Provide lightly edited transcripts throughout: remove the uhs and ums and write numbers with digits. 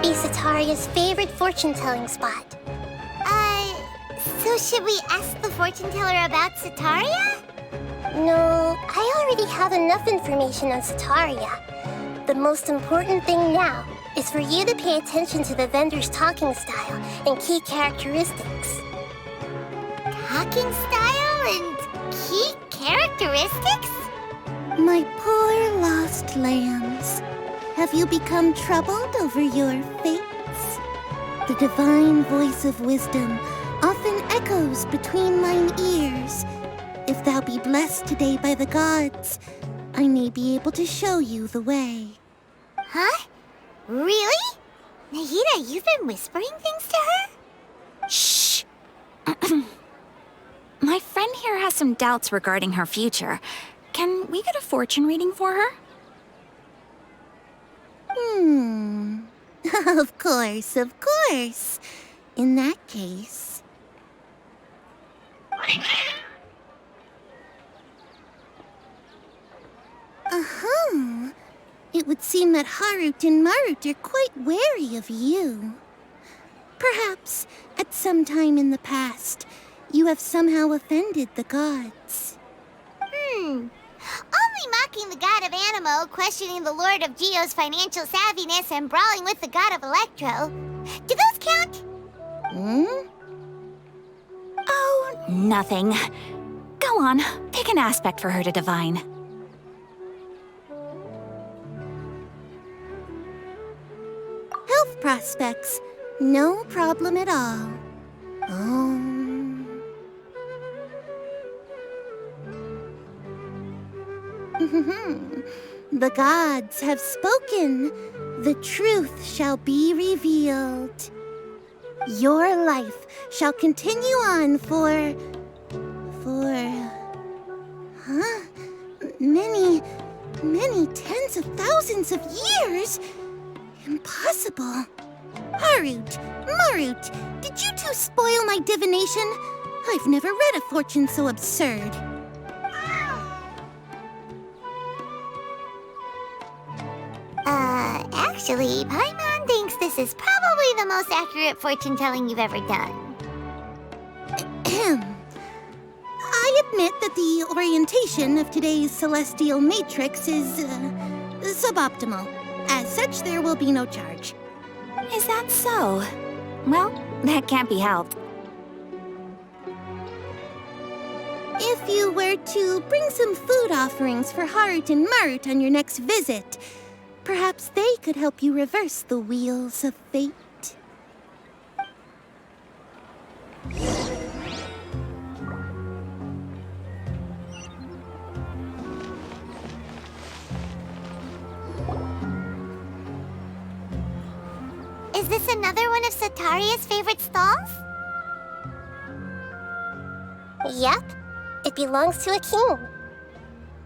to be Sataria's favorite fortune-telling spot. So should we ask the fortune teller about Sataria? No, I already have enough information on Sataria. The most important thing now is for you to pay attention to the vendor's talking style and key characteristics. Talking style and key characteristics? My poor lost lambs. Have you become troubled over your fates? The divine voice of wisdom often echoes between mine ears. If thou be blessed today by the gods, I may be able to show you the way. Huh? Really? Nahida, you've been whispering things to her? Shh! My friend here has some doubts regarding her future. Can we get a fortune reading for her? Of course, of course. In that case... It would seem that Harut and Marut are quite wary of you. Perhaps, at some time in the past, you have somehow offended the gods. Only mocking the god of Animo, questioning the Lord of Geo's financial savviness, and brawling with the god of Electro. Do those count? Oh, nothing. Go on, pick an aspect for her to divine. Health prospects, no problem at all. The gods have spoken. The truth shall be revealed. Your life shall continue on for... many tens of thousands of years? Impossible. Harut, Marut, did you two spoil my divination? I've never read a fortune so absurd. Actually, Paimon thinks this is probably the most accurate fortune-telling you've ever done. I admit that the orientation of today's celestial matrix is, suboptimal. As such, there will be no charge. Is that so? Well, that can't be helped. If you were to bring some food offerings for Harut and Marut on your next visit, perhaps they could help you reverse the wheels of fate. Is this another one of Sataria's favorite stalls? Yep, it belongs to a king.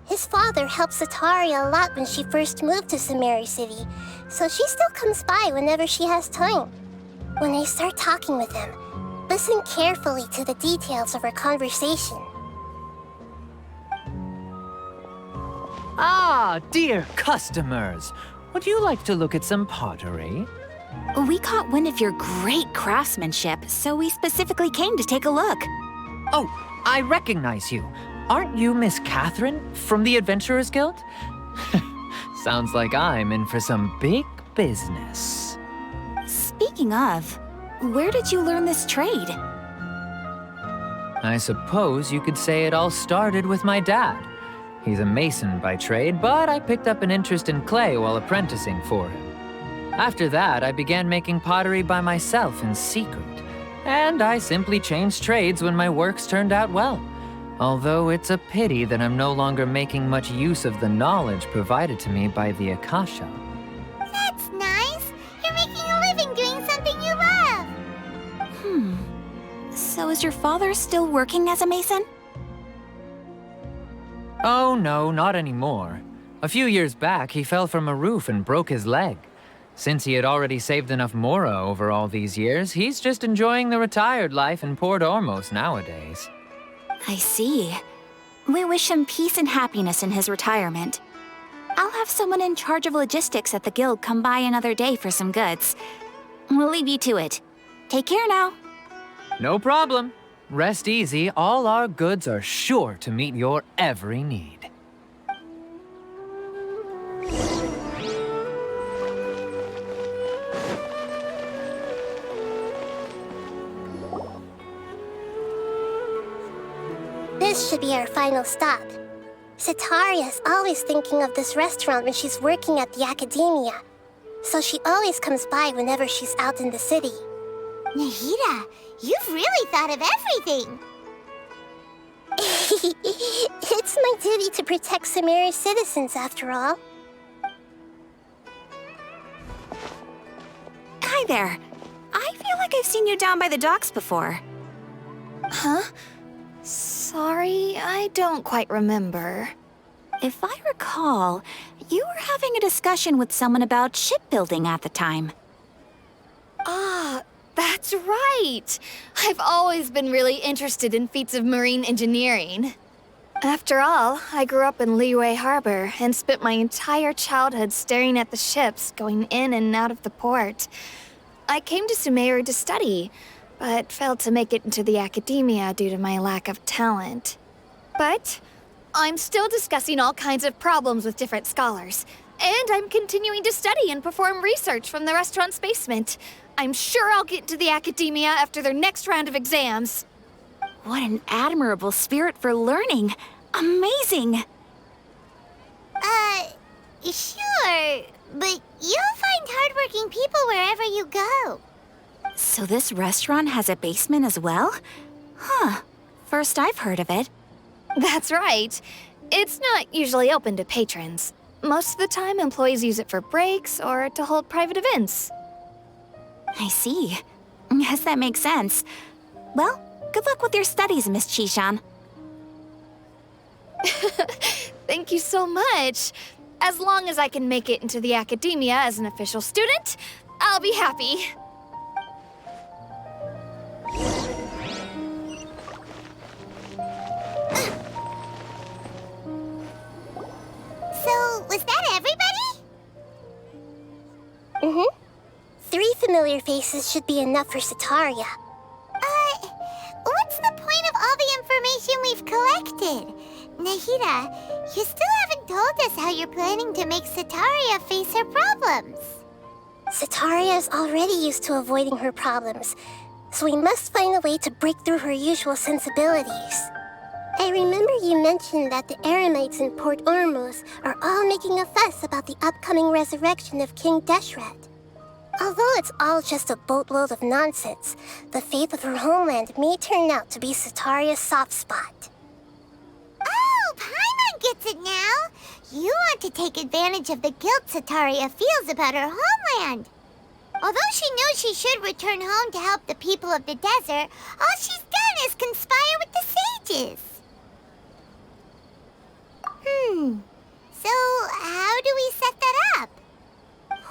His father helped Sataria a lot when she first moved to Sumeru City, so she still comes by whenever she has time. When I start talking with him, listen carefully to the details of our conversation. Ah, dear customers! Would you like to look at some pottery? We caught wind of your great craftsmanship, so we specifically came to take a look. Oh, I recognize you. Aren't you Miss Catherine from the Adventurers Guild? Sounds like I'm in for some big business. Speaking of, where did you learn this trade? I suppose you could say it all started with my dad. He's a mason by trade, but I picked up an interest in clay while apprenticing for him. After that, I began making pottery by myself in secret, and I simply changed trades when my works turned out well. Although it's a pity that I'm no longer making much use of the knowledge provided to me by the Akasha. That's nice. You're making a living doing something you love. So is your father still working as a mason? Oh no, not anymore. A few years back, he fell from a roof and broke his leg. Since he had already saved enough Mora over all these years, he's just enjoying the retired life in Port Ormos nowadays. I see. We wish him peace and happiness in his retirement. I'll have someone in charge of logistics at the guild come by another day for some goods. We'll leave you to it. Take care now. No problem. Rest easy, all our goods are sure to meet your every need. This should be our final stop. Sataria's always thinking of this restaurant when she's working at the academia, so she always comes by whenever she's out in the city. Nahida, you've really thought of everything. It's my duty to protect Sumeru's citizens, after all. Hi there. I feel like I've seen you down by the docks before. Huh? Sorry, I don't quite remember. If I recall, you were having a discussion with someone about shipbuilding at the time. Ah, that's right! I've always been really interested in feats of marine engineering. After all, I grew up in Liyue Harbor and spent my entire childhood staring at the ships going in and out of the port. I came to Sumeru to study, but failed to make it into the academia due to my lack of talent. But I'm still discussing all kinds of problems with different scholars, and I'm continuing to study and perform research from the restaurant's basement. I'm sure I'll get into the academia after their next round of exams. What an admirable spirit for learning. Amazing! Sure, but you'll find hardworking people wherever you go. So this restaurant has a basement as well? Huh. First I've heard of it. That's right. It's not usually open to patrons. Most of the time, employees use it for breaks or to hold private events. I see. Yes, that makes sense. Well, good luck with your studies, Miss Chishan. Thank you so much. As long as I can make it into the academia as an official student, I'll be happy. So, was that everybody? Mm-hmm. 3 familiar faces should be enough for Sataria. What's the point of all the information we've collected? Nahida, you still haven't told us how you're planning to make Sataria face her problems. Sataria is already used to avoiding her problems, so we must find a way to break through her usual sensibilities. I remember you mentioned that the Eremites in Port Ormuz are all making a fuss about the upcoming resurrection of King Deshret. Although it's all just a boatload of nonsense, the fate of her homeland may turn out to be Sataria's soft spot. Oh, Paimon gets it now! You want to take advantage of the guilt Sataria feels about her homeland. Although she knows she should return home to help the people of the desert, all she's done is conspire with the sages. So how do we set that up?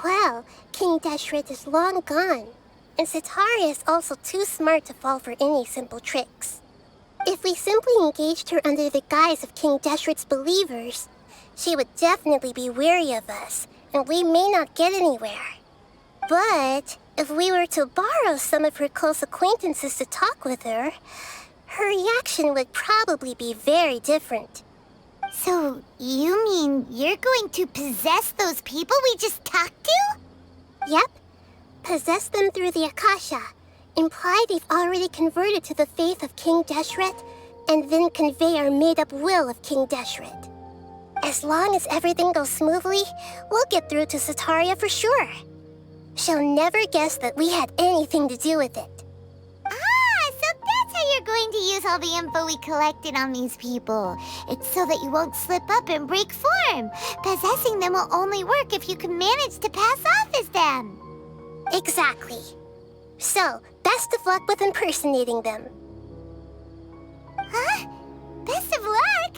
Well, King Deshret is long gone, and Sataria is also too smart to fall for any simple tricks. If we simply engaged her under the guise of King Deshret's believers, she would definitely be wary of us, and we may not get anywhere. But if we were to borrow some of her close acquaintances to talk with her, her reaction would probably be very different. So you mean you're going to possess those people we just talked to? Yep. Possess them through the Akasha. Imply they've already converted to the faith of King Deshret, and then convey our made-up will of King Deshret. As long as everything goes smoothly, we'll get through to Sataria for sure. She'll never guess that we had anything to do with it. So that's how you're going to use all the info we collected on these people. It's so that you won't slip up and break form. Possessing them will only work if you can manage to pass off as them. Exactly. So, best of luck with impersonating them. Huh? Best of luck?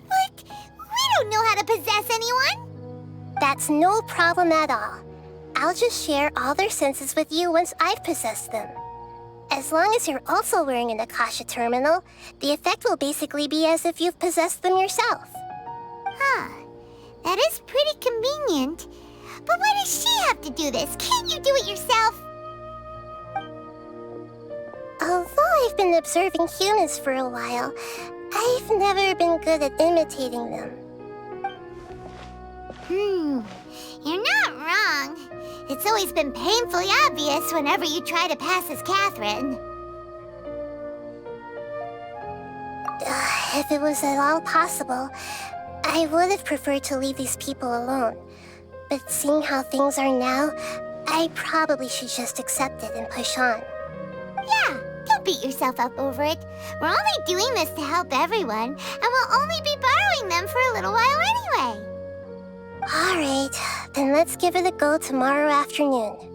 But we don't know how to possess anyone. That's no problem at all. I'll just share all their senses with you once I've possessed them. As long as you're also wearing an Akasha terminal, the effect will basically be as if you've possessed them yourself. Huh. That is pretty convenient. But why does she have to do this? Can't you do it yourself? been observing humans for a while. I've never been good at imitating them. You're not wrong. It's always been painfully obvious whenever you try to pass as Catherine. If it was at all possible, I would have preferred to leave these people alone. But seeing how things are now, I probably should just accept it and push on. Yeah, don't beat yourself up over it. We're only doing this to help everyone, and we'll only be borrowing them for a little while anyway. Alright, then let's give it a go tomorrow afternoon.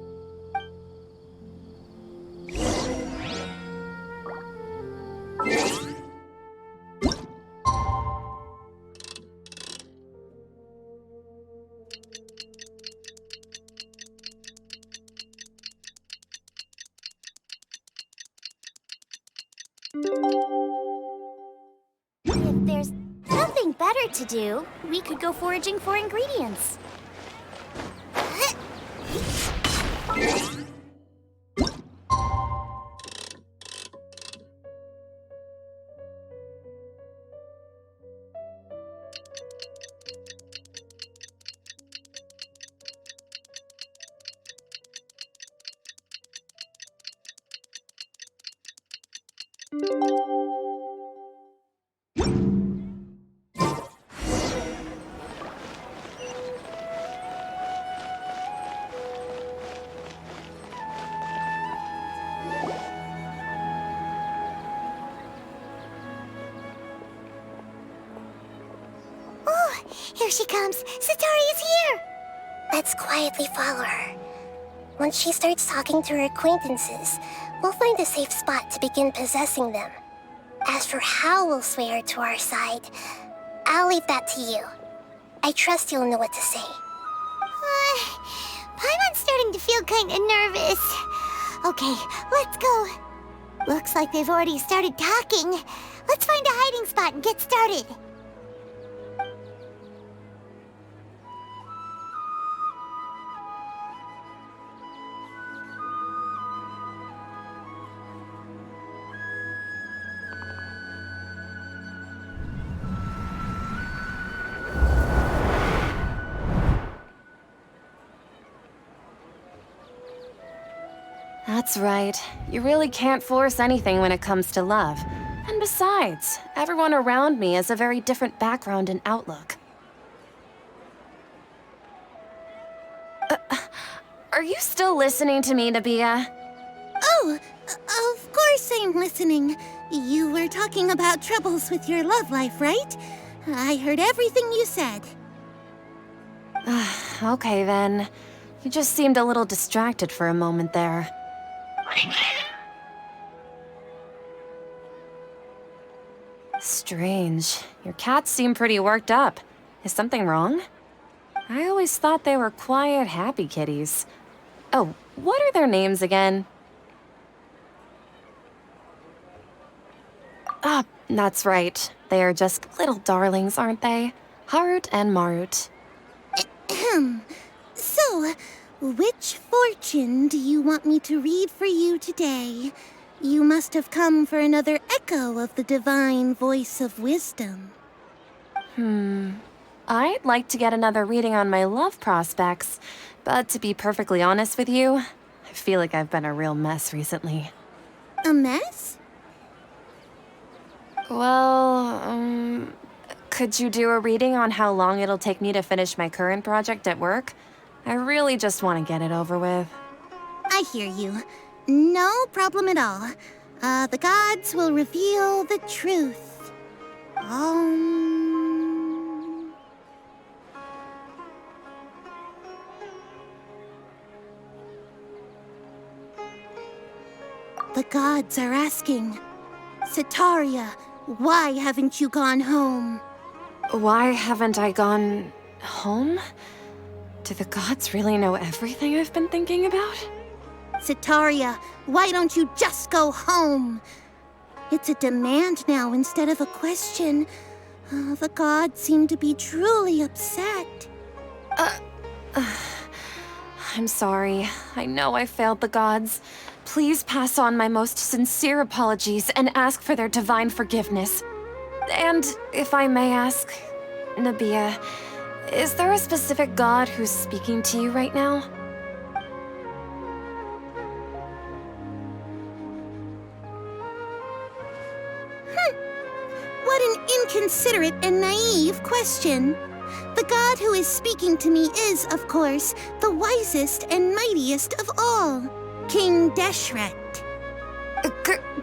If there's nothing better to do, we could go foraging for ingredients. Here she comes! Satori is here! Let's quietly follow her. Once she starts talking to her acquaintances, we'll find a safe spot to begin possessing them. As for how we'll sway her to our side, I'll leave that to you. I trust you'll know what to say. Paimon's starting to feel kinda nervous. Okay, let's go. Looks like they've already started talking. Let's find a hiding spot and get started. That's right. You really can't force anything when it comes to love. And besides, everyone around me has a very different background and outlook. Are you still listening to me, Nabia? Oh, of course I'm listening. You were talking about troubles with your love life, right? I heard everything you said. Okay then. You just seemed a little distracted for a moment there. Strange. Your cats seem pretty worked up. Is something wrong? I always thought they were quiet, happy kitties. Oh, what are their names again? Ah, that's right. They are just little darlings, aren't they? Harut and Marut. So, which fortune do you want me to read for you today? You must have come for another echo of the divine voice of wisdom. I'd like to get another reading on my love prospects, but to be perfectly honest with you, I feel like I've been a real mess recently. A mess? Well, could you do a reading on how long it'll take me to finish my current project at work? I really just want to get it over with. I hear you. No problem at all. The gods will reveal the truth. The gods are asking, Setaria, why haven't you gone home? Why haven't I gone home? Do the gods really know everything I've been thinking about? Setaria, why don't you just go home? It's a demand now instead of a question. The gods seem to be truly upset. I'm sorry. I know I failed the gods. Please pass on my most sincere apologies and ask for their divine forgiveness. And if I may ask, Nabia, is there a specific god who's speaking to you right now? What an inconsiderate and naive question. The god who is speaking to me is, of course, the wisest and mightiest of all, King Deshret.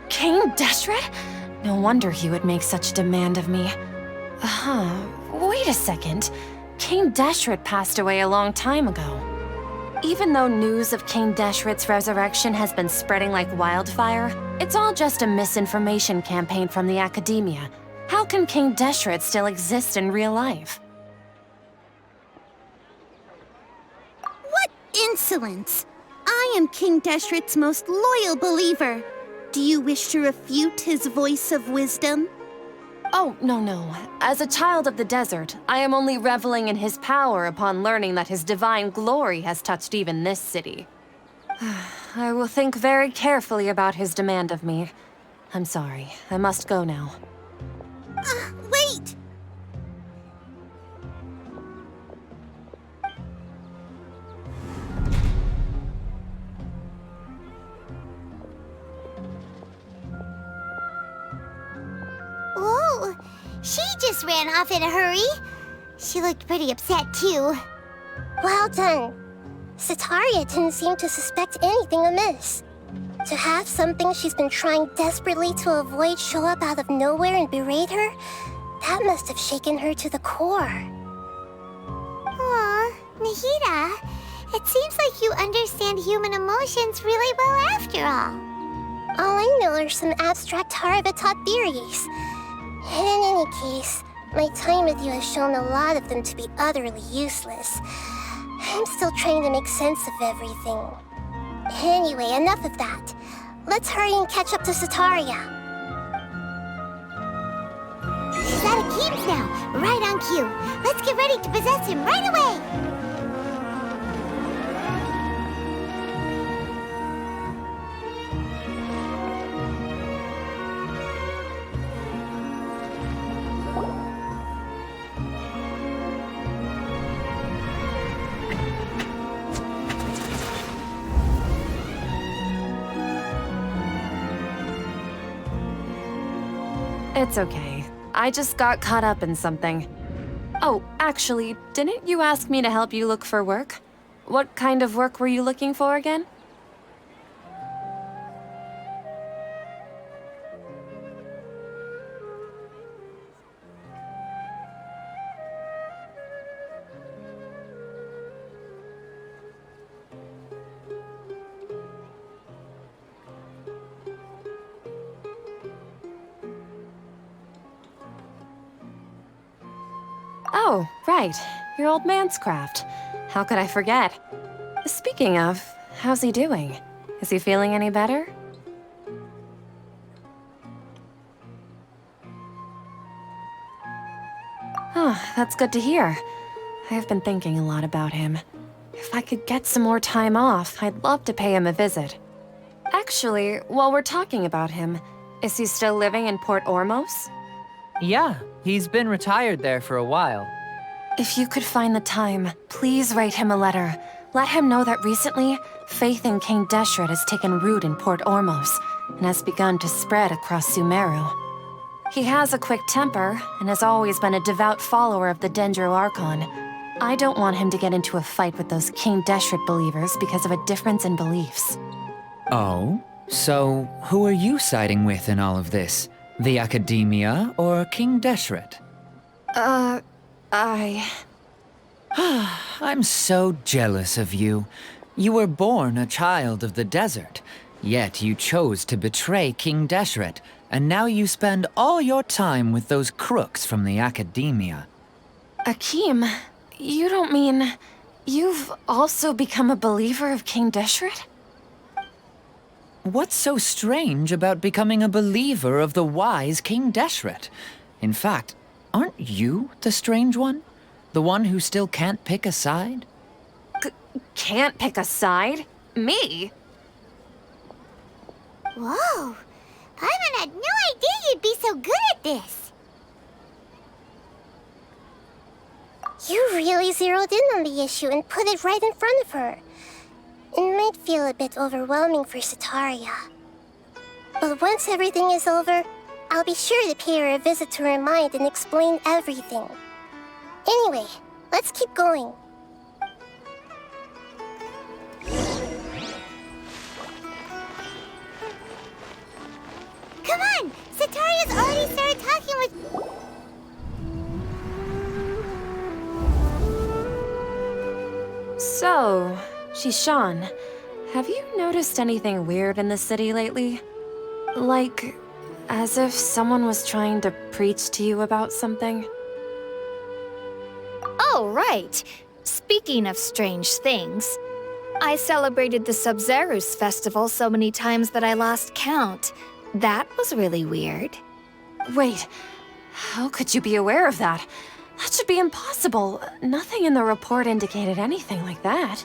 King Deshret? No wonder he would make such demand of me. Wait a second. King Deshret passed away a long time ago. Even though news of King Deshret's resurrection has been spreading like wildfire, it's all just a misinformation campaign from the Academia. How can King Deshret still exist in real life? What insolence! I am King Deshret's most loyal believer. Do you wish to refute his voice of wisdom? Oh, no. As a child of the desert, I am only reveling in his power upon learning that his divine glory has touched even this city. I will think very carefully about his demand of me. I'm sorry. I must go now. Wait! Whoa, she just ran off in a hurry. She looked pretty upset, too. Well done. Sataria didn't seem to suspect anything amiss. To have something she's been trying desperately to avoid show up out of nowhere and berate her, that must have shaken her to the core. Aw, Nahida, it seems like you understand human emotions really well after all. All I know are some abstract Harava-taught theories. And in any case, my time with you has shown a lot of them to be utterly useless. I'm still trying to make sense of everything. Anyway, enough of that. Let's hurry and catch up to Sataria. He's at Akeem's now, right on cue. Let's get ready to possess him right away! It's okay. I just got caught up in something. Oh, actually, didn't you ask me to help you look for work? What kind of work were you looking for again? Oh, right. Your old man's craft. How could I forget? Speaking of, how's he doing? Is he feeling any better? Oh, that's good to hear. I have been thinking a lot about him. If I could get some more time off, I'd love to pay him a visit. Actually, while we're talking about him, is he still living in Port Ormos? Yeah, he's been retired there for a while. If you could find the time, please write him a letter. Let him know that recently, faith in King Deshret has taken root in Port Ormos and has begun to spread across Sumeru. He has a quick temper and has always been a devout follower of the Dendro Archon. I don't want him to get into a fight with those King Deshret believers because of a difference in beliefs. Oh? So, who are you siding with in all of this? The Academia or King Deshret? I'm so jealous of you. You were born a child of the desert, yet you chose to betray King Deshret, and now you spend all your time with those crooks from the Academia. Akeem, you don't mean... you've also become a believer of King Deshret? What's so strange about becoming a believer of the wise King Deshret? In fact, aren't you the strange one? The one who still can't pick a side? Can't pick a side? Me? Whoa! Paimon had no idea you'd be so good at this. You really zeroed in on the issue and put it right in front of her. It might feel a bit overwhelming for Sataria. But once everything is over, I'll be sure to pay her a visit to her mind and explain everything. Anyway, let's keep going. Come on! Sataria's already started talking with... So, Shishan, have you noticed anything weird in the city lately? Like, as if someone was trying to preach to you about something? Oh, right. Speaking of strange things, I celebrated the Sub-Zerus festival so many times that I lost count. That was really weird. Wait, how could you be aware of that? That should be impossible. Nothing in the report indicated anything like that.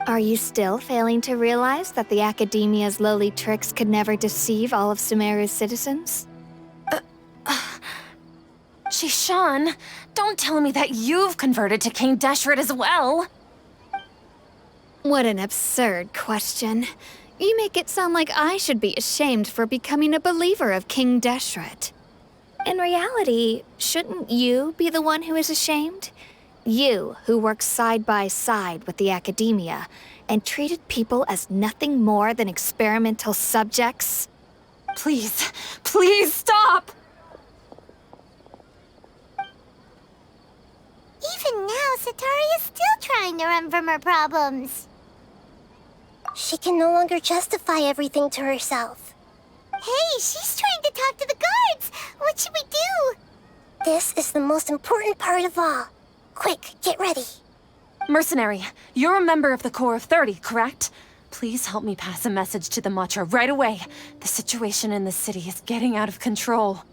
Are you still failing to realize that the Academia's lowly tricks could never deceive all of Sumeru's citizens? Shishan, don't tell me that you've converted to King Deshret as well. What an absurd question. You make it sound like I should be ashamed for becoming a believer of King Deshret. In reality, shouldn't you be the one who is ashamed? You, who works side by side with the Academia and treated people as nothing more than experimental subjects? Please, please stop! Even now, Sataria's still trying to run from her problems. She can no longer justify everything to herself. Hey, she's trying to talk to the guards! What should we do? This is the most important part of all. Quick, get ready. Mercenary, you're a member of the Corps of 30, correct? Please help me pass a message to the Matcha right away. The situation in the city is getting out of control.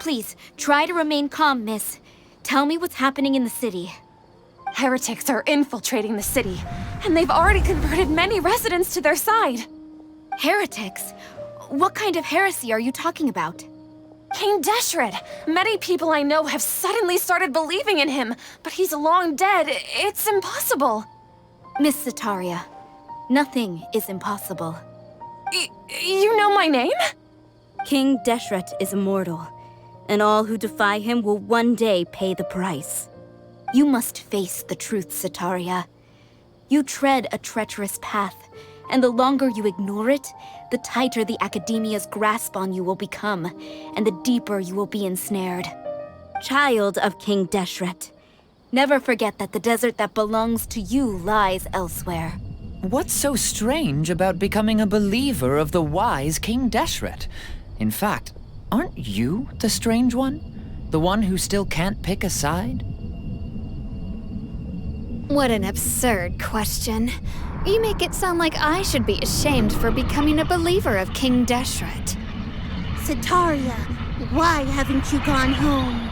Please, try to remain calm, miss. Tell me what's happening in the city. Heretics are infiltrating the city, and they've already converted many residents to their side. Heretics? What kind of heresy are you talking about? King Deshret! Many people I know have suddenly started believing in him, but he's long dead. It's impossible. Miss Sataria, nothing is impossible. You know my name? King Deshret is immortal, and all who defy him will one day pay the price. You must face the truth, Sataria. You tread a treacherous path, and the longer you ignore it, the tighter the Academia's grasp on you will become, and the deeper you will be ensnared. Child of King Deshret, never forget that the desert that belongs to you lies elsewhere. What's so strange about becoming a believer of the wise King Deshret? In fact, aren't you the strange one? The one who still can't pick a side? What an absurd question. You make it sound like I should be ashamed for becoming a believer of King Deshret. Sataria, why haven't you gone home?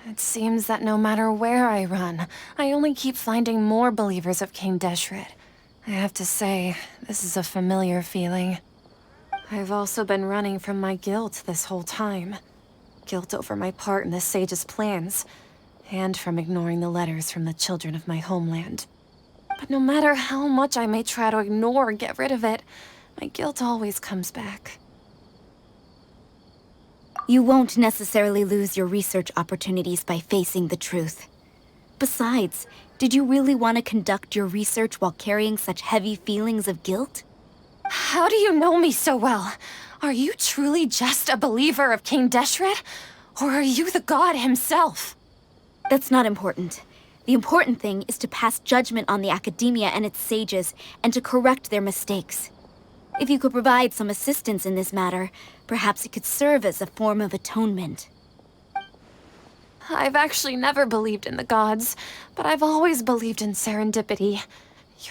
It seems that no matter where I run, I only keep finding more believers of King Deshret. I have to say, this is a familiar feeling. I've also been running from my guilt this whole time. Guilt over my part in the Sage's plans, and from ignoring the letters from the children of my homeland. But no matter how much I may try to ignore or get rid of it, my guilt always comes back. You won't necessarily lose your research opportunities by facing the truth. Besides, did you really want to conduct your research while carrying such heavy feelings of guilt? How do you know me so well? Are you truly just a believer of King Deshret? Or are you the god himself? That's not important. The important thing is to pass judgment on the Academia and its sages, and to correct their mistakes. If you could provide some assistance in this matter, perhaps it could serve as a form of atonement. I've actually never believed in the gods, but I've always believed in serendipity.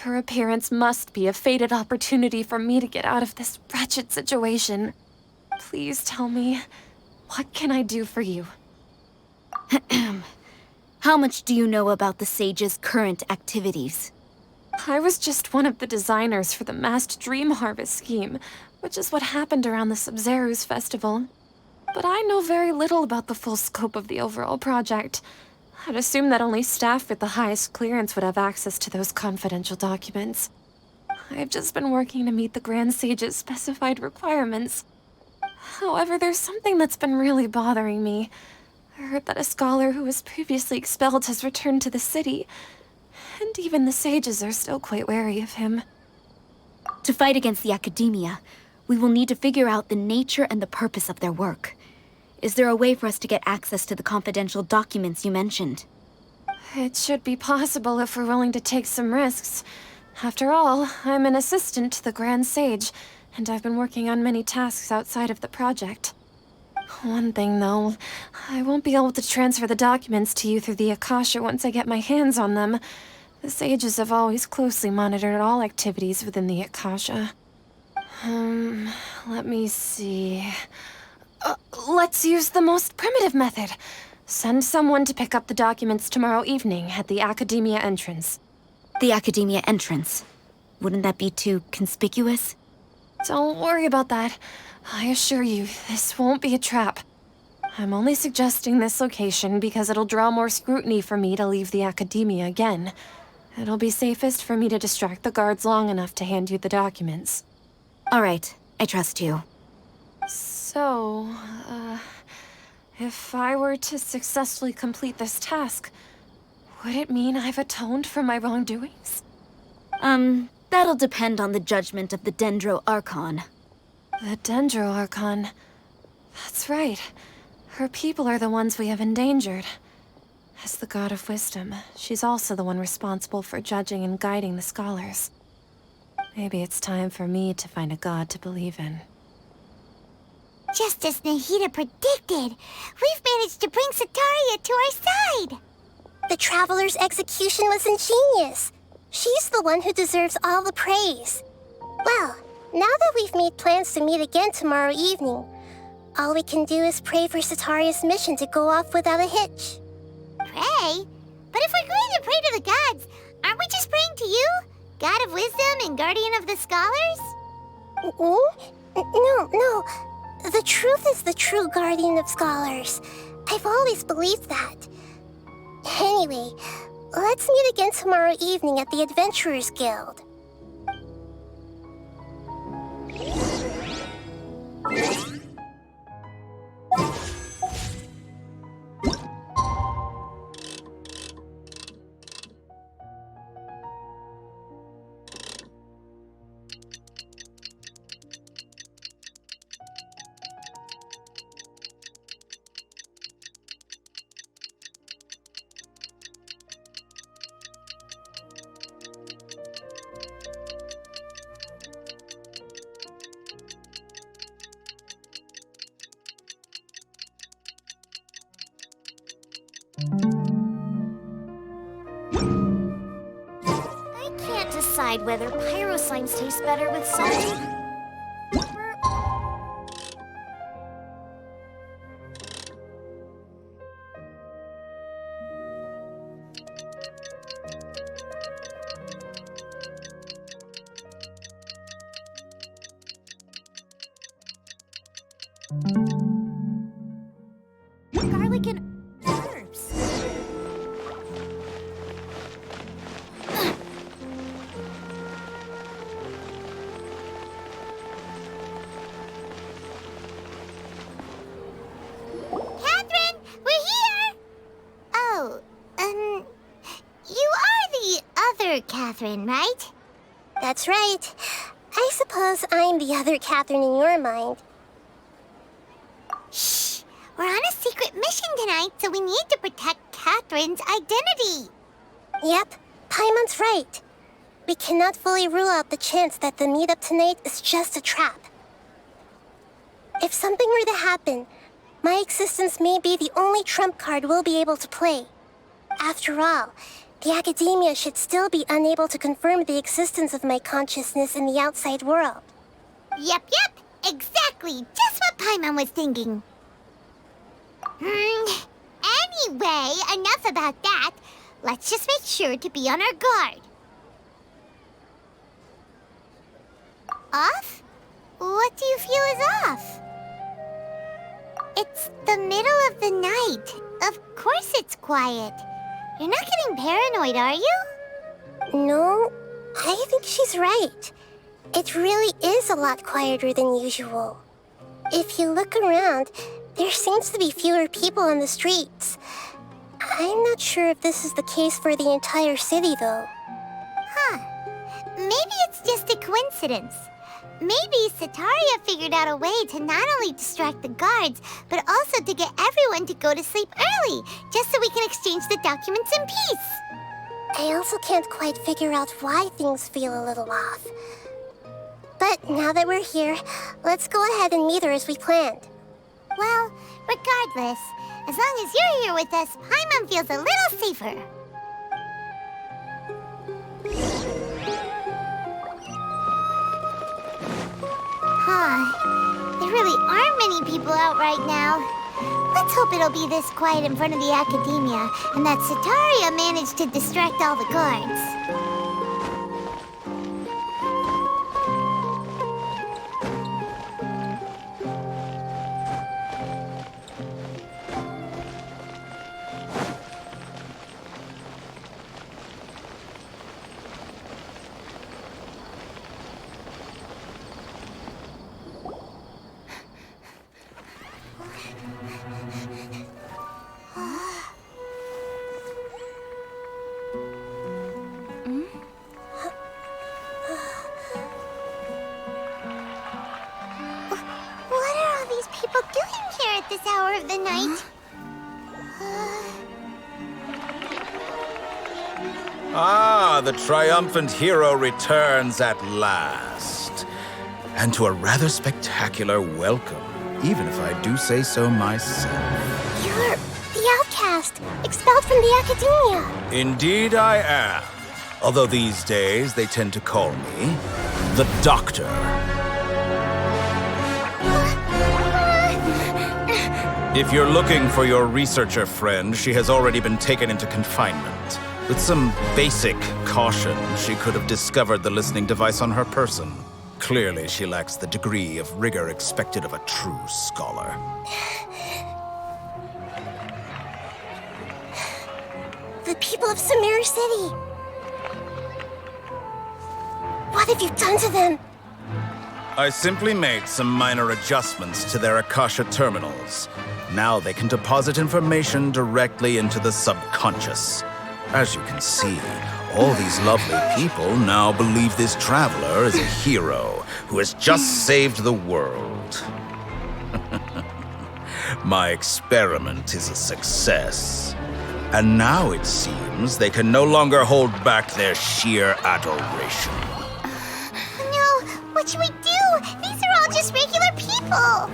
Your appearance must be a fated opportunity for me to get out of this wretched situation. Please tell me, what can I do for you? How much do you know about the Sage's current activities? I was just one of the designers for the masked dream harvest scheme, which is what happened around the Sumeru's festival. But I know very little about the full scope of the overall project. I'd assume that only staff with the highest clearance would have access to those confidential documents. I've just been working to meet the Grand Sage's specified requirements. However, there's something that's been really bothering me. I heard that a scholar who was previously expelled has returned to the city, and even the sages are still quite wary of him. To fight against the Academia, we will need to figure out the nature and the purpose of their work. Is there a way for us to get access to the confidential documents you mentioned? It should be possible if we're willing to take some risks. After all, I'm an assistant to the Grand Sage, and I've been working on many tasks outside of the project. One thing, though, I won't be able to transfer the documents to you through the Akasha once I get my hands on them. The sages have always closely monitored all activities within the Akasha. Let me see. Let's use the most primitive method. Send someone to pick up the documents tomorrow evening at the Academia entrance. The Academia entrance. Wouldn't that be too conspicuous? Don't worry about that. I assure you, this won't be a trap. I'm only suggesting this location because it'll draw more scrutiny for me to leave the Academia again. It'll be safest for me to distract the guards long enough to hand you the documents. All right, I trust you. So, if I were to successfully complete this task, would it mean I've atoned for my wrongdoings? That'll depend on the judgment of the Dendro Archon. The Dendro Archon. That's right. Her people are the ones we have endangered. As the God of Wisdom, she's also the one responsible for judging and guiding the scholars. Maybe it's time for me to find a god to believe in. Just as Nahida predicted, we've managed to bring Sataria to our side. The Traveler's execution was ingenious. She's the one who deserves all the praise. Well, now that we've made plans to meet again tomorrow evening, all we can do is pray for Sataria's mission to go off without a hitch. Pray? But if we're going to pray to the gods, aren't we just praying to you? God of Wisdom and Guardian of the Scholars? No. The truth is the true Guardian of Scholars. I've always believed that. Anyway, let's meet again tomorrow evening at the Adventurers Guild. I can't decide whether pyro slimes taste better with salt. Garlic and herbs. Catherine, we're here! Oh, you are the other Catherine, right? That's right. I suppose I'm the other Catherine in your mind. Shh! We're on a secret mission tonight, so we need to protect Catherine's identity. Yep, Paimon's right. We cannot fully rule out the chance that the meetup tonight is just a trap. If something were to happen, My existence may be the only trump card we'll be able to play. After all, the academia should still be unable to confirm the existence of my consciousness in the outside world. Yep, exactly. Just what Paimon was thinking. Anyway, enough about that. Let's just make sure to be on our guard. Off? What do you feel is off? It's the middle of the night. Of course it's quiet. You're not getting paranoid, are you? No, I think she's right. It really is a lot quieter than usual. If you look around, there seems to be fewer people on the streets. I'm not sure if this is the case for the entire city, though. Huh. Maybe it's just a coincidence. Maybe Setaria figured out a way to not only distract the guards, but also to get everyone to go to sleep early, just so we can exchange the documents in peace. I also can't quite figure out why things feel a little off. But now that we're here, let's go ahead and meet her as we planned. Well, regardless, as long as you're here with us, Paimon feels a little safer. There really aren't many people out right now. Let's hope it'll be this quiet in front of the academia, and that Setaria managed to distract all the guards. This hour of the night. Ah, the triumphant hero returns at last. And to a rather spectacular welcome, even if I do say so myself. You're the outcast, expelled from the academia. Indeed I am. Although these days they tend to call me the Doctor. If you're looking for your researcher friend, she has already been taken into confinement. With some basic caution, she could have discovered the listening device on her person. Clearly, she lacks the degree of rigor expected of a true scholar. The people of Sumeru City. What have you done to them? I simply made some minor adjustments to their Akasha terminals. Now they can deposit information directly into the subconscious. As you can see, all these lovely people now believe this traveler is a hero who has just saved the world. My experiment is a success. And now it seems they can no longer hold back their sheer adoration. No, what should we do? These are all just regular people.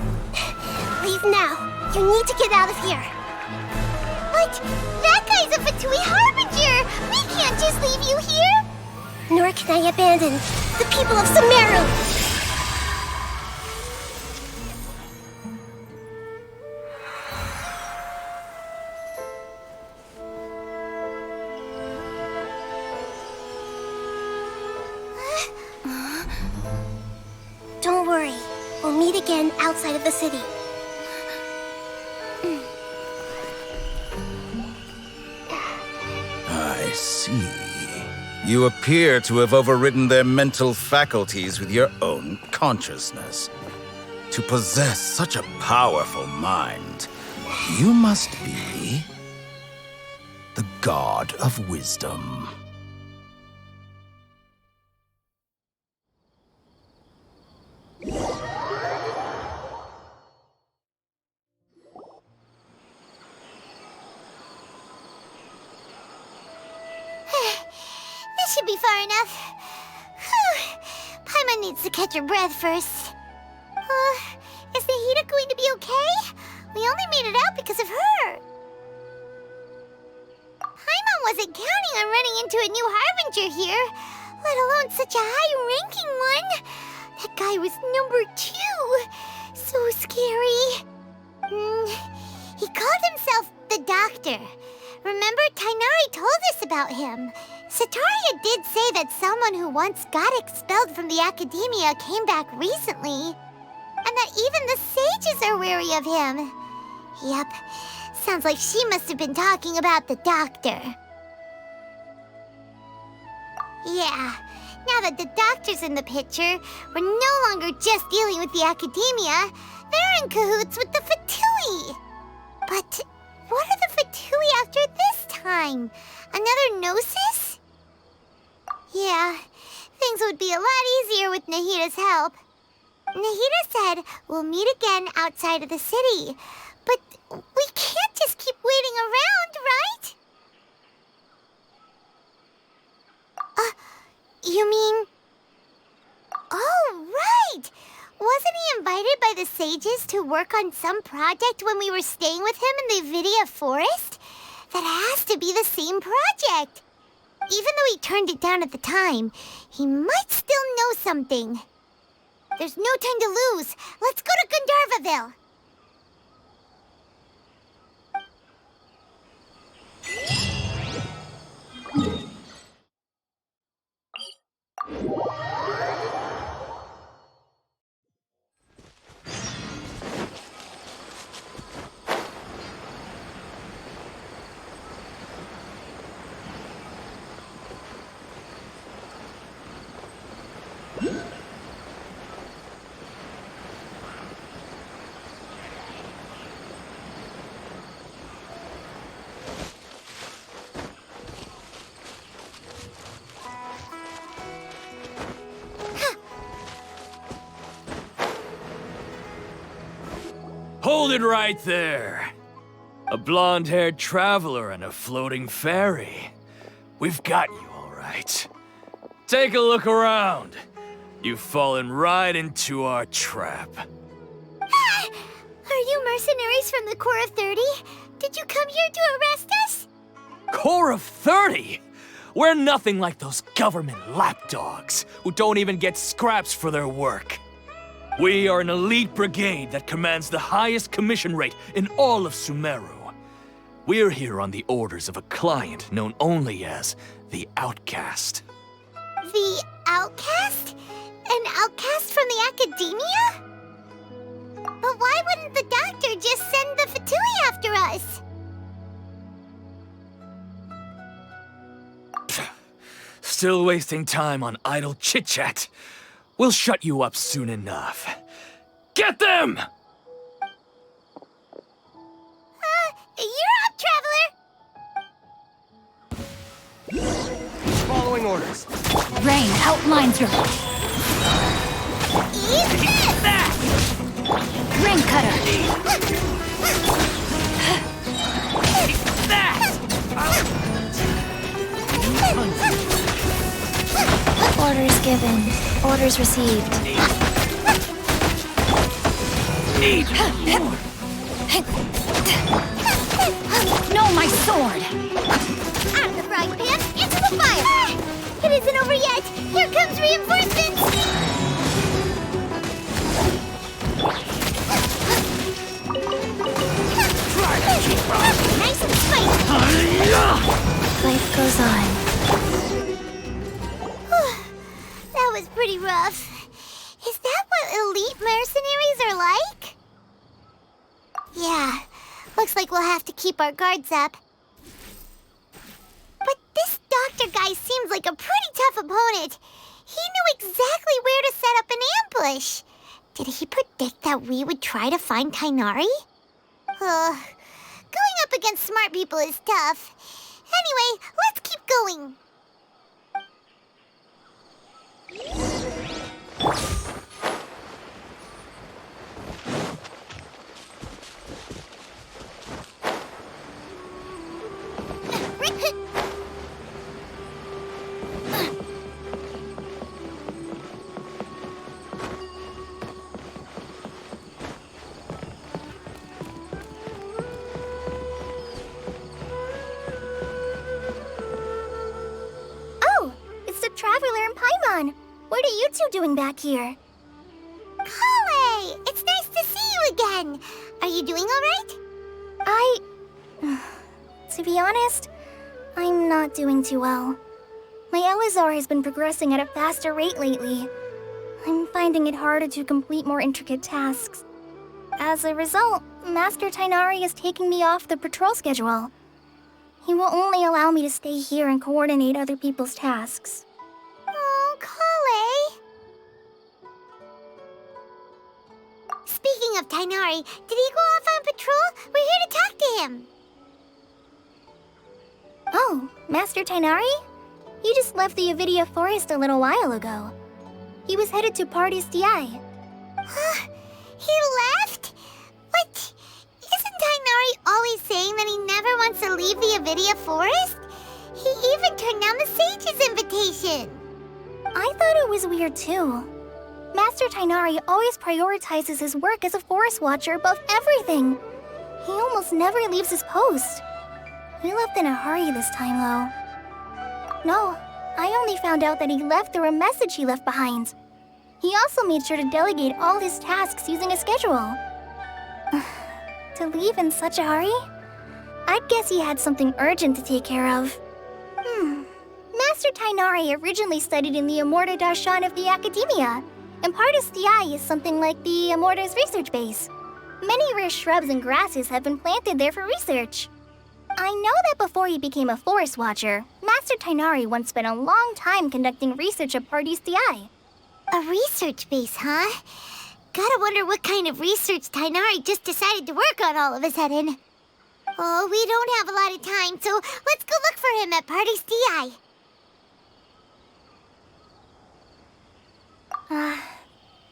Leave now. You need to get out of here. What? That guy's a Fatui Harbinger! We can't just leave you here! Nor can I abandon the people of Sumeru! Don't worry. We'll meet again outside of the city. I see. You appear to have overridden their mental faculties with your own consciousness. To possess such a powerful mind, you must be the god of wisdom. This should be far enough. Whew. Paimon needs to catch her breath first. Is the heater going to be okay? We only made it out because of her. Paimon wasn't counting on running into a new Harbinger here, let alone such a high-ranking one. That guy was number 2. So scary. He called himself the Doctor. Remember, Tainari told us about him. Sataria did say that someone who once got expelled from the Academia came back recently. And that even the sages are wary of him. Yep, sounds like she must have been talking about the Doctor. Yeah, now that the Doctor's in the picture, we're no longer just dealing with the Academia. They're in cahoots with the Fatui. But what are the Fatui after this time? Another Gnosis? Yeah, things would be a lot easier with Nahida's help. Nahida said we'll meet again outside of the city. But we can't just keep waiting around, right? You mean... Oh, right! Wasn't he invited by the sages to work on some project when we were staying with him in the Vidia Forest? That has to be the same project. Even though he turned it down at the time, he might still know something. There's no time to lose. Let's go to Gandharvaville. Hold it right there. A blonde-haired traveler and a floating fairy. We've got you, all right. Take a look around. You've fallen right into our trap. Are you mercenaries from the Corps of 30? Did you come here to arrest us? Corps of 30? We're nothing like those government lapdogs who don't even get scraps for their work. We are an elite brigade that commands the highest commission rate in all of Sumeru. We're here on the orders of a client known only as the Outcast. The Outcast? An outcast from the Academia? But why wouldn't the Doctor just send the Fatui after us? Still wasting time on idle chit-chat. We'll shut you up soon enough. Get them! You're up, Traveler! Following orders. Rain outlines your... Eat this! That! Ring cutter! That! Orders given. Orders received. Need more. No, my sword! Out of the frying pan, into the fire! It isn't over yet! Here comes reinforcements! Nice and spicy! Life goes on. That was pretty rough. Is that what elite mercenaries are like? Yeah, looks like we'll have to keep our guards up. But this doctor guy seems like a pretty tough opponent. He knew exactly where to set up an ambush. Did he predict that we would try to find Tainari? Going up against smart people is tough. Anyway, let's keep going. doing back here? Kale! It's nice to see you again! Are you doing alright? To be honest, I'm not doing too well. My Elazar has been progressing at a faster rate lately. I'm finding it harder to complete more intricate tasks. As a result, Master Tainari is taking me off the patrol schedule. He will only allow me to stay here and coordinate other people's tasks. Oh, Kale! Speaking of Tainari, did he go off on patrol? We're here to talk to him. Oh, Master Tainari? He just left the Avidia Forest a little while ago. He was headed to Party's DI. Huh? He left? What? Isn't Tainari always saying that he never wants to leave the Avidia Forest? He even turned down the Sage's invitation. I thought it was weird too. Master Tainari always prioritizes his work as a forest watcher above everything. He almost never leaves his post. He left in a hurry this time, though. No, I only found out that he left through a message he left behind. He also made sure to delegate all his tasks using a schedule. To leave in such a hurry? I'd guess he had something urgent to take care of. Master Tainari originally studied in the Amorta Darshan of the Academia, and Partis DI is something like the Amorta's research base. Many rare shrubs and grasses have been planted there for research. I know that before he became a forest watcher, Master Tainari once spent a long time conducting research at Partis DI. A research base, huh? Gotta wonder what kind of research Tainari just decided to work on all of a sudden. Oh, we don't have a lot of time, so let's go look for him at Party's DI.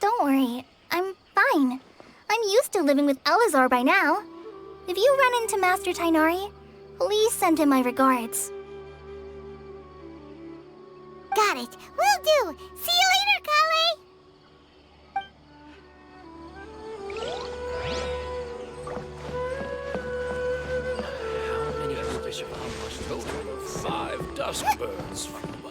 Don't worry. I'm fine. I'm used to living with Elazar by now. If you run into Master Tainari, please send him my regards. Got it. Will do. See you later, Kale. How many fish have I must total of 5 dusk birds flew by?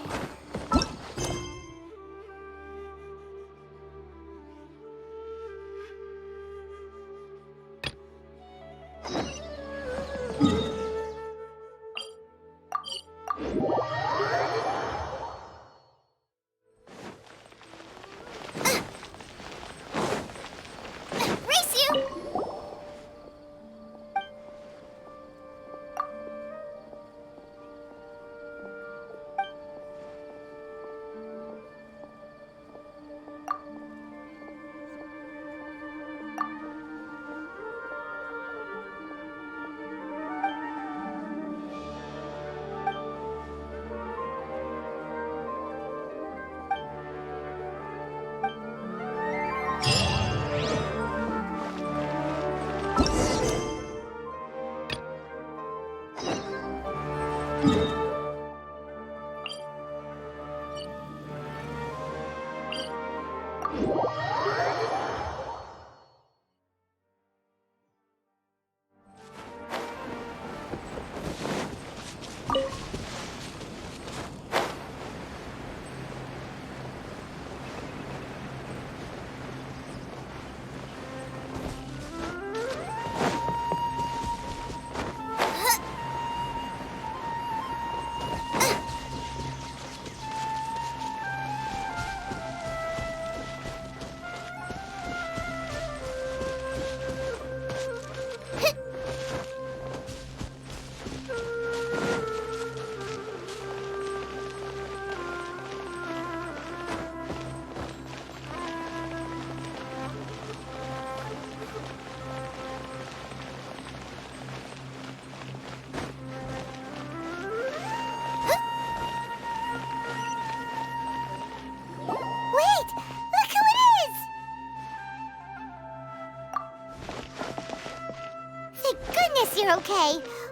You're okay.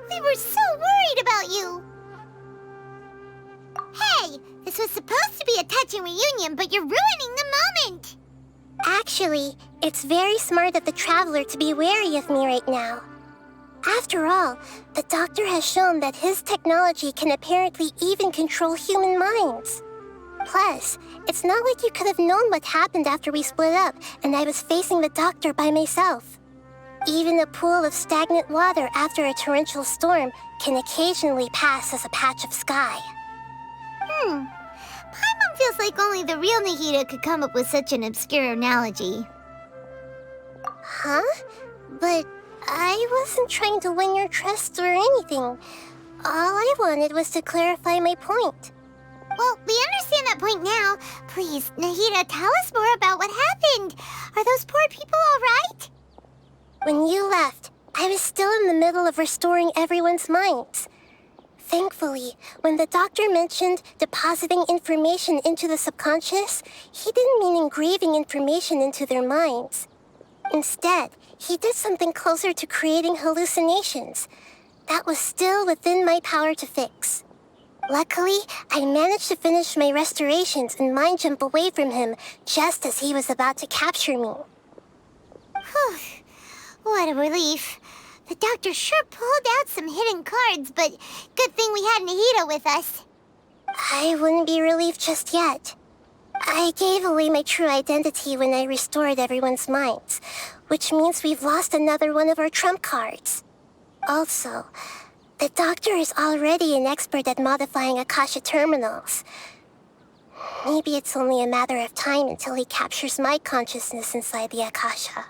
We were so worried about you. Hey, this was supposed to be a touching reunion, but you're ruining the moment. Actually, it's very smart of the Traveler to be wary of me right now. After all, the Doctor has shown that his technology can apparently even control human minds. Plus, it's not like you could have known what happened after we split up and I was facing the doctor by myself. Even a pool of stagnant water after a torrential storm can occasionally pass as a patch of sky. Paimon feels like only the real Nahida could come up with such an obscure analogy. Huh? But I wasn't trying to win your trust or anything. All I wanted was to clarify my point. Well, we understand that point now. Please, Nahida, tell us more about what happened. Are those poor people all right? When you left, I was still in the middle of restoring everyone's minds. Thankfully, when the doctor mentioned depositing information into the subconscious, he didn't mean engraving information into their minds. Instead, he did something closer to creating hallucinations. That was still within my power to fix. Luckily, I managed to finish my restorations and mind jump away from him just as he was about to capture me. Whew. What a relief. The doctor sure pulled out some hidden cards, but good thing we had Nahida with us. I wouldn't be relieved just yet. I gave away my true identity when I restored everyone's minds, which means we've lost another one of our trump cards. Also, the doctor is already an expert at modifying Akasha terminals. Maybe it's only a matter of time until he captures my consciousness inside the Akasha.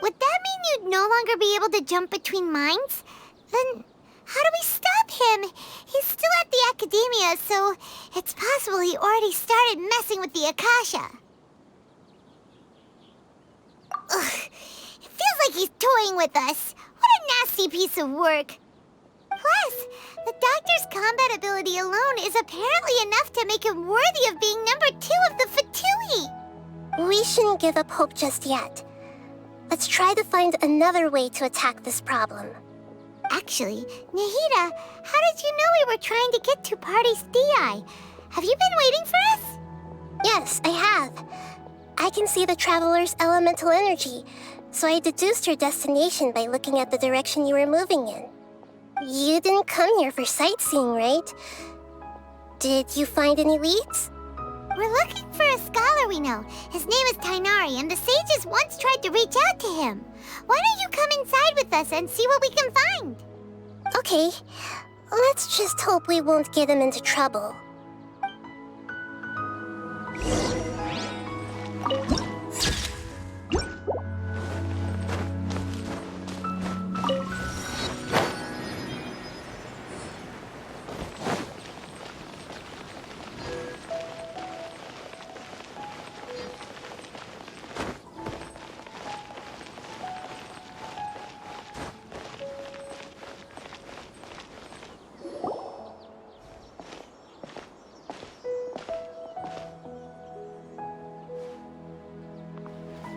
Would that mean you'd no longer be able to jump between minds? Then how do we stop him? He's still at the academia, so it's possible he already started messing with the Akasha. Ugh, it feels like he's toying with us. What a nasty piece of work. Plus, the doctor's combat ability alone is apparently enough to make him worthy of being number 2 of the Fatui. We shouldn't give up hope just yet. Let's try to find another way to attack this problem. Actually, Nahida, how did you know we were trying to get to Party's DI? Have you been waiting for us? Yes, I have. I can see the traveler's elemental energy, so I deduced your destination by looking at the direction you were moving in. You didn't come here for sightseeing, right? Did you find any leads? We're looking for a scholar we know. His name is Tainari, and the sages once tried to reach out to him. Why don't you come inside with us and see what we can find? Okay, let's just hope we won't get him into trouble.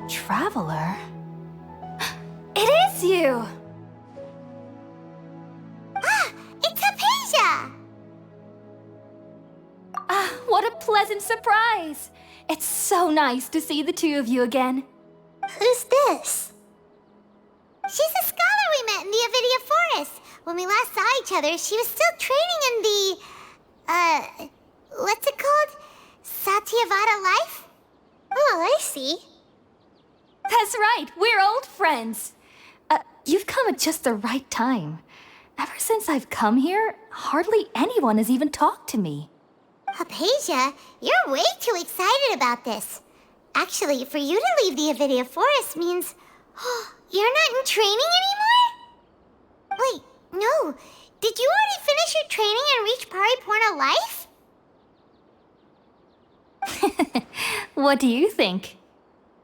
Traveler? It is you! Ah, it's Hypatia! Ah, what a pleasant surprise! It's so nice to see the two of you again. Who's this? She's a scholar we met in the Avidia Forest. When we last saw each other, she was still training in the, what's it called? Satyavada life? Oh, I see. That's right, we're old friends. You've come at just the right time. Ever since I've come here, hardly anyone has even talked to me. Hypatia, you're way too excited about this. Actually, for you to leave the Avidia Forest means... you're not in training anymore? Wait, no. Did you already finish your training and reach Paripurna life? What do you think?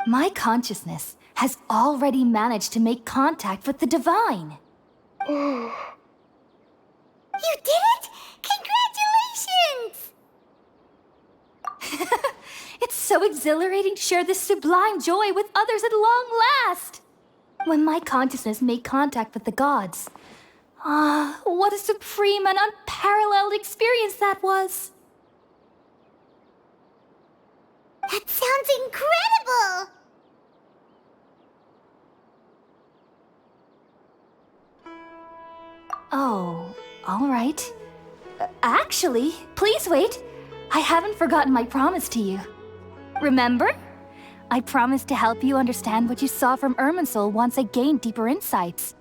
My consciousness has already managed to make contact with the divine. You did it? Congratulations! It's so exhilarating to share this sublime joy with others at long last. When my consciousness made contact with the gods. Ah, what a supreme and unparalleled experience that was. That sounds incredible! Oh, all right. Actually, please wait. I haven't forgotten my promise to you. Remember? I promised to help you understand what you saw from Irminsul once I gained deeper insights.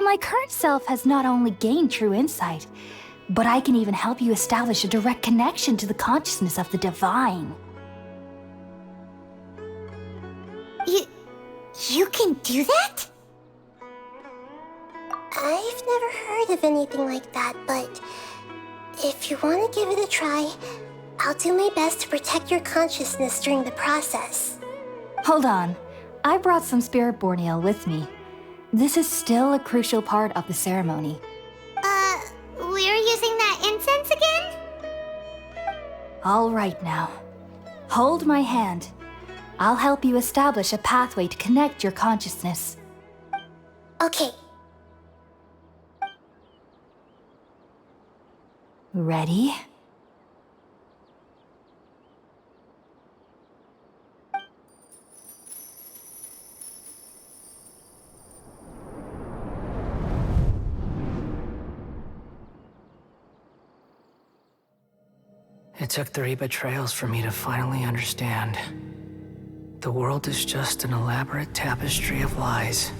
My current self has not only gained true insight, but I can even help you establish a direct connection to the consciousness of the divine. You can do that? I've never heard of anything like that, but if you want to give it a try, I'll do my best to protect your consciousness during the process. Hold on. I brought some spirit borneal with me. This is still a crucial part of the ceremony. We're using that incense again? All right now. Hold my hand. I'll help you establish a pathway to connect your consciousness. Okay. Ready? It took 3 betrayals for me to finally understand. The world is just an elaborate tapestry of lies.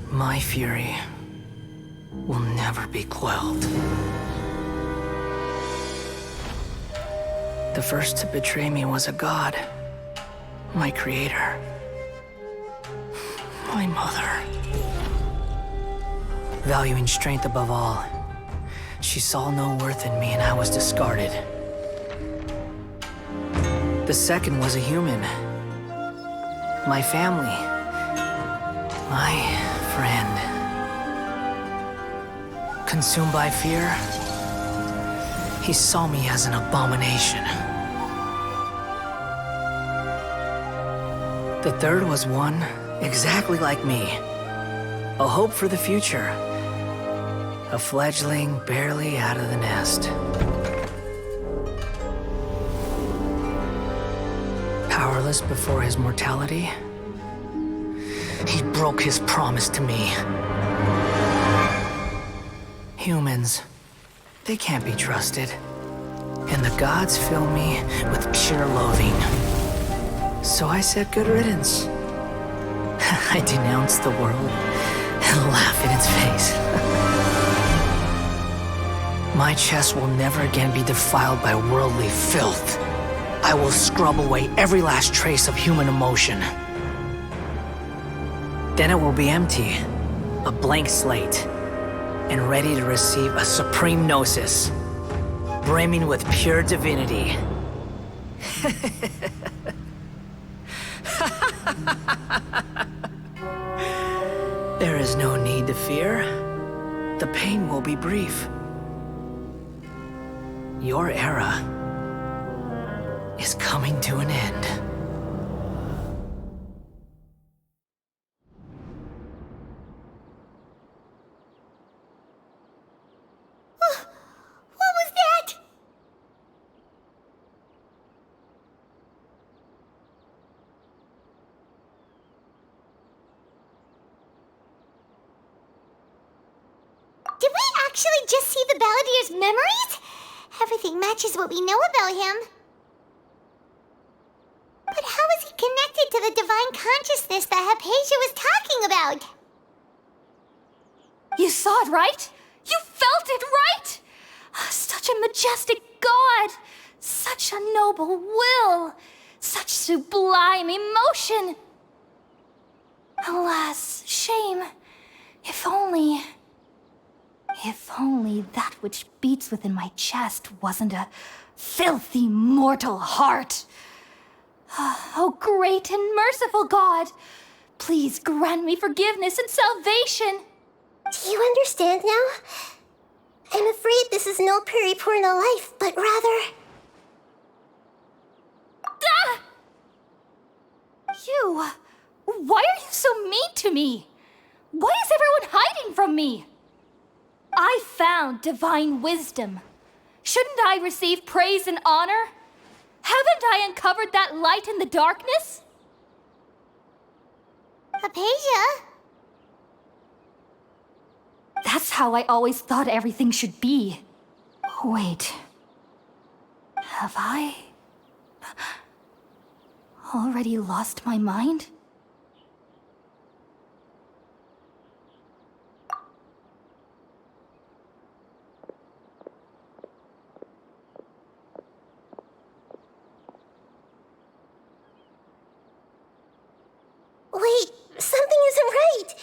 My fury will never be quelled. The first to betray me was a god. My creator. My mother. Valuing strength above all, she saw no worth in me and I was discarded. The second was a human. My family. My friend. Consumed by fear, he saw me as an abomination. The third was one exactly like me. A hope for the future. A fledgling barely out of the nest. Powerless before his mortality, he broke his promise to me. Humans, they can't be trusted. And the gods fill me with pure loathing. So I said good riddance. I denounced the world and laugh in its face. My chest will never again be defiled by worldly filth. I will scrub away every last trace of human emotion. Then it will be empty, a blank slate, and ready to receive a supreme gnosis, brimming with pure divinity. There is no need to fear. The pain will be brief. Your era is coming to an end. What was that? Did we actually just see the Balladier's memories? Everything matches what we know about him. But how is he connected to the divine consciousness that Hypatia was talking about? You saw it, right? You felt it, right? Such a majestic god! Such a noble will! Such sublime emotion! Alas, shame. If only that which beats within my chest wasn't a filthy mortal heart. Oh, great and merciful God, please grant me forgiveness and salvation. Do you understand now? I'm afraid this is no periporno life, but rather... Ah! You! Why are you so mean to me? Why is everyone hiding from me? I found divine wisdom. Shouldn't I receive praise and honor? Haven't I uncovered that light in the darkness? Hypatia? That's how I always thought everything should be. Wait, Have I already lost my mind? Wait, something isn't right.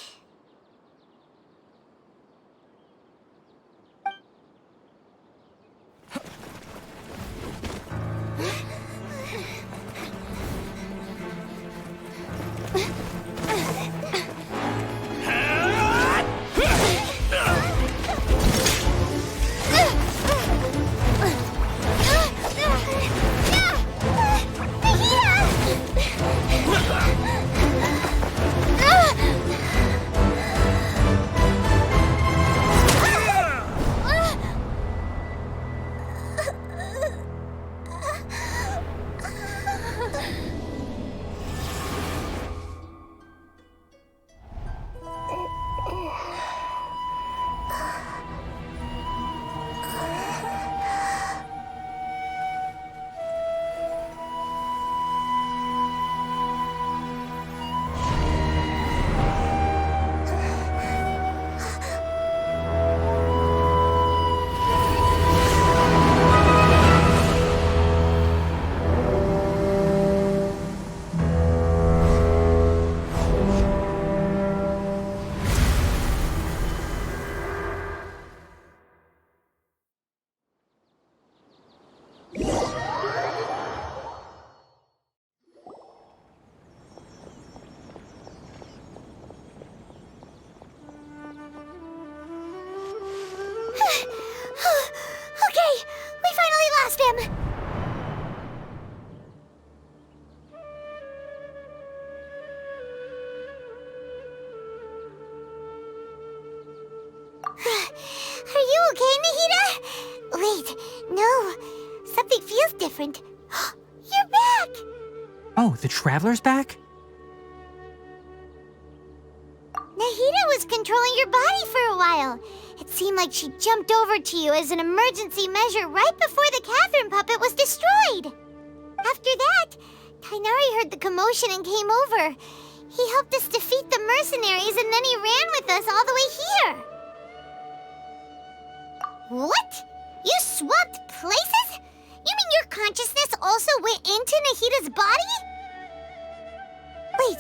Are you okay, Nahida? Wait, no. Something feels different. You're back! Oh, the Traveler's back? Nahida was controlling your body for a while. It seemed like she jumped over to you as an emergency measure right before the Catherine puppet was destroyed. After that, Tainari heard the commotion and came over. He helped us defeat the mercenaries and then he ran with us all the way here. What? You swapped places? You mean your consciousness also went into Nahida's body? Wait,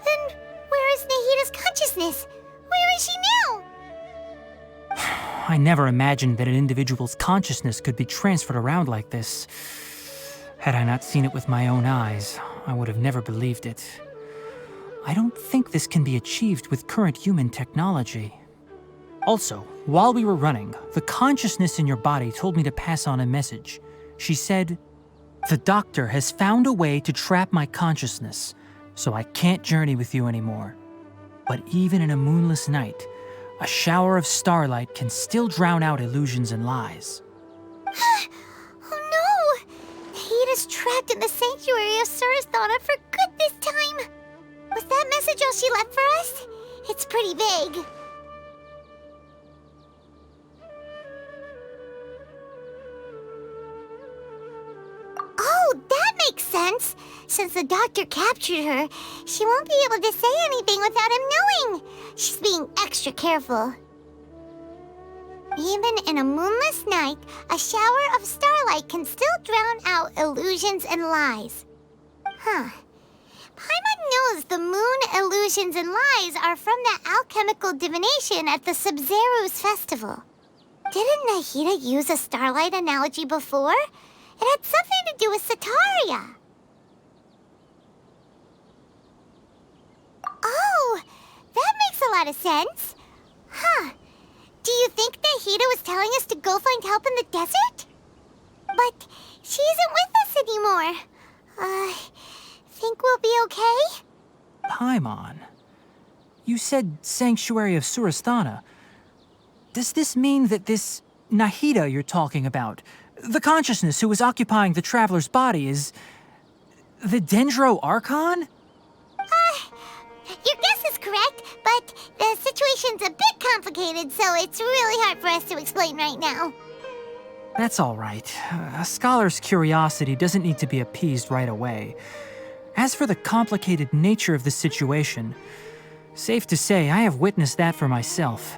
then where is Nahida's consciousness? Where is she now? I never imagined that an individual's consciousness could be transferred around like this. Had I not seen it with my own eyes, I would have never believed it. I don't think this can be achieved with current human technology. Also, while we were running, the consciousness in your body told me to pass on a message. She said, "The doctor has found a way to trap my consciousness, so I can't journey with you anymore. But even in a moonless night, a shower of starlight can still drown out illusions and lies." Oh no! Nahida's trapped in the sanctuary of Sumeru for good this time. Was that message all she left for us? It's pretty vague. Oh, that makes sense. Since the doctor captured her, she won't be able to say anything without him knowing. She's being extra careful. Even in a moonless night, a shower of starlight can still drown out illusions and lies. Huh. Paimon knows the moon illusions and lies are from that alchemical divination at the Sumeru's festival. Didn't Nahida use a starlight analogy before? It had something to do with Sataria. Oh, that makes a lot of sense. Huh. Do you think Nahida was telling us to go find help in the desert? But she isn't with us anymore. Think we'll be okay? Paimon, you said Sanctuary of Sumeru. Does this mean that this Nahida you're talking about, the consciousness who was occupying the Traveler's body, is the Dendro Archon? Your guess is correct, but the situation's a bit complicated, so it's really hard for us to explain right now. That's all right. A scholar's curiosity doesn't need to be appeased right away. As for the complicated nature of the situation, safe to say I have witnessed that for myself.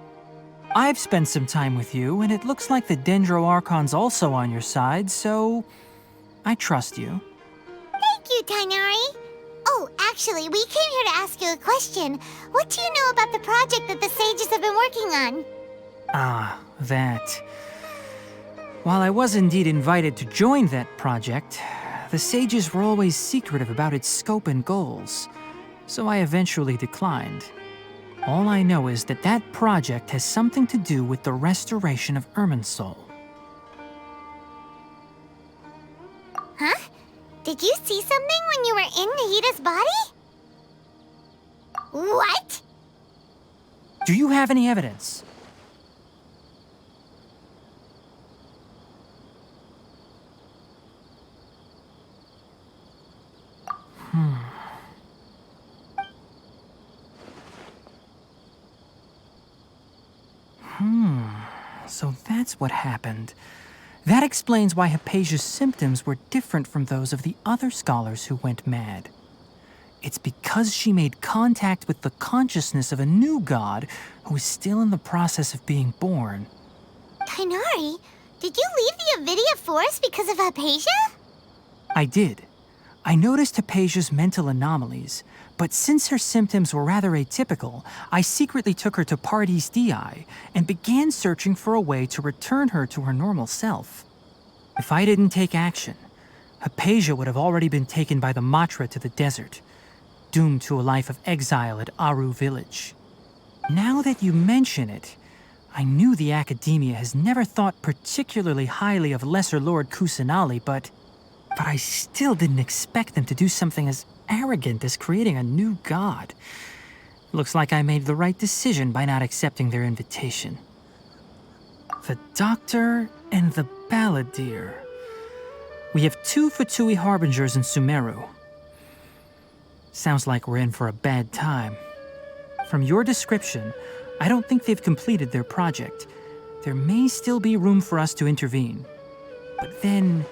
I've spent some time with you, and it looks like the Dendro Archon's also on your side, so I trust you. Thank you, Tainari. Oh, actually, we came here to ask you a question. What do you know about the project that the sages have been working on? Ah, that. While I was indeed invited to join that project, the sages were always secretive about its scope and goals, so I eventually declined. All I know is that that project has something to do with the restoration of Irminsul. Huh? Did you see something when you were in Nahita's body? What? Do you have any evidence? So that's what happened. That explains why Hypatia's symptoms were different from those of the other scholars who went mad. It's because she made contact with the consciousness of a new god who is still in the process of being born. Tainari, did you leave the Avidia Forest because of Hypatia? I did. I noticed Hypatia's mental anomalies, but since her symptoms were rather atypical, I secretly took her to Pardes Dii and began searching for a way to return her to her normal self. If I didn't take action, Hypatia would have already been taken by the Matra to the desert, doomed to a life of exile at Aru village. Now that you mention it, I knew the Academia has never thought particularly highly of Lesser Lord Kusanali, but I still didn't expect them to do something as arrogant as creating a new god. Looks like I made the right decision by not accepting their invitation. The Doctor and the Balladeer. We have 2 Fatui Harbingers in Sumeru. Sounds like we're in for a bad time. From your description, I don't think they've completed their project. There may still be room for us to intervene. But then,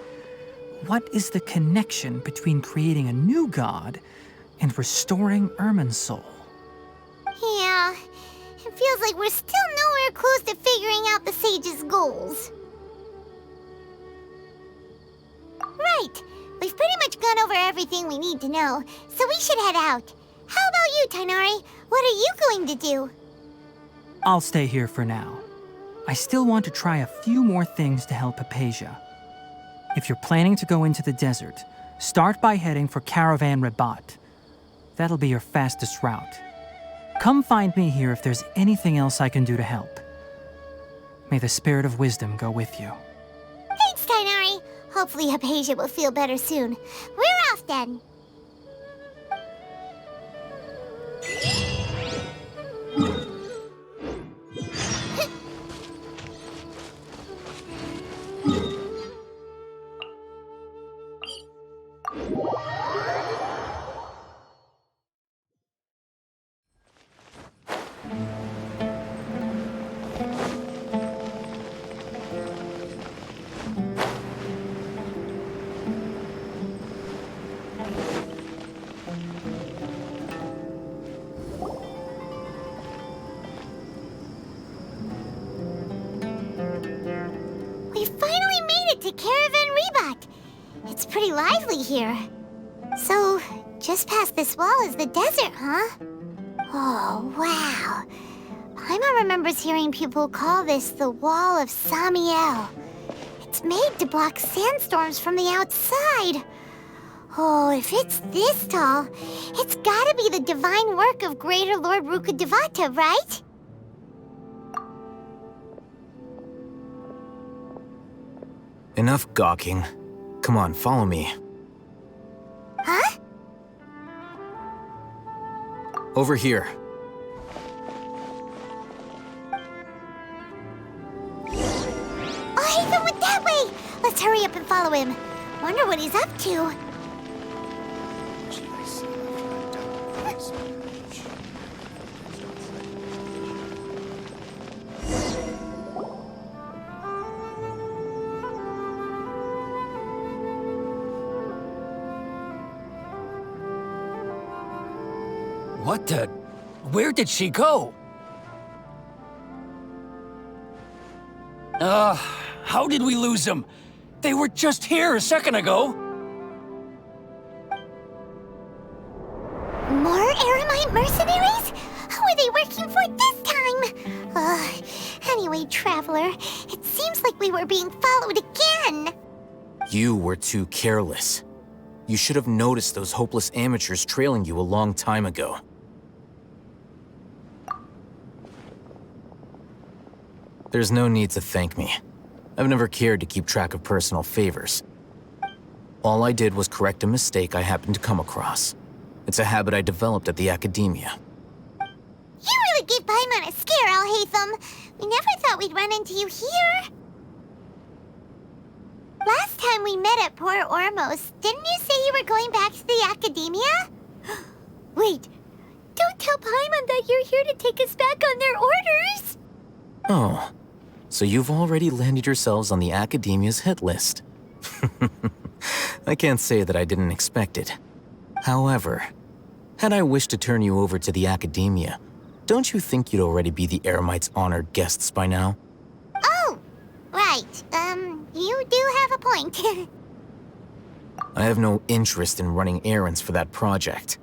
what is the connection between creating a new god and restoring Irminsul? Yeah, it feels like we're still nowhere close to figuring out the sage's goals. Right, we've pretty much gone over everything we need to know, so we should head out. How about you, Tainari? What are you going to do? I'll stay here for now. I still want to try a few more things to help Hypatia. If you're planning to go into the desert, start by heading for Caravan Rabat. That'll be your fastest route. Come find me here if there's anything else I can do to help. May the spirit of wisdom go with you. Thanks, Tainari. Hopefully Hypatia will feel better soon. We're off then. We finally made it to Caravan Rebat. It's pretty lively here. So, just past this wall is the desert, huh? Oh, wow. Paimon remembers hearing people call this the Wall of Samiel. It's made to block sandstorms from the outside. Oh, if it's this tall, it's gotta be the divine work of Greater Lord Rukkhadevata, right? Enough gawking. Come on, follow me. Huh? Over here. Oh, Haven went that way! Let's hurry up and follow him. Wonder what he's up to. What the? Where did she go? How did we lose them? They were just here a second ago. More Eremite mercenaries? Who are they working for this time? Anyway, Traveler, it seems like we were being followed again. You were too careless. You should have noticed those hopeless amateurs trailing you a long time ago. There's no need to thank me. I've never cared to keep track of personal favors. All I did was correct a mistake I happened to come across. It's a habit I developed at the Academia. You really gave Paimon a scare, Alhaitham. We never thought we'd run into you here. Last time we met at Port Ormos, didn't you say you were going back to the Academia? Wait, don't tell Paimon that you're here to take us back on their orders! Oh, so you've already landed yourselves on the Academia's hit list. I can't say that I didn't expect it. However, had I wished to turn you over to the Academia, don't you think you'd already be the Eremites' honored guests by now? Oh, right. You do have a point. I have no interest in running errands for that project.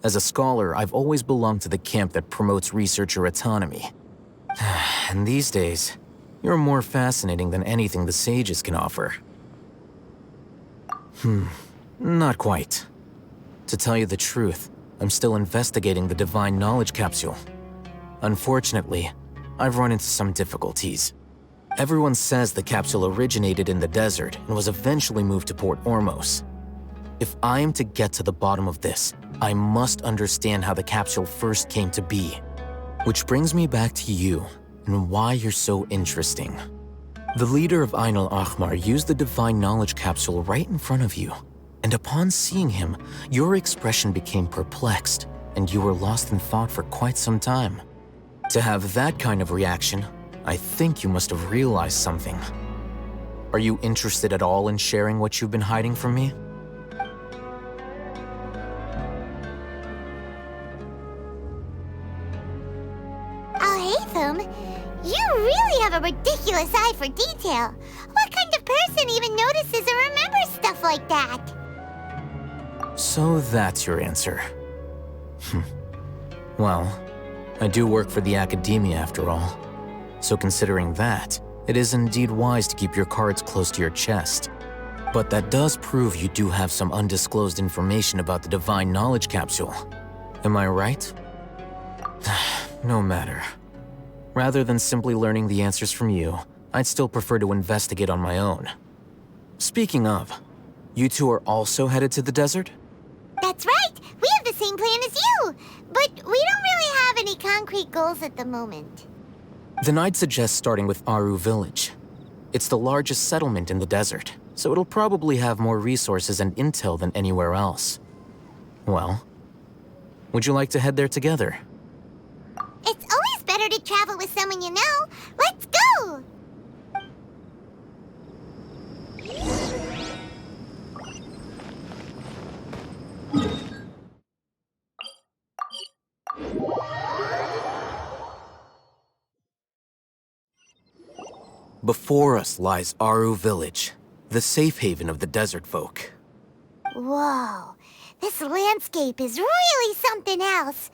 As a scholar, I've always belonged to the camp that promotes researcher autonomy. And these days, you're more fascinating than anything the sages can offer. Not quite. To tell you the truth, I'm still investigating the Divine Knowledge Capsule. Unfortunately, I've run into some difficulties. Everyone says the capsule originated in the desert and was eventually moved to Port Ormos. If I am to get to the bottom of this, I must understand how the capsule first came to be. Which brings me back to you, and why you're so interesting. The leader of Ain al-Ahmar used the Divine Knowledge Capsule right in front of you, and upon seeing him, your expression became perplexed, and you were lost in thought for quite some time. To have that kind of reaction, I think you must have realized something. Are you interested at all in sharing what you've been hiding from me? Alhaitham, you really have a ridiculous eye for detail. What kind of person even notices or remembers stuff like that? So that's your answer. Well, I do work for the Academia after all. So considering that, it is indeed wise to keep your cards close to your chest. But that does prove you do have some undisclosed information about the Divine Knowledge Capsule. Am I right? No matter. Rather than simply learning the answers from you, I'd still prefer to investigate on my own. Speaking of, you two are also headed to the desert? That's right! We have the same plan as you! But we don't really have any concrete goals at the moment. Then I'd suggest starting with Aru Village. It's the largest settlement in the desert, so it'll probably have more resources and intel than anywhere else. Well, would you like to head there together? It's always better to travel with someone you know. Let's go! Before us lies Aru Village, the safe haven of the desert folk. Whoa, this landscape is really something else.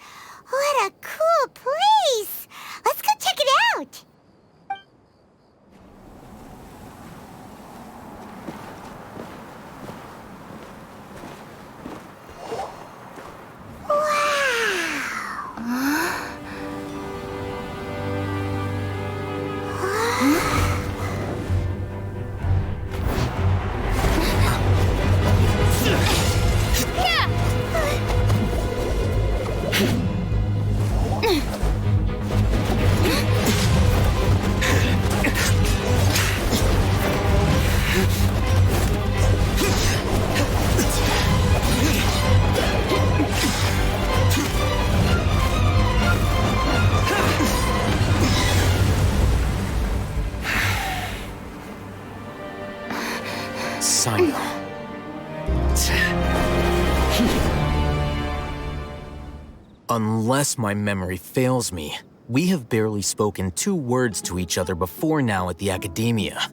What a cool place! Let's go check it out! Unless my memory fails me, we have barely spoken 2 words to each other before now at the Academia.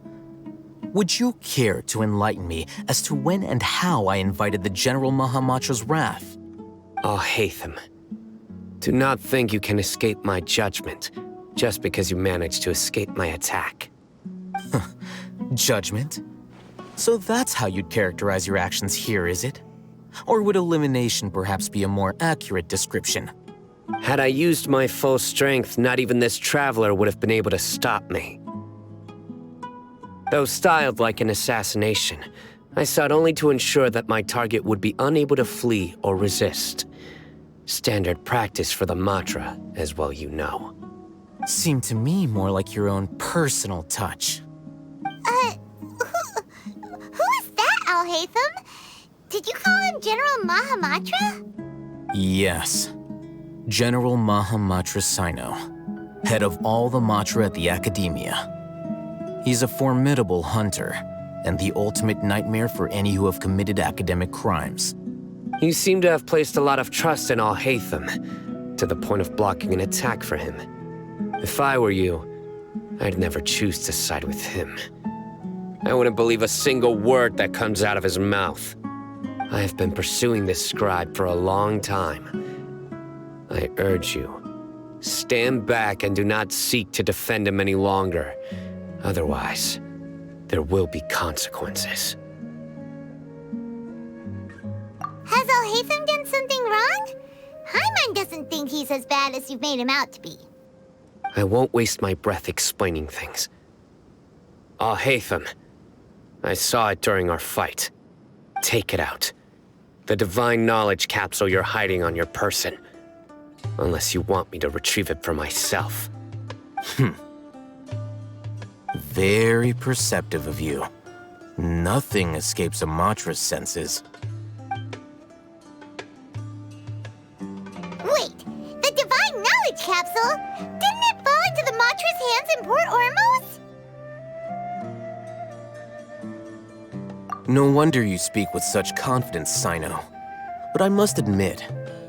Would you care to enlighten me as to when and how I invited the General Mahamatra's wrath? Alhaitham, do not think you can escape my judgment just because you managed to escape my attack. Judgment? So that's how you'd characterize your actions here, is it? Or would elimination perhaps be a more accurate description? Had I used my full strength, not even this traveler would have been able to stop me. Though styled like an assassination, I sought only to ensure that my target would be unable to flee or resist. Standard practice for the Matra, as well you know. Seemed to me more like your own personal touch. Who is that, Alhaitham? Did you call him General Mahamatra? Yes. General Mahamatra Sino, head of all the Matra at the Academia. He's a formidable hunter, and the ultimate nightmare for any who have committed academic crimes. You seem to have placed a lot of trust in Alhaitham, to the point of blocking an attack for him. If I were you, I'd never choose to side with him. I wouldn't believe a single word that comes out of his mouth. I have been pursuing this scribe for a long time. I urge you, stand back and do not seek to defend him any longer. Otherwise, there will be consequences. Has Alhaitham done something wrong? Paimon doesn't think he's as bad as you've made him out to be. I won't waste my breath explaining things. Alhaitham, I saw it during our fight. Take it out. The divine knowledge capsule you're hiding on your person. Unless you want me to retrieve it for myself. Very perceptive of you. Nothing escapes a Matra's senses. Wait, the divine knowledge capsule? Didn't it fall into the Matra's hands in Port Ormos? No wonder you speak with such confidence, Sino. But I must admit,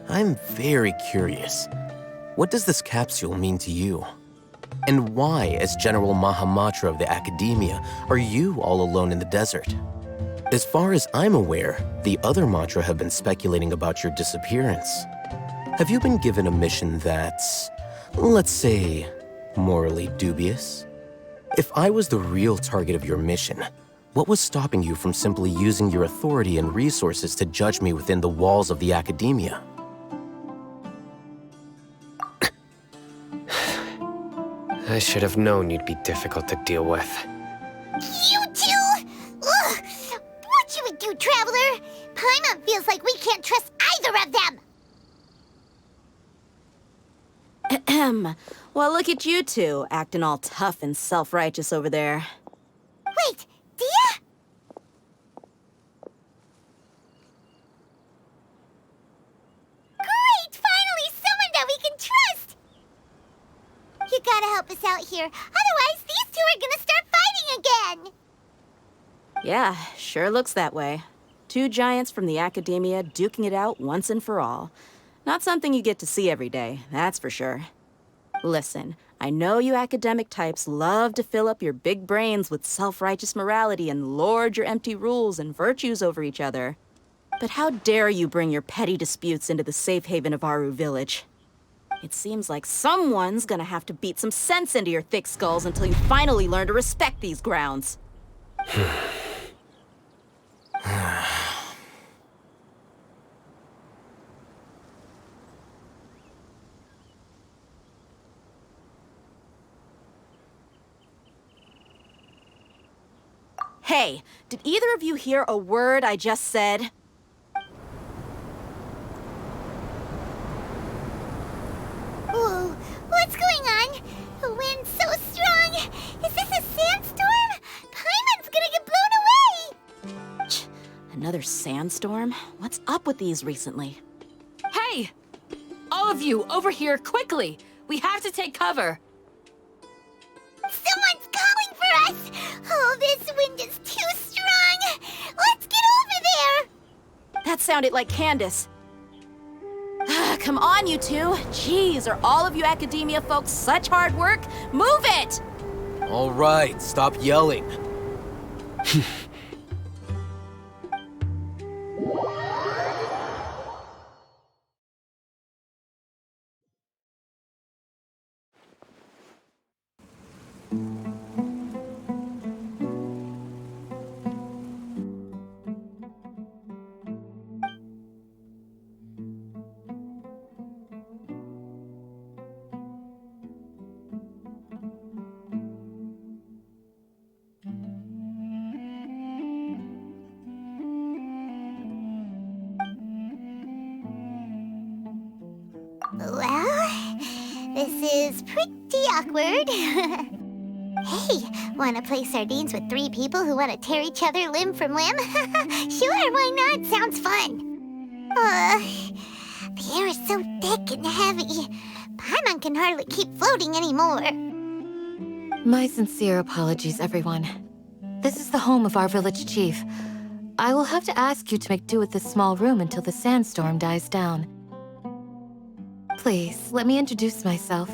I'm very curious. What does this capsule mean to you? And why, as General Mahamatra of the Academia, are you all alone in the desert? As far as I'm aware, the other Matra have been speculating about your disappearance. Have you been given a mission that's, let's say, morally dubious? If I was the real target of your mission, what was stopping you from simply using your authority and resources to judge me within the walls of the Academia? I should have known you'd be difficult to deal with. You two? Ugh! What you would do, Traveler? Paimon feels like we can't trust either of them! Ahem. Well, look at you two, acting all tough and self-righteous over there. Wait, Dia? Great! Finally, someone that we can trust! You gotta help us out here, otherwise these two are gonna start fighting again! Yeah, sure looks that way. 2 giants from the Academia duking it out once and for all. Not something you get to see every day, that's for sure. Listen, I know you academic types love to fill up your big brains with self-righteous morality and lord your empty rules and virtues over each other. But how dare you bring your petty disputes into the safe haven of Aru Village? It seems like someone's gonna have to beat some sense into your thick skulls until you finally learn to respect these grounds. Hey, did either of you hear a word I just said? Whoa, what's going on? The wind's so strong! Is this a sandstorm? Paimon's gonna get blown away! Another sandstorm? What's up with these recently? Hey! All of you, over here, quickly! We have to take cover! Someone's calling for us! Oh, this wind is too strong! Let's get over there! That sounded like Candace. come on, you two. Jeez, are all of you academia folks such hard work? Move it! All right, stop yelling. Well, this is pretty awkward. Hey, wanna play sardines with 3 people who wanna tear each other limb from limb? Sure, why not? Sounds fun. The air is so thick and heavy. Paimon can hardly keep floating anymore. My sincere apologies, everyone. This is the home of our village chief. I will have to ask you to make do with this small room until the sandstorm dies down. Please, let me introduce myself.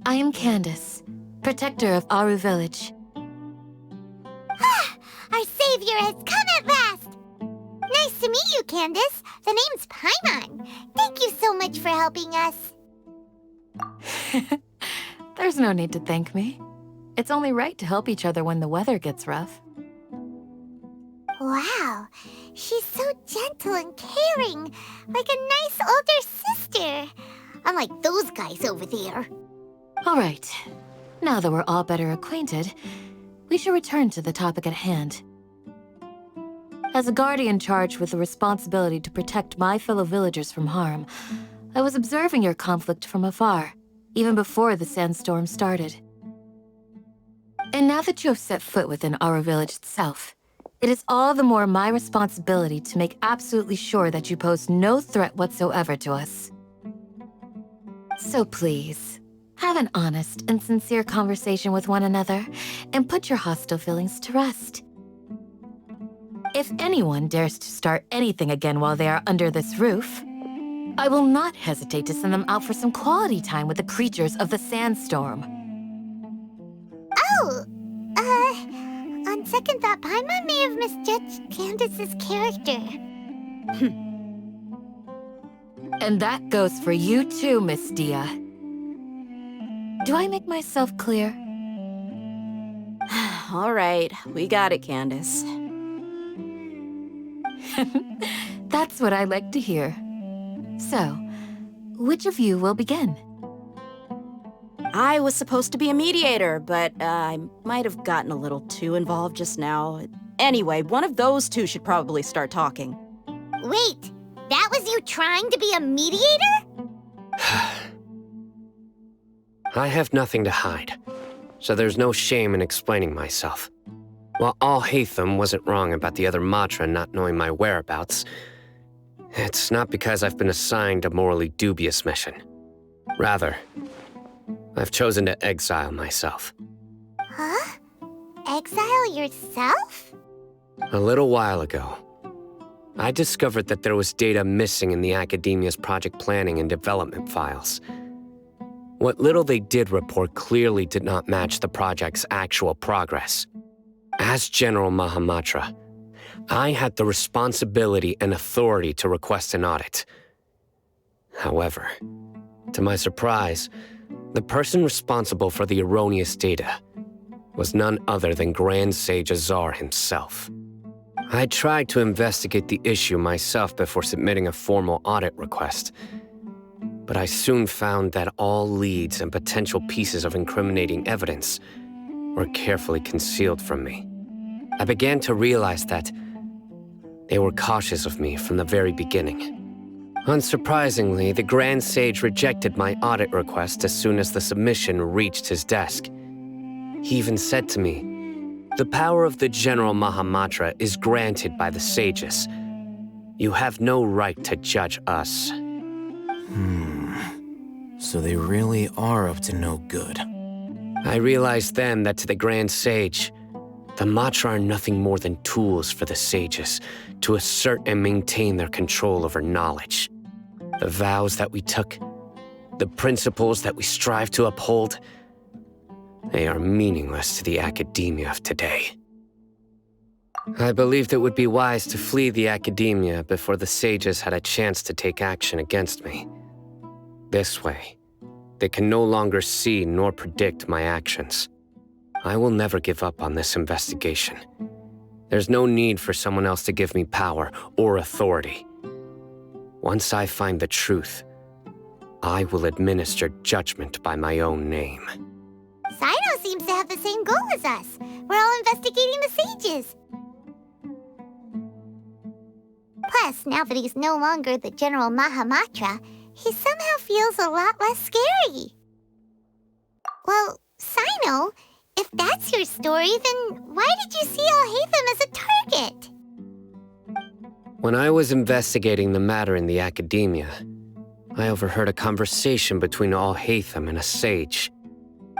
I am Candace, protector of Aru Village. Our savior has come at last! Nice to meet you, Candace. The name's Paimon. Thank you so much for helping us. There's no need to thank me. It's only right to help each other when the weather gets rough. Wow, she's so gentle and caring, like a nice older sister. Unlike those guys over there. All right. Now that we're all better acquainted, we should return to the topic at hand. As a guardian charged with the responsibility to protect my fellow villagers from harm, I was observing your conflict from afar, even before the sandstorm started. And now that you have set foot within our village itself, it is all the more my responsibility to make absolutely sure that you pose no threat whatsoever to us. So please, have an honest and sincere conversation with one another, and put your hostile feelings to rest. If anyone dares to start anything again while they are under this roof, I will not hesitate to send them out for some quality time with the creatures of the sandstorm. Oh, on second thought, Paimon may have misjudged Candace's character. And that goes for you too, Miss Dia. Do I make myself clear? All right, we got it, Candace. That's what I like to hear. So, which of you will begin? I was supposed to be a mediator, but I might have gotten a little too involved just now. Anyway, one of those two should probably start talking. Wait, that was you trying to be a mediator? I have nothing to hide, so there's no shame in explaining myself. While Al-Haytham wasn't wrong about the other Matra not knowing my whereabouts, it's not because I've been assigned a morally dubious mission. Rather, I've chosen to exile myself. Huh? Exile yourself? A little while ago, I discovered that there was data missing in the Academia's project planning and development files. What little they did report clearly did not match the project's actual progress. As General Mahamatra, I had the responsibility and authority to request an audit. However, to my surprise, the person responsible for the erroneous data was none other than Grand Sage Azar himself. I tried to investigate the issue myself before submitting a formal audit request, but I soon found that all leads and potential pieces of incriminating evidence were carefully concealed from me. I began to realize that they were cautious of me from the very beginning. Unsurprisingly, the Grand Sage rejected my audit request as soon as the submission reached his desk. He even said to me, "The power of the General Mahamatra is granted by the sages. You have no right to judge us." So they really are up to no good. I realized then that to the Grand Sage, the Matra are nothing more than tools for the sages to assert and maintain their control over knowledge. The vows that we took, the principles that we strive to uphold, they are meaningless to the academia of today. I believed it would be wise to flee the academia before the sages had a chance to take action against me. This way, they can no longer see nor predict my actions. I will never give up on this investigation. There's no need for someone else to give me power or authority. Once I find the truth, I will administer judgment by my own name. Sino seems to have the same goal as us. We're all investigating the sages. Plus, now that he's no longer the General Mahamatra, he somehow feels a lot less scary. Well, Sino, if that's your story, then why did you see Alhaitham as a target? When I was investigating the matter in the academia, I overheard a conversation between Alhaitham and a sage.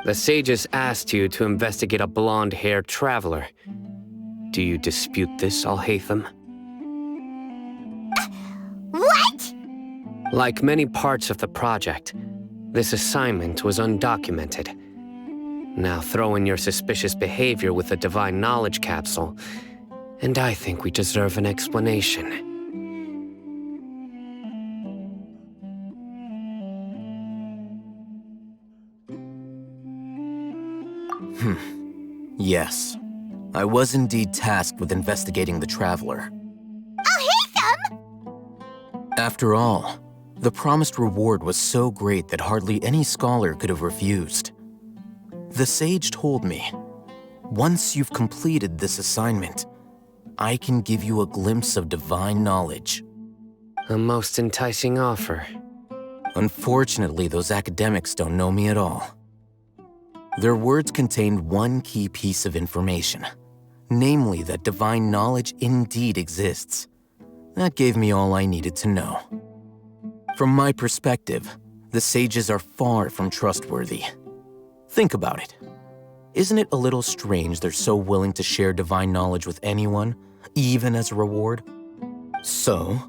The sages asked you to investigate a blonde-haired traveler. Do you dispute this, Alhaitham? What? Like many parts of the project, this assignment was undocumented. Now throw in your suspicious behavior with the Divine Knowledge Capsule, and I think we deserve an explanation. Yes. I was indeed tasked with investigating the Traveler. After all, the promised reward was so great that hardly any scholar could have refused. The sage told me, once you've completed this assignment, I can give you a glimpse of divine knowledge. A most enticing offer. Unfortunately, those academics don't know me at all. Their words contained one key piece of information, namely that divine knowledge indeed exists. That gave me all I needed to know. From my perspective, the sages are far from trustworthy. Think about it. Isn't it a little strange they're so willing to share divine knowledge with anyone, even as a reward? So,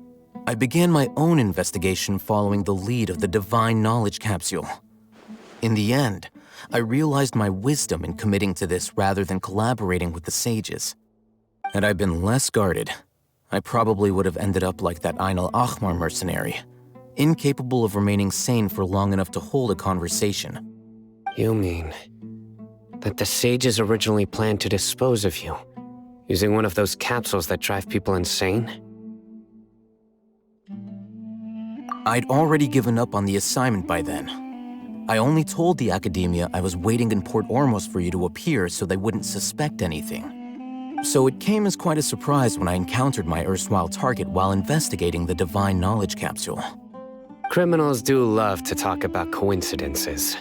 I began my own investigation following the lead of the Divine Knowledge Capsule. In the end, I realized my wisdom in committing to this rather than collaborating with the sages. Had I been less guarded, I probably would have ended up like that Ain al-Ahmar mercenary, incapable of remaining sane for long enough to hold a conversation. You mean that the sages originally planned to dispose of you, using one of those capsules that drive people insane? I'd already given up on the assignment by then. I only told the academia I was waiting in Port Ormos for you to appear so they wouldn't suspect anything. So it came as quite a surprise when I encountered my erstwhile target while investigating the Divine Knowledge Capsule. Criminals do love to talk about coincidences.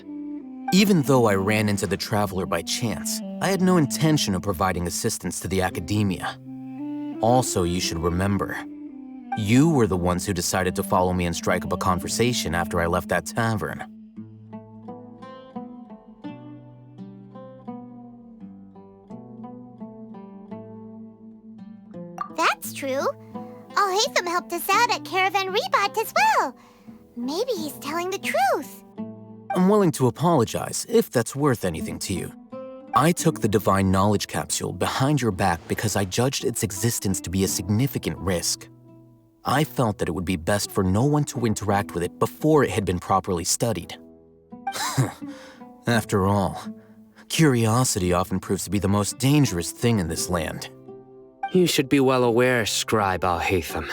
Even though I ran into the Traveler by chance, I had no intention of providing assistance to the academia. Also, you should remember, you were the ones who decided to follow me and strike up a conversation after I left that tavern. That's true. Alhaitham helped us out at Caravan Rebat as well. Maybe he's telling the truth. I'm willing to apologize, if that's worth anything to you. I took the Divine Knowledge Capsule behind your back because I judged its existence to be a significant risk. I felt that it would be best for no one to interact with it before it had been properly studied. After all, curiosity often proves to be the most dangerous thing in this land. You should be well aware, Scribe Alhaitham,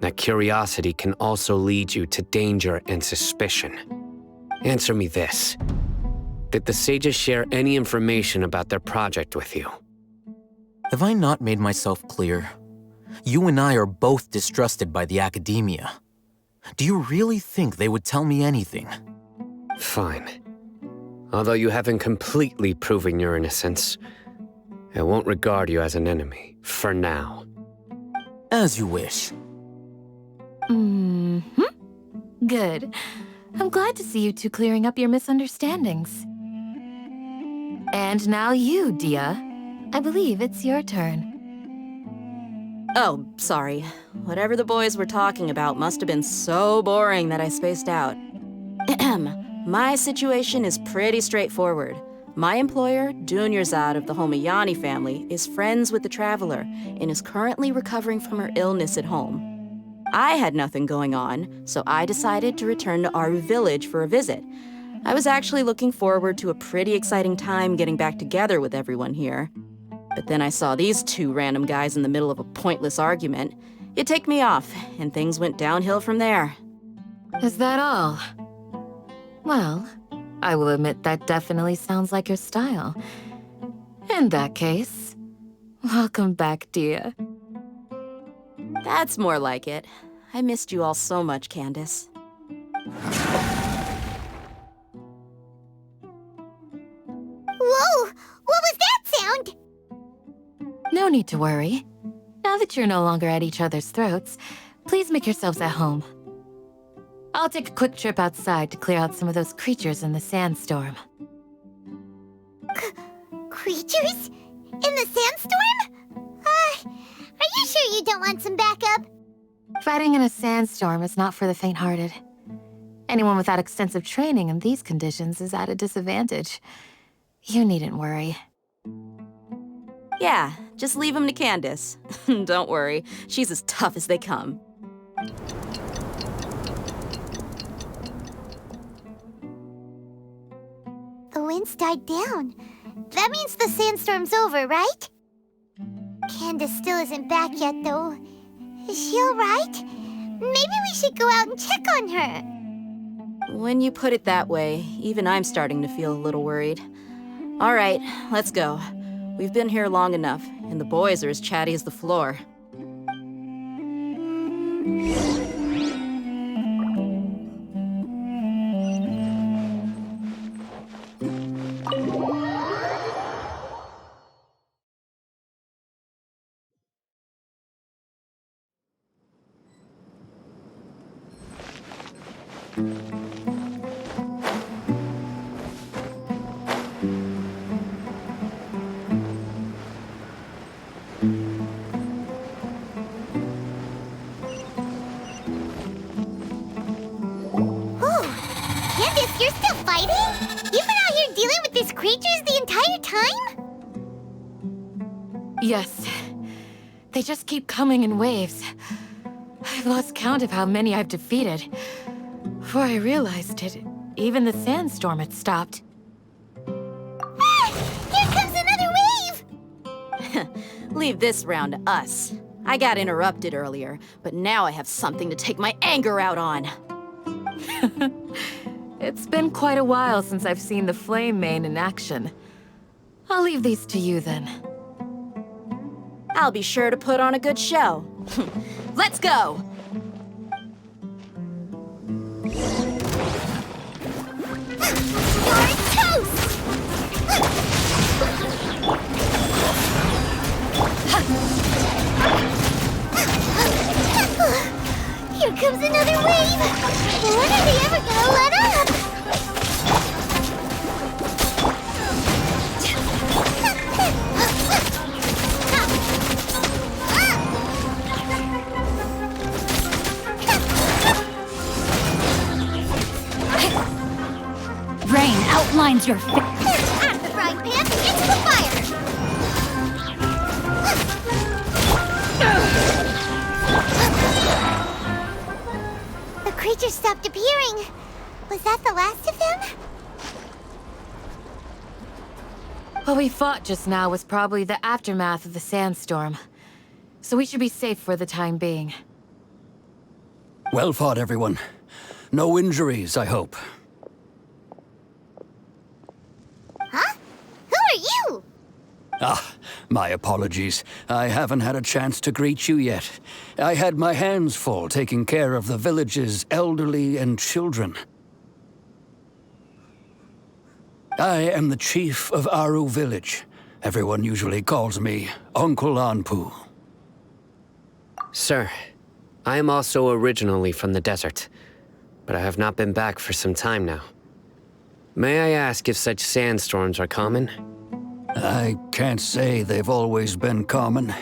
that curiosity can also lead you to danger and suspicion. Answer me this. Did the sages share any information about their project with you? Have I not made myself clear? You and I are both distrusted by the academia. Do you really think they would tell me anything? Fine. Although you haven't completely proven your innocence, I won't regard you as an enemy, for now. As you wish. Good. I'm glad to see you two clearing up your misunderstandings. And now you, Dia. I believe it's your turn. Oh, sorry. Whatever the boys were talking about must have been so boring that I spaced out. My situation is pretty straightforward. My employer, Dunyarzad of the Homayani family, is friends with the Traveler and is currently recovering from her illness at home. I had nothing going on, so I decided to return to Aru village for a visit. I was actually looking forward to a pretty exciting time getting back together with everyone here. But then I saw these two random guys in the middle of a pointless argument. It ticked me off, and things went downhill from there. Is that all? Well, I will admit that definitely sounds like your style. In that case, welcome back, dear. That's more like it. I missed you all so much, Candace. Whoa! What was that sound? No need to worry. Now that you're no longer at each other's throats, please make yourselves at home. I'll take a quick trip outside to clear out some of those creatures in the sandstorm. Creatures? In the sandstorm? Are you sure you don't want some backup? Fighting in a sandstorm is not for the faint-hearted. Anyone without extensive training in these conditions is at a disadvantage. You needn't worry. Yeah, just leave him to Candace. Don't worry, she's as tough as they come. The wind's died down. That means the sandstorm's over, right? Candace still isn't back yet, though. Is she alright? Maybe we should go out and check on her. When you put it that way, even I'm starting to feel a little worried. All right, let's go. We've been here long enough, and the boys are as chatty as the floor. Candace, you're still fighting? You've been out here dealing with these creatures the entire time? Yes. They just keep coming in waves. I've lost count of how many I've defeated. Before I realized it, even the sandstorm had stopped. Here comes another wave! Leave this round to us. I got interrupted earlier, but now I have something to take my anger out on. It's been quite a while since I've seen the Flame Mane in action. I'll leave these to you then. I'll be sure to put on a good show. Let's go! You're toast! Here comes another wave! When are they ever gonna let up? Rain outlines your face. Out of the frying pan, into the fire! The creature stopped appearing. Was that the last of them? What we fought just now was probably the aftermath of the sandstorm. So we should be safe for the time being. Well fought, everyone. No injuries, I hope. Huh? Who are you? Ah, my apologies. I haven't had a chance to greet you yet. I had my hands full taking care of the village's elderly and children. I am the chief of Aru village. Everyone usually calls me Uncle Anpu. Sir, I am also originally from the desert, but I have not been back for some time now. May I ask if such sandstorms are common? I can't say they've always been common.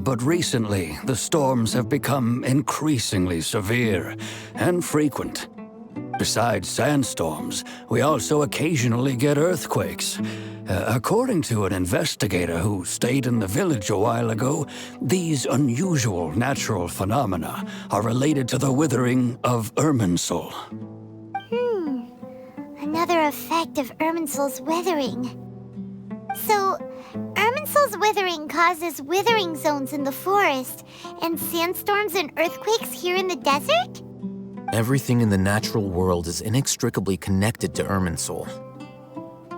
but recently the storms have become increasingly severe and frequent. Besides sandstorms, we also occasionally get earthquakes. According to an investigator who stayed in the village a while ago, these unusual natural phenomena are related to the withering of Irminsul. Another effect of Irminsul's withering. So, Irminsul's withering causes withering zones in the forest, and sandstorms and earthquakes here in the desert? Everything in the natural world is inextricably connected to Irminsul.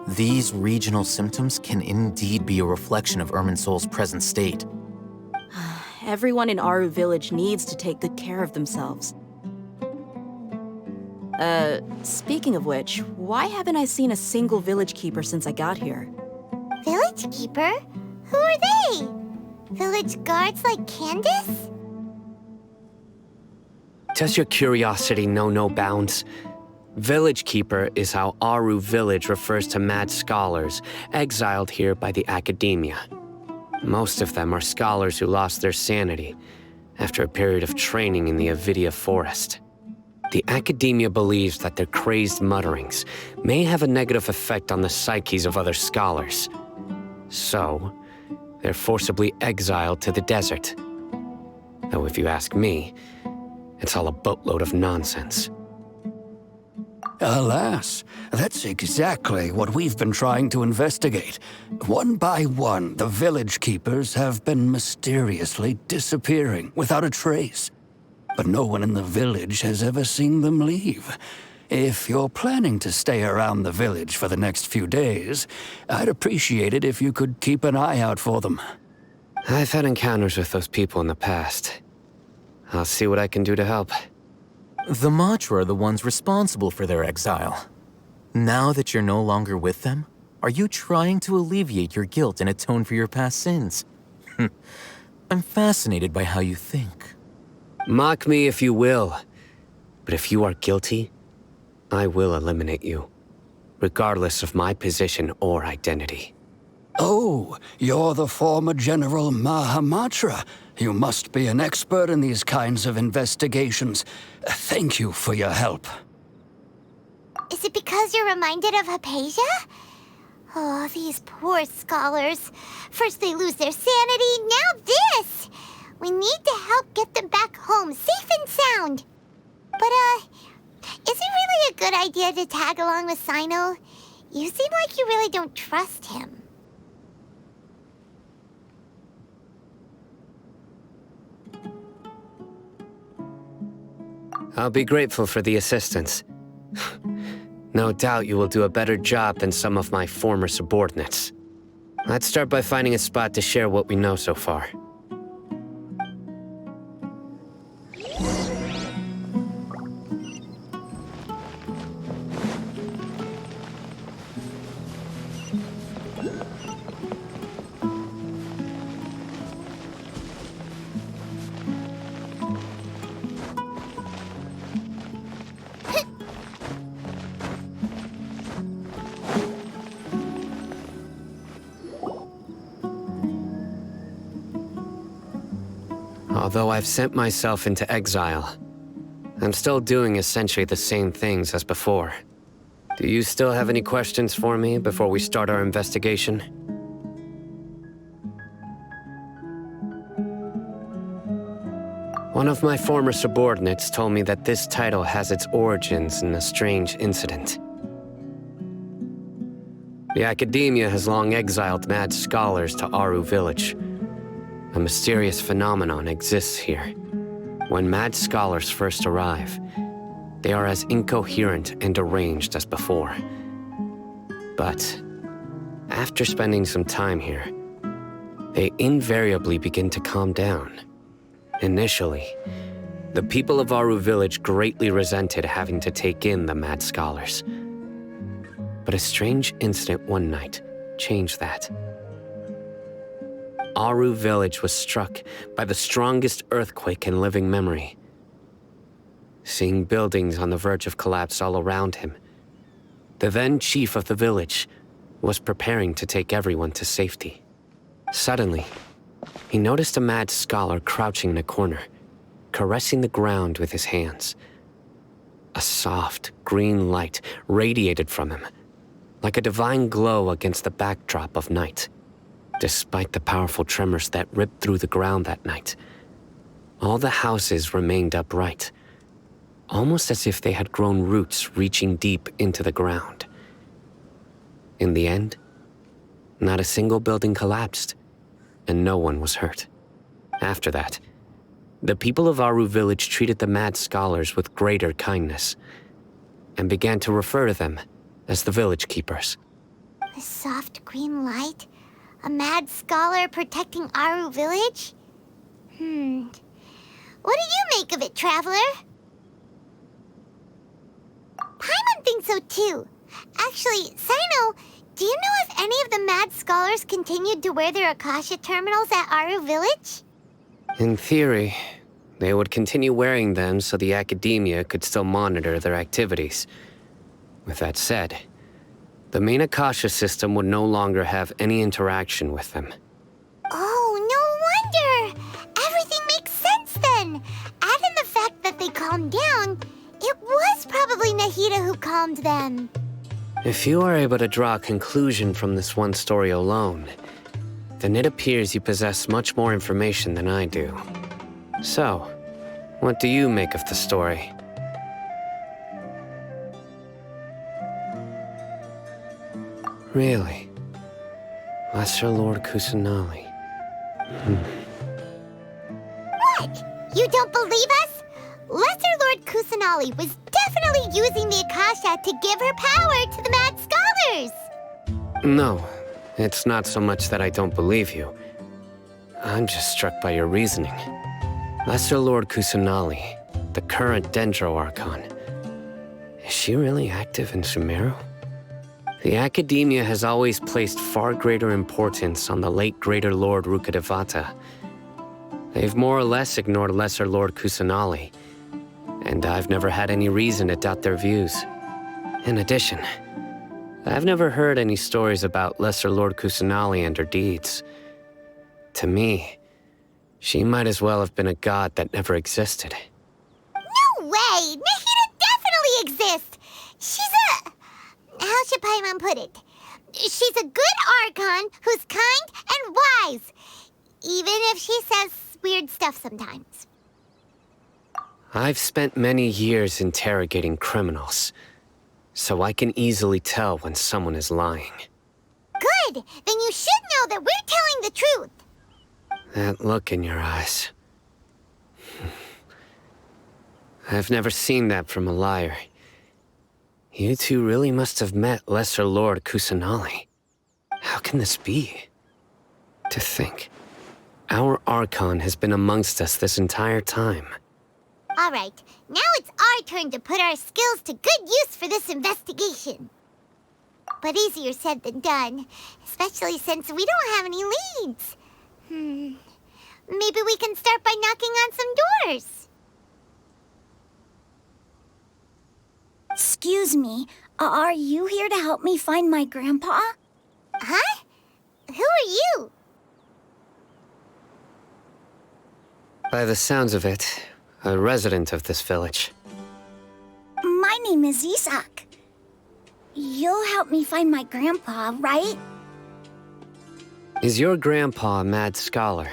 These regional symptoms can indeed be a reflection of Irminsul's present state. Everyone in Aru Village needs to take good care of themselves. Speaking of which, why haven't I seen a single village keeper since I got here? Village keeper? Who are they? Village guards like Candace? Does your curiosity know no bounds? Village Keeper is how Aru Village refers to mad scholars exiled here by the Academia. Most of them are scholars who lost their sanity after a period of training in the Avidia Forest. The Academia believes that their crazed mutterings may have a negative effect on the psyches of other scholars. So, they're forcibly exiled to the desert. Though if you ask me, it's all a boatload of nonsense. Alas, that's exactly what we've been trying to investigate. One by one, the village keepers have been mysteriously disappearing without a trace. But no one in the village has ever seen them leave. If you're planning to stay around the village for the next few days, I'd appreciate it if you could keep an eye out for them. I've had encounters with those people in the past. I'll see what I can do to help. The Matra are the ones responsible for their exile. Now that you're no longer with them, are you trying to alleviate your guilt and atone for your past sins? I'm fascinated by how you think. Mock me if you will, but if you are guilty, I will eliminate you, regardless of my position or identity. Oh, you're the former General Mahamatra. You must be an expert in these kinds of investigations. Thank you for your help. Is it because you're reminded of Hypatia? Oh, these poor scholars. First they lose their sanity, now this! We need to help get them back home, safe and sound. But, is it really a good idea to tag along with Sino? You seem like you really don't trust him. I'll be grateful for the assistance. No doubt you will do a better job than some of my former subordinates. Let's start by finding a spot to share what we know so far. Although I've sent myself into exile, I'm still doing essentially the same things as before. Do you still have any questions for me before we start our investigation? One of my former subordinates told me that this title has its origins in a strange incident. The Academia has long exiled mad scholars to Aru Village. A mysterious phenomenon exists here. When mad scholars first arrive, they are as incoherent and deranged as before. But after spending some time here, they invariably begin to calm down. Initially, the people of Aru Village greatly resented having to take in the mad scholars. But a strange incident one night changed that. Aru Village was struck by the strongest earthquake in living memory. Seeing buildings on the verge of collapse all around him, the then chief of the village was preparing to take everyone to safety. Suddenly, he noticed a mad scholar crouching in a corner, caressing the ground with his hands. A soft, green light radiated from him, like a divine glow against the backdrop of night. Despite the powerful tremors that ripped through the ground that night, all the houses remained upright, almost as if they had grown roots reaching deep into the ground. In the end, not a single building collapsed, and no one was hurt. After that, the people of Aru village treated the mad scholars with greater kindness, and began to refer to them as the village keepers. A soft green light? A mad scholar protecting Aru village? What do you make of it, Traveler? Paimon thinks so too. Actually, Sino, do you know if any of the mad scholars continued to wear their Akasha terminals at Aru village? In theory, they would continue wearing them so the academia could still monitor their activities. With that said, the main Akasha system would no longer have any interaction with them. Oh, no wonder! Everything makes sense then! Add in the fact that they calmed down, it was probably Nahida who calmed them. If you are able to draw a conclusion from this one story alone, then it appears you possess much more information than I do. So, what do you make of the story? Really? Lesser Lord Kusanali. What? You don't believe us? Lesser Lord Kusanali was definitely using the Akasha to give her power to the mad scholars! No, it's not so much that I don't believe you. I'm just struck by your reasoning. Lesser Lord Kusanali, the current Dendro Archon, is she really active in Sumeru? The Academia has always placed far greater importance on the late Greater Lord Rukkhadevata. They've more or less ignored Lesser Lord Kusanali, and I've never had any reason to doubt their views. In addition, I've never heard any stories about Lesser Lord Kusanali and her deeds. To me, she might as well have been a god that never existed. No way! Nahida definitely exists! She's a... How should Paimon put it? She's a good Archon who's kind and wise, even if she says weird stuff sometimes. I've spent many years interrogating criminals, so I can easily tell when someone is lying. Good! Then you should know that we're telling the truth! That look in your eyes. I've never seen that from a liar. You two really must have met Lesser Lord Kusanali. How can this be? To think, our Archon has been amongst us this entire time. Alright, now it's our turn to put our skills to good use for this investigation. But easier said than done, especially since we don't have any leads. Maybe we can start by knocking on some doors. Excuse me, are you here to help me find my grandpa? Huh? Who are you? By the sounds of it, a resident of this village. My name is Isak. You'll help me find my grandpa, right? Is your grandpa a mad scholar?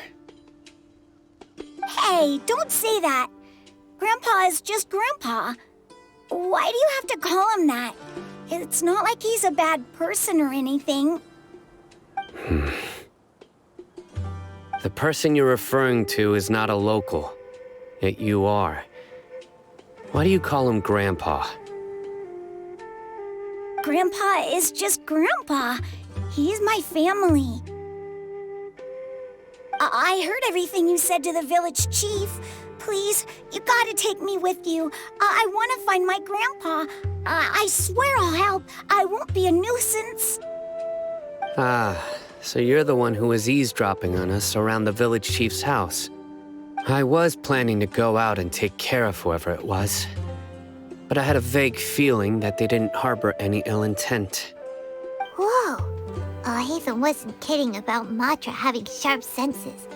Hey, don't say that. Grandpa is just Grandpa. Why do you have to call him that? It's not like he's a bad person or anything. The person you're referring to is not a local, yet you are. Why do you call him Grandpa? Grandpa is just Grandpa. He's my family. I heard everything you said to the village chief. Please, you gotta take me with you. I want to find my grandpa. I swear I'll help. I won't be a nuisance. Ah, so you're the one who was eavesdropping on us around the village chief's house. I was planning to go out and take care of whoever it was, but I had a vague feeling that they didn't harbor any ill intent. Whoa. Haven wasn't kidding about Matra having sharp senses.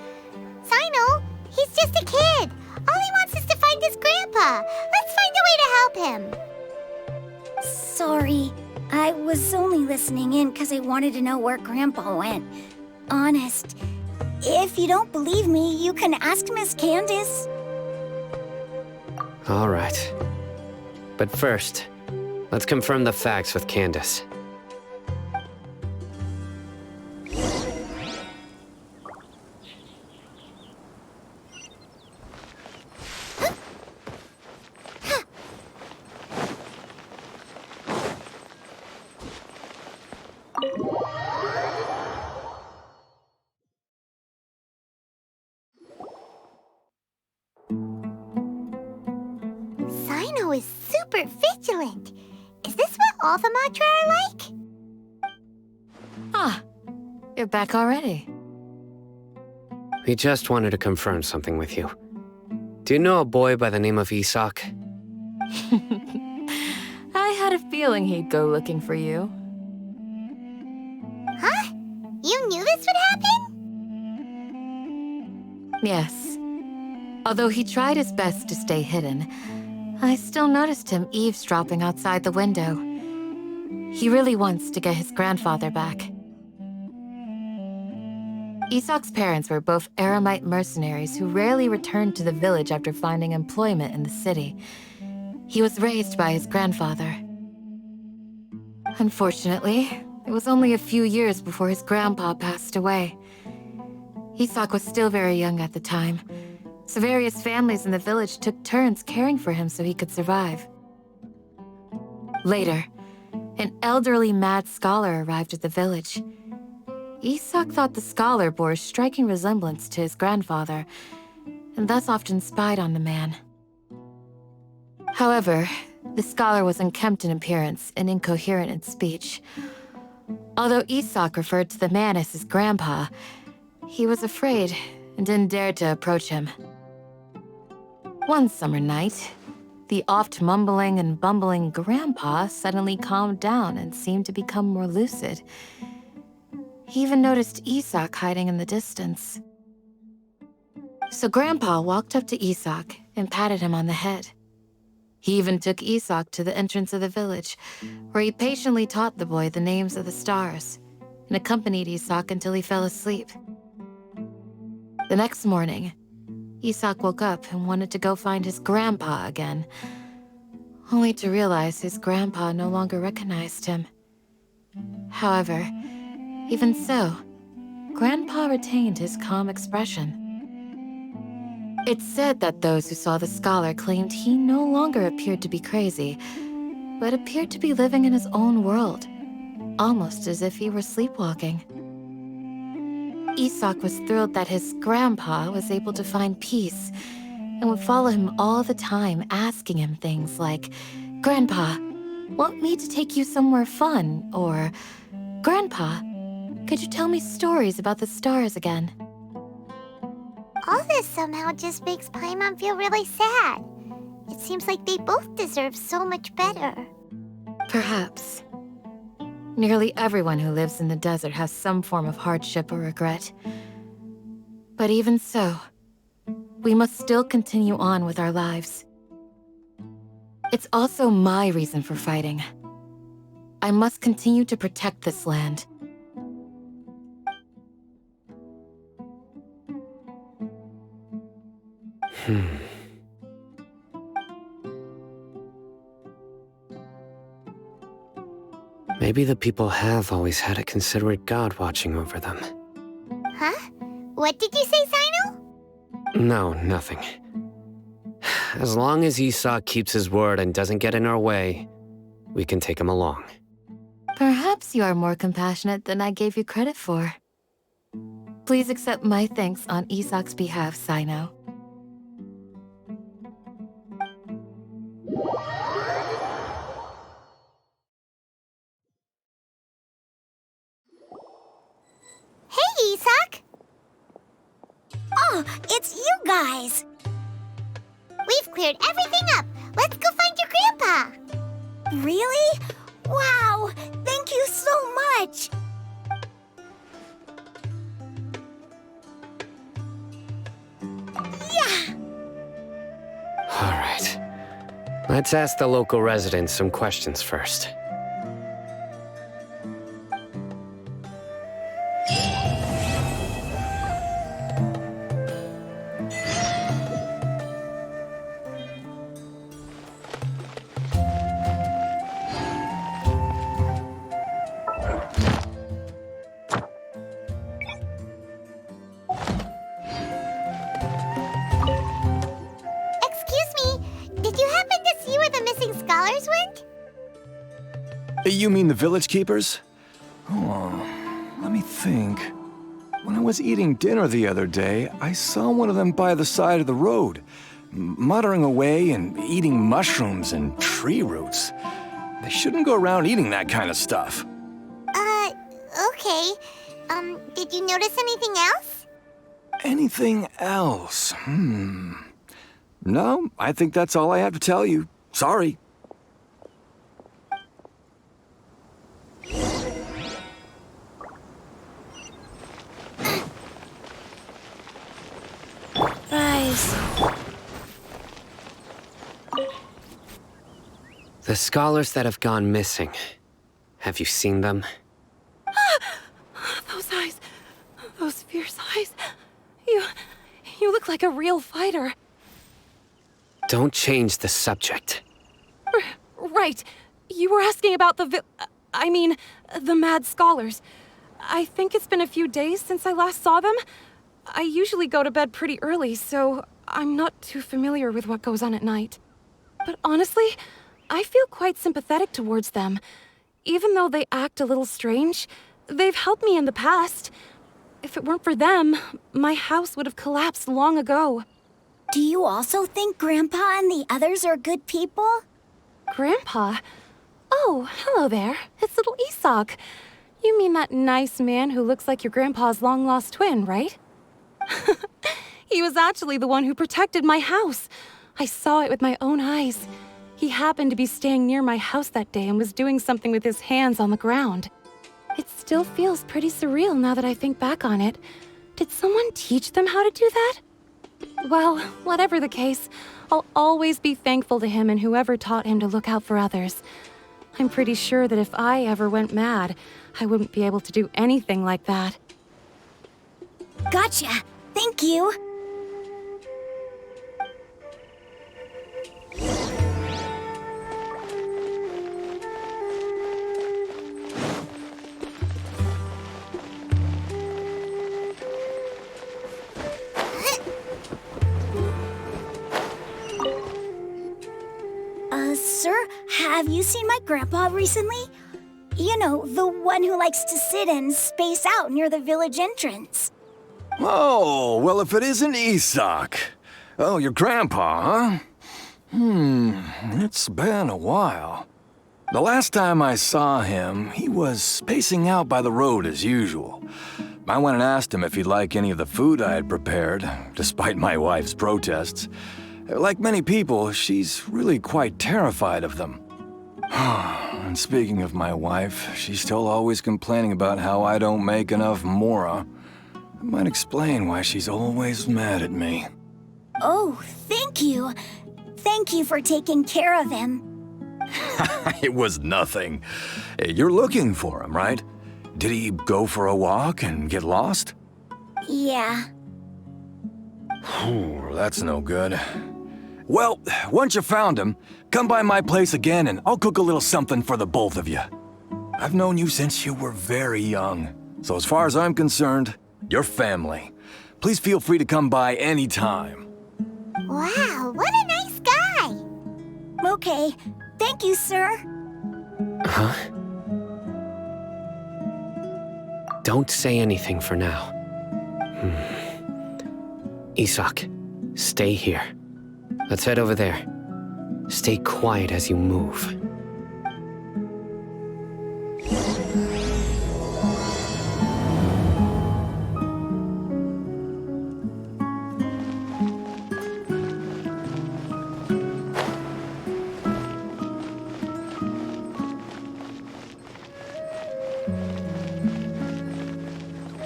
He's just a kid. All he wants is to find his grandpa. Let's find a way to help him. Sorry, I was only listening in because I wanted to know where Grandpa went. Honest. If you don't believe me, you can ask Miss Candace. All right. But first, let's confirm the facts with Candace. Sino is super vigilant. Is this what all the Matra are like? Ah, you're back already. We just wanted to confirm something with you. Do you know a boy by the name of Isak? I had a feeling he'd go looking for you. Huh? You knew this would happen? Yes. Although he tried his best to stay hidden, I still noticed him eavesdropping outside the window. He really wants to get his grandfather back. Isak's parents were both Aramite mercenaries who rarely returned to the village after finding employment in the city. He was raised by his grandfather. Unfortunately, it was only a few years before his grandpa passed away. Isak was still very young at the time, so various families in the village took turns caring for him so he could survive. Later, an elderly mad scholar arrived at the village. Isak thought the scholar bore a striking resemblance to his grandfather, and thus often spied on the man. However, the scholar was unkempt in appearance and incoherent in speech. Although Isak referred to the man as his grandpa, he was afraid and didn't dare to approach him. One summer night, the oft mumbling and bumbling grandpa suddenly calmed down and seemed to become more lucid. He even noticed Isak hiding in the distance. So Grandpa walked up to Isak and patted him on the head. He even took Isak to the entrance of the village, where he patiently taught the boy the names of the stars and accompanied Isak until he fell asleep. The next morning, Isak woke up and wanted to go find his grandpa again, only to realize his grandpa no longer recognized him. However, even so, Grandpa retained his calm expression. It's said that those who saw the scholar claimed he no longer appeared to be crazy, but appeared to be living in his own world, almost as if he were sleepwalking. Isak was thrilled that his grandpa was able to find peace and would follow him all the time, asking him things like, "Grandpa, want me to take you somewhere fun?" Or, "Grandpa, could you tell me stories about the stars again?" All this somehow just makes Paimon feel really sad. It seems like they both deserve so much better. Perhaps. Nearly everyone who lives in the desert has some form of hardship or regret. But even so, we must still continue on with our lives. It's also my reason for fighting. I must continue to protect this land. Maybe the people have always had a considerate god watching over them. Huh? What did you say, Sino? No, nothing. As long as Isak keeps his word and doesn't get in our way, we can take him along. Perhaps you are more compassionate than I gave you credit for. Please accept my thanks on Isak's behalf, Sino. Hey, Isak! Oh, it's you guys! We've cleared everything up. Let's go find your grandpa. Really? Wow! Thank you so much! Let's ask the local residents some questions first. Excuse me, did you happen to see where the missing scholars went? You mean the village keepers? Oh, let me think. When I was eating dinner the other day, I saw one of them by the side of the road, muttering away and eating mushrooms and tree roots. They shouldn't go around eating that kind of stuff. Okay. Did you notice anything else? Anything else? No, I think that's all I have to tell you. Sorry. Guys. The scholars that have gone missing. Have you seen them? Those eyes. Those fierce eyes. You look like a real fighter. Don't change the subject. Right. You were asking about the mad scholars. I think it's been a few days since I last saw them. I usually go to bed pretty early, so I'm not too familiar with what goes on at night. But honestly, I feel quite sympathetic towards them. Even though they act a little strange, they've helped me in the past. If it weren't for them, my house would have collapsed long ago. Do you also think Grandpa and the others are good people? Grandpa? Oh, hello there. It's little Isak. You mean that nice man who looks like your grandpa's long-lost twin, right? He was actually the one who protected my house. I saw it with my own eyes. He happened to be staying near my house that day and was doing something with his hands on the ground. It still feels pretty surreal now that I think back on it. Did someone teach them how to do that? Well, whatever the case, I'll always be thankful to him and whoever taught him to look out for others. I'm pretty sure that if I ever went mad, I wouldn't be able to do anything like that. Gotcha. Thank you. Sir, have you seen my grandpa recently? You know, the one who likes to sit and space out near the village entrance. Oh, well, if it isn't Isak. Oh, your grandpa, huh? It's been a while. The last time I saw him, he was spacing out by the road as usual. I went and asked him if he'd like any of the food I had prepared, despite my wife's protests. Like many people, she's really quite terrified of them. And speaking of my wife, she's still always complaining about how I don't make enough mora. That might explain why she's always mad at me. Oh, thank you. Thank you for taking care of him. It was nothing. You're looking for him, right? Did he go for a walk and get lost? Yeah. That's no good. Well, once you found him, come by my place again and I'll cook a little something for the both of you. I've known you since you were very young, so as far as I'm concerned, you're family. Please feel free to come by anytime. Wow, what a nice guy! Okay, thank you, sir. Huh? Don't say anything for now. Isak, stay here. Let's head over there. Stay quiet as you move.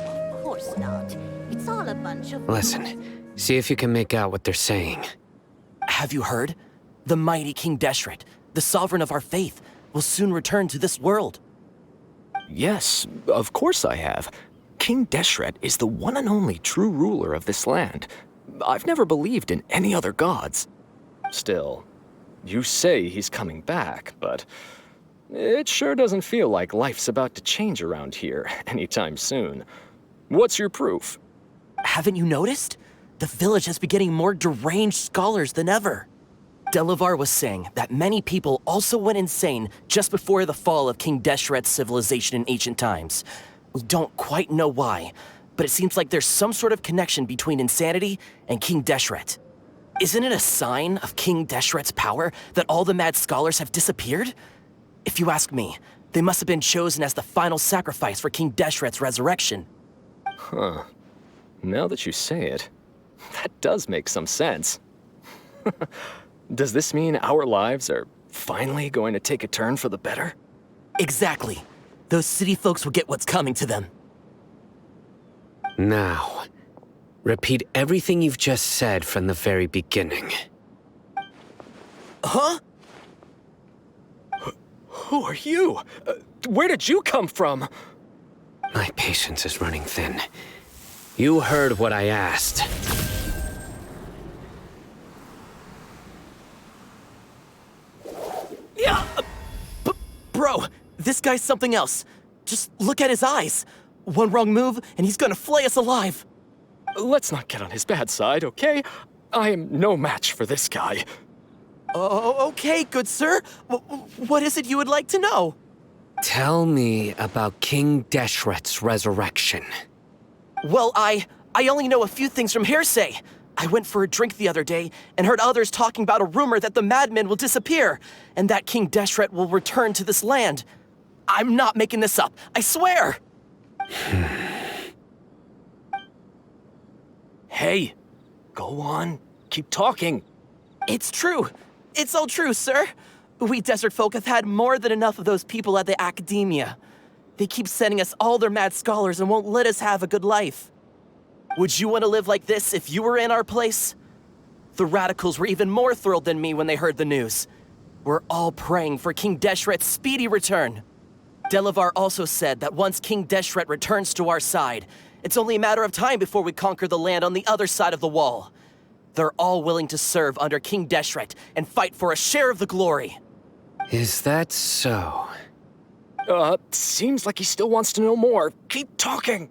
Of course not. It's all a bunch of... Listen, see if you can make out what they're saying. Have you heard? The mighty King Deshret, the sovereign of our faith, will soon return to this world. Yes, of course I have. King Deshret is the one and only true ruler of this land. I've never believed in any other gods. Still, you say he's coming back, but it sure doesn't feel like life's about to change around here anytime soon. What's your proof? Haven't you noticed? The village has been getting more deranged scholars than ever. Delavar was saying that many people also went insane just before the fall of King Deshret's civilization in ancient times. We don't quite know why, but it seems like there's some sort of connection between insanity and King Deshret. Isn't it a sign of King Deshret's power that all the mad scholars have disappeared? If you ask me, they must have been chosen as the final sacrifice for King Deshret's resurrection. Huh. Now that you say it, that does make some sense. Does this mean our lives are finally going to take a turn for the better? Exactly. Those city folks will get what's coming to them. Now, repeat everything you've just said from the very beginning. Huh? Who are you? Where did you come from? My patience is running thin. You heard what I asked. Yeah! Bro, this guy's something else. Just look at his eyes. One wrong move, and he's gonna flay us alive. Let's not get on his bad side, okay? I am no match for this guy. Oh, okay, good sir. What is it you would like to know? Tell me about King Deshret's resurrection. Well, I only know a few things from hearsay. I went for a drink the other day and heard others talking about a rumor that the madmen will disappear and that King Deshret will return to this land. I'm not making this up, I swear! Hey, go on. Keep talking. It's true. It's all true, sir. We desert folk have had more than enough of those people at the academia. They keep sending us all their mad scholars and won't let us have a good life. Would you want to live like this if you were in our place? The radicals were even more thrilled than me when they heard the news. We're all praying for King Deshret's speedy return. Delavar also said that once King Deshret returns to our side, it's only a matter of time before we conquer the land on the other side of the wall. They're all willing to serve under King Deshret and fight for a share of the glory. Is that so? Seems like he still wants to know more. Keep talking.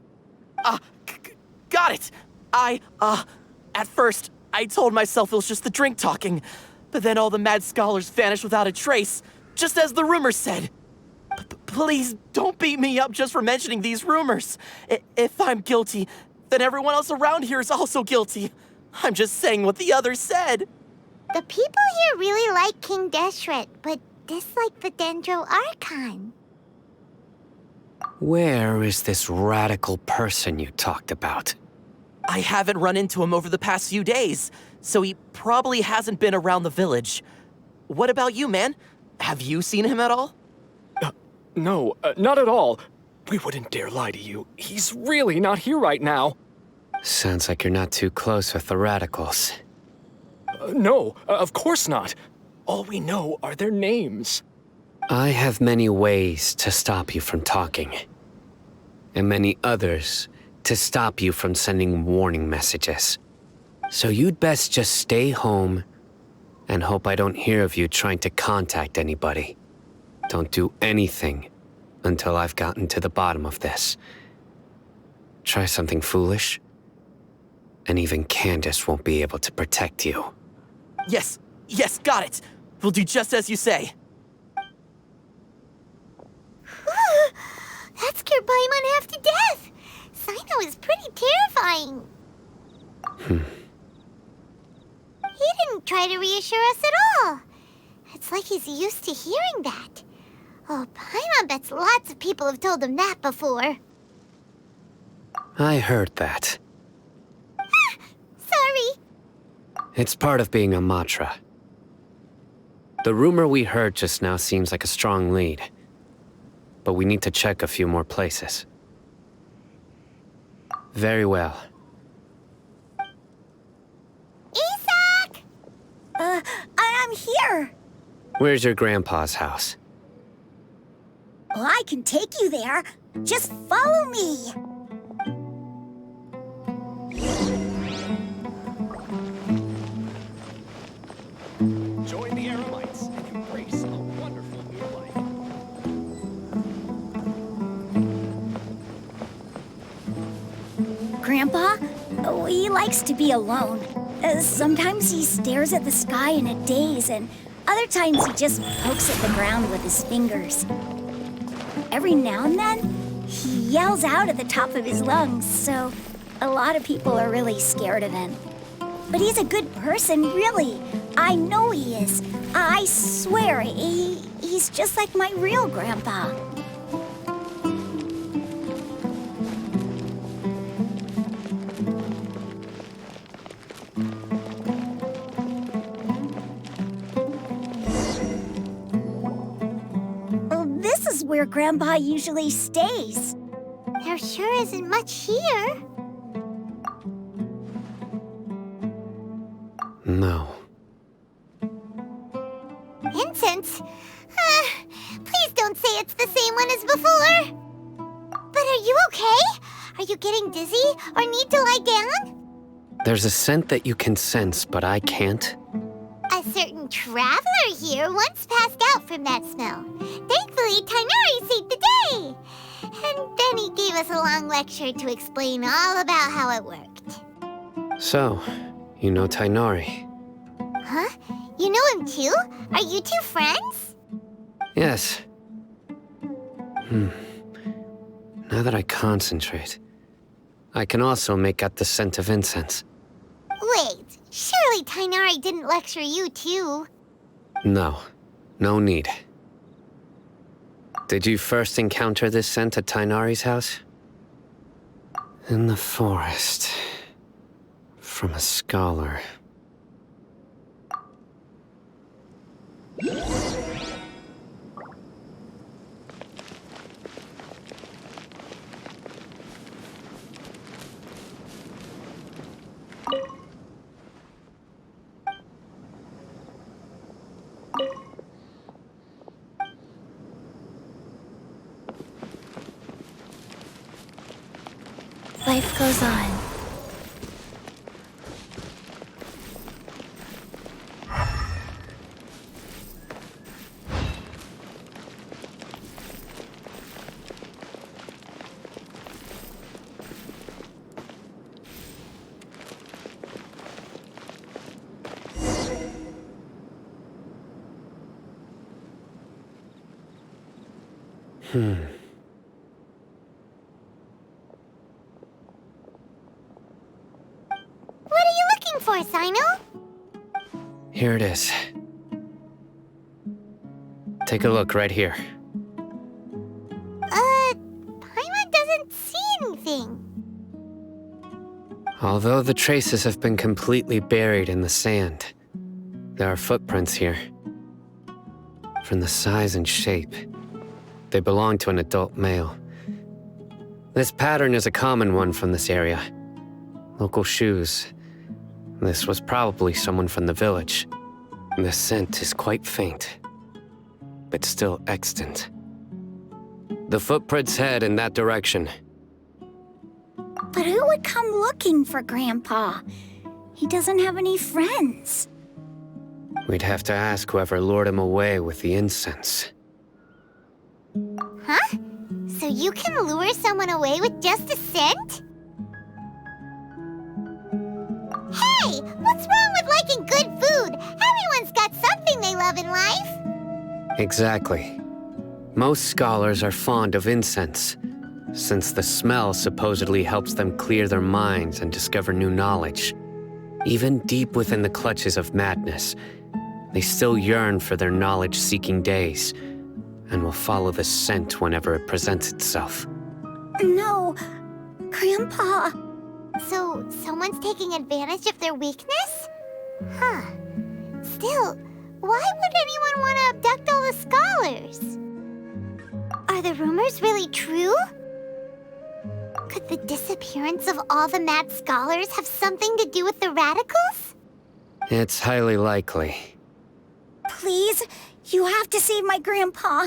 Got it. At first, I told myself it was just the drink talking, but then all the mad scholars vanished without a trace, just as the rumors said. Please don't beat me up just for mentioning these rumors. If I'm guilty, then everyone else around here is also guilty. I'm just saying what the others said. The people here really like King Deshret, but dislike the Dendro Archon. Where is this radical person you talked about? I haven't run into him over the past few days, so he probably hasn't been around the village. What about you, man? Have you seen him at all? No, not at all. We wouldn't dare lie to you. He's really not here right now. Sounds like you're not too close with the radicals. No, of course not. All we know are their names. I have many ways to stop you from talking. And many others to stop you from sending warning messages. So you'd best just stay home and hope I don't hear of you trying to contact anybody. Don't do anything until I've gotten to the bottom of this. Try something foolish, and even Candace won't be able to protect you. Yes, got it. We'll do just as you say. That scared Paimon half to death. Sino is pretty terrifying. He didn't try to reassure us at all. It's like he's used to hearing that. Oh, Paimon bets lots of people have told him that before. I heard that. Sorry. It's part of being a Matra. The rumor we heard just now seems like a strong lead. But we need to check a few more places. Very well. Isak! I'm here! Where's your grandpa's house? Well, I can take you there. Just follow me. Join the Aramites and embrace a wonderful new life. Grandpa, he likes to be alone. Sometimes he stares at the sky in a daze, and other times he just pokes at the ground with his fingers. Every now and then, he yells out at the top of his lungs, so a lot of people are really scared of him. But he's a good person, really. I know he is. I swear, he's just like my real grandpa. This is where Grandpa usually stays. There sure isn't much here. No. Incense? Please don't say it's the same one as before. But are you okay? Are you getting dizzy or need to lie down? There's a scent that you can sense, but I can't. A certain traveler here once passed out from that smell. Thankfully, Tainari saved the day. And then he gave us a long lecture to explain all about how it worked. So, you know Tainari? Huh? You know him too? Are you two friends? Yes. Now that I concentrate, I can also make out the scent of incense. Wait, surely Tainari didn't lecture you too? No, no need. Did you first encounter this scent at Tainari's house? In the forest. From a scholar. Life goes on. What are you looking for, Sino? Here it is. Take a look right here. Paimon doesn't see anything. Although the traces have been completely buried in the sand, there are footprints here. From the size and shape, they belong to an adult male. This pattern is a common one from this area. Local shoes. This was probably someone from the village. The scent is quite faint, but still extant. The footprints head in that direction. But who would come looking for Grandpa? He doesn't have any friends. We'd have to ask whoever lured him away with the incense. Huh? So you can lure someone away with just a scent? Hey! What's wrong with liking good food? Everyone's got something they love in life. Exactly. Most scholars are fond of incense, since the smell supposedly helps them clear their minds and discover new knowledge. Even deep within the clutches of madness, they still yearn for their knowledge-seeking days, and will follow the scent whenever it presents itself. No, Grandpa. So, someone's taking advantage of their weakness? Huh. Still, why would anyone want to abduct all the scholars? Are the rumors really true? Could the disappearance of all the mad scholars have something to do with the radicals? It's highly likely. Please, You have to save my grandpa.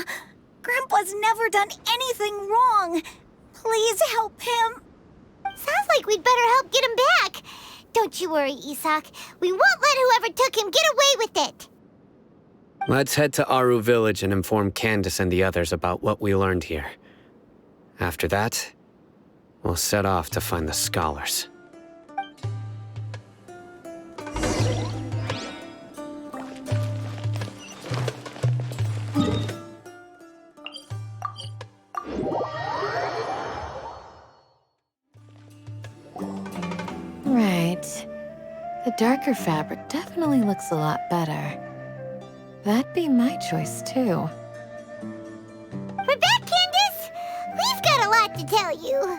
Grandpa's never done anything wrong. Please help him. Sounds like we'd better help get him back. Don't you worry, Isak. We won't let whoever took him get away with it. Let's head to Aru Village and inform Candace and the others about what we learned here. After that, we'll set off to find the scholars. Right. The darker fabric definitely looks a lot better. That'd be my choice, too. We're back, Candace! We've got a lot to tell you.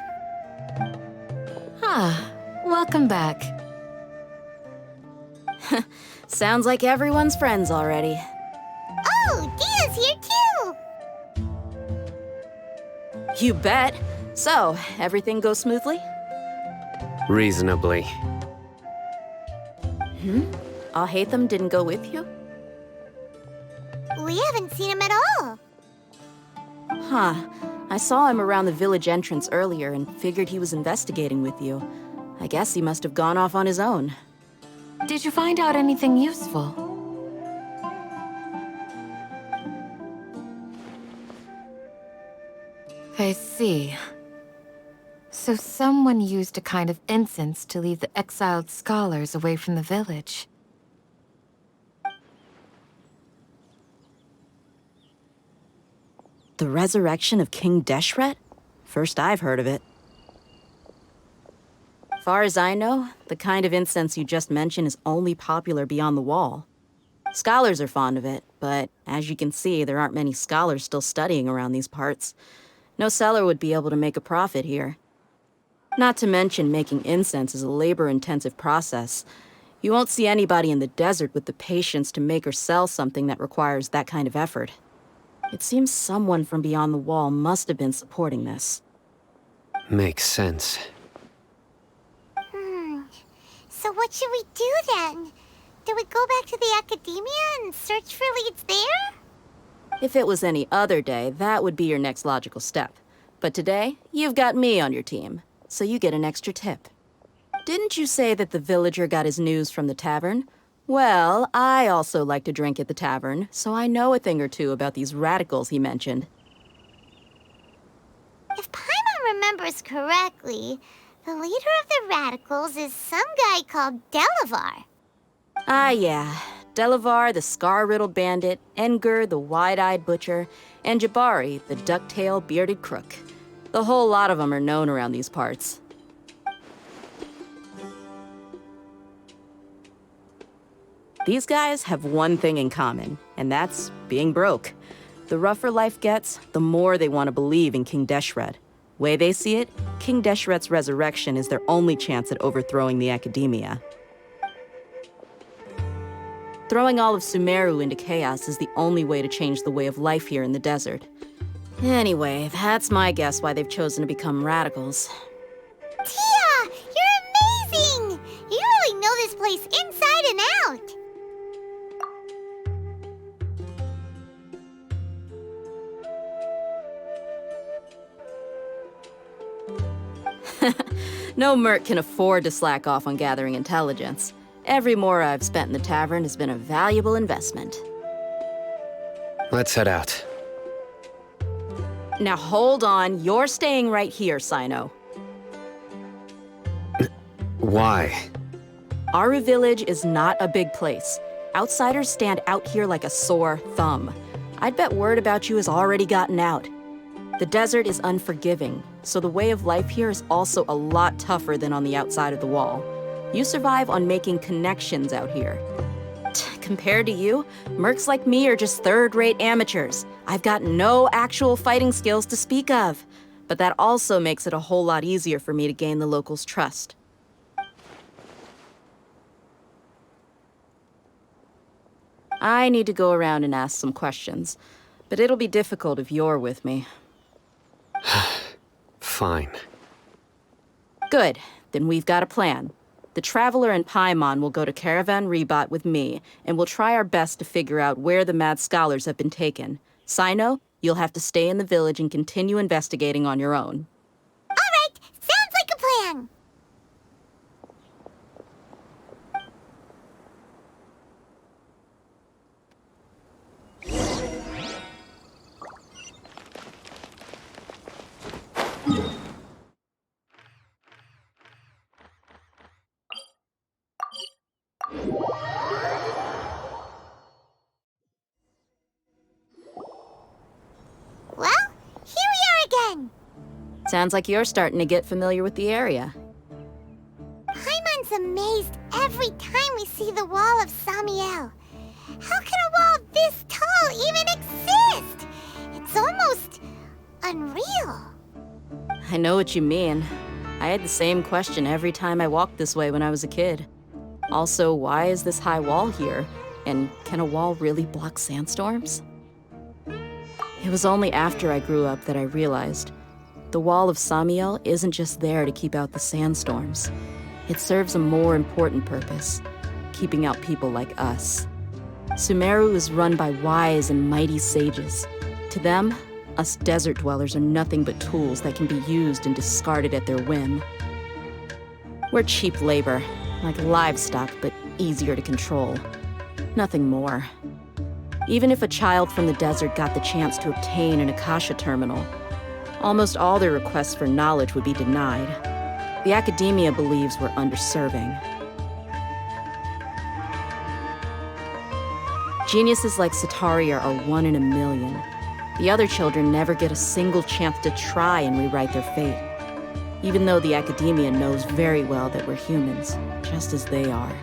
Ah, welcome back. Sounds like everyone's friends already. Oh, Dia's here too! You bet. So, everything goes smoothly? Reasonably. Alhaitham didn't go with you? We haven't seen him at all. Huh. I saw him around the village entrance earlier and figured he was investigating with you. I guess he must have gone off on his own. Did you find out anything useful? I see. So someone used a kind of incense to lead the exiled scholars away from the village. The resurrection of King Deshret? First I've heard of it. Far as I know, the kind of incense you just mentioned is only popular beyond the wall. Scholars are fond of it, but as you can see, there aren't many scholars still studying around these parts. No seller would be able to make a profit here. Not to mention, making incense is a labor-intensive process. You won't see anybody in the desert with the patience to make or sell something that requires that kind of effort. It seems someone from beyond the wall must have been supporting this. Makes sense. So what should we do then? Do we go back to the academia and search for leads there? If it was any other day, that would be your next logical step. But today, you've got me on your team, so you get an extra tip. Didn't you say that the villager got his news from the tavern? Well, I also like to drink at the tavern, so I know a thing or two about these radicals he mentioned. If Paimon remembers correctly, the leader of the radicals is some guy called Delavar. Ah, yeah. Delavar, the scar-riddled bandit, Engur, the wide-eyed butcher, and Jabari, the duck-tailed bearded crook. The whole lot of them are known around these parts. These guys have one thing in common, and that's being broke. The rougher life gets, the more they want to believe in King Deshret. Way they see it, King Deshret's resurrection is their only chance at overthrowing the academia. Throwing all of Sumeru into chaos is the only way to change the way of life here in the desert. Anyway, that's my guess why they've chosen to become radicals. Tia! You're amazing! You really know this place inside and out! No merc can afford to slack off on gathering intelligence. Every mora I've spent in the tavern has been a valuable investment. Let's head out. Now hold on, you're staying right here, Sino. Why? Aru Village is not a big place. Outsiders stand out here like a sore thumb. I'd bet word about you has already gotten out. The desert is unforgiving, so the way of life here is also a lot tougher than on the outside of the wall. You survive on making connections out here. Compared to you, mercs like me are just third-rate amateurs. I've got no actual fighting skills to speak of. But that also makes it a whole lot easier for me to gain the locals' trust. I need to go around and ask some questions, but it'll be difficult if you're with me. Fine. Good. Then we've got a plan. The Traveler and Paimon will go to Caravan Rebot with me, and we'll try our best to figure out where the mad scholars have been taken. Sino, you'll have to stay in the village and continue investigating on your own. All right, sounds like a plan. Well, here we are again. Sounds like you're starting to get familiar with the area. Paimon's amazed every time we see the wall of Samiel. How can a wall this tall even exist? It's almost unreal. I know what you mean. I had the same question every time I walked this way when I was a kid. Also, why is this high wall here? And can a wall really block sandstorms? It was only after I grew up that I realized the wall of Samiel isn't just there to keep out the sandstorms. It serves a more important purpose, keeping out people like us. Sumeru is run by wise and mighty sages. To them, us desert dwellers are nothing but tools that can be used and discarded at their whim. We're cheap labor, like livestock, but easier to control. Nothing more. Even if a child from the desert got the chance to obtain an Akasha terminal, almost all their requests for knowledge would be denied. The academia believes we're underserving. Geniuses like Sataria are 1 in a million. The other children never get a single chance to try and rewrite their fate, even though the academia knows very well that we're humans, just as they are.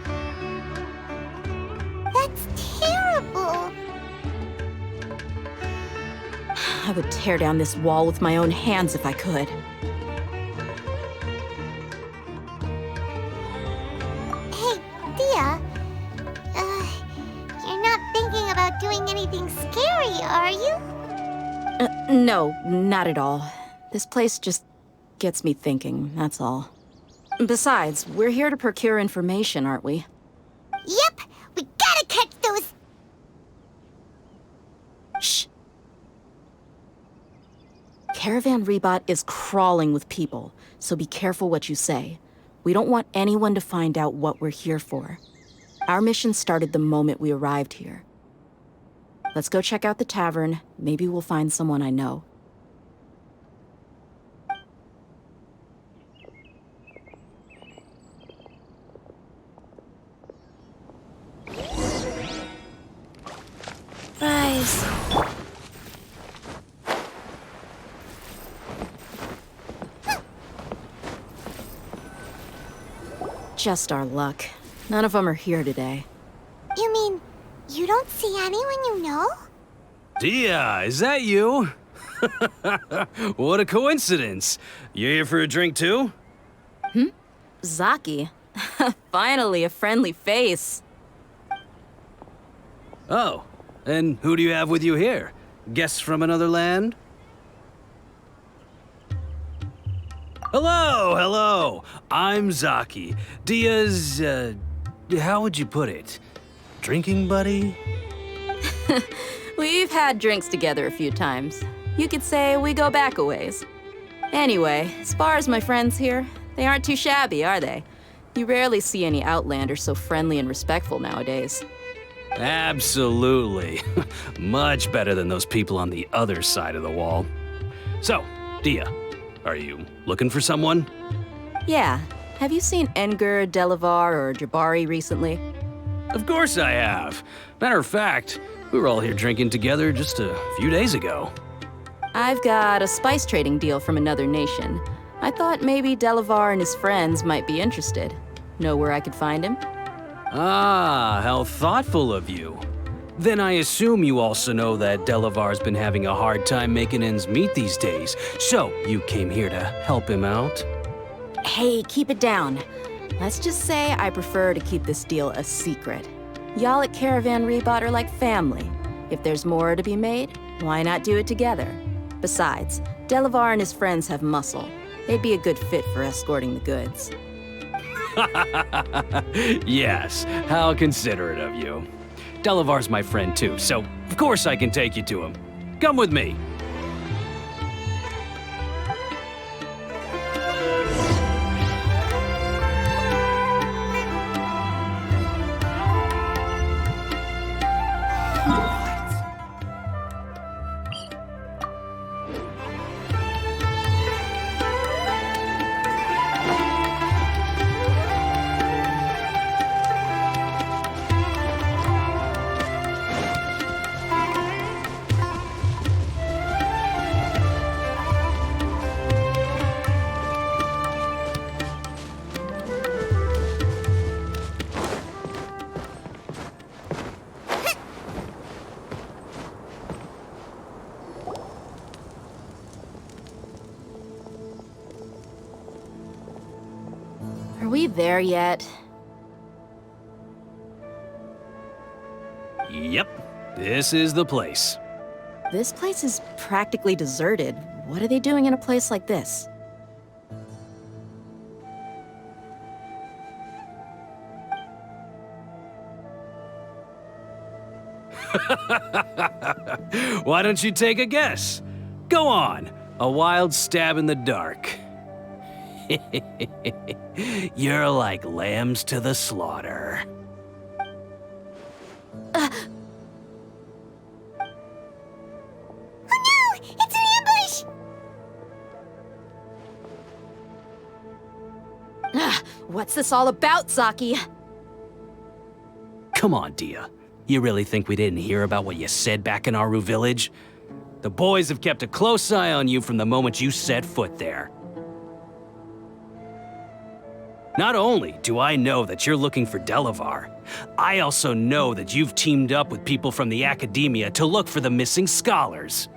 That's terrible. I would tear down this wall with my own hands if I could. Hey, Dia. You're not thinking about doing anything scary, are you? No, not at all. This place just gets me thinking, that's all. Besides, we're here to procure information, aren't we? Yep, we gotta catch those. Shh. Caravan Rebot is crawling with people, so be careful what you say. We don't want anyone to find out what we're here for. Our mission started the moment we arrived here. Let's go check out the tavern. Maybe we'll find someone I know. Rise. Just our luck. None of them are here today. You mean, you don't see anyone you know? Dia, is that you? What a coincidence. You here for a drink too? Zaki. Finally, a friendly face. Oh, and who do you have with you here? Guests from another land? Hello. I'm Zaki. Dia's, how would you put it? Drinking buddy? We've had drinks together a few times. You could say we go back a ways. Anyway, as far as my friends here, they aren't too shabby, are they? You rarely see any Outlanders so friendly and respectful nowadays. Absolutely. Much better than those people on the other side of the wall. So, Dia, are you looking for someone? Yeah. Have you seen Engur, Delavar, or Jabari recently? Of course I have. Matter of fact, we were all here drinking together just a few days ago. I've got a spice trading deal from another nation. I thought maybe Delavar and his friends might be interested. Know where I could find him? Ah, how thoughtful of you. Then I assume you also know that Delavar's been having a hard time making ends meet these days, so you came here to help him out? Hey, keep it down. Let's just say I prefer to keep this deal a secret. Y'all at Caravan Rebot are like family. If there's more to be made, why not do it together? Besides, Delavar and his friends have muscle. They'd be a good fit for escorting the goods. Yes, how considerate of you. Delavar's my friend too, so of course I can take you to him. Come with me. Are we there yet? Yep, this is the place. This place is practically deserted. What are they doing in a place like this? Why don't you take a guess? Go on, a wild stab in the dark. You're like lambs to the slaughter. Oh no! It's an ambush! What's this all about, Zaki? Come on, Dia. You really think we didn't hear about what you said back in Aru village? The boys have kept a close eye on you from the moment you set foot there. Not only do I know that you're looking for Delavar, I also know that you've teamed up with people from the Academia to look for the missing scholars.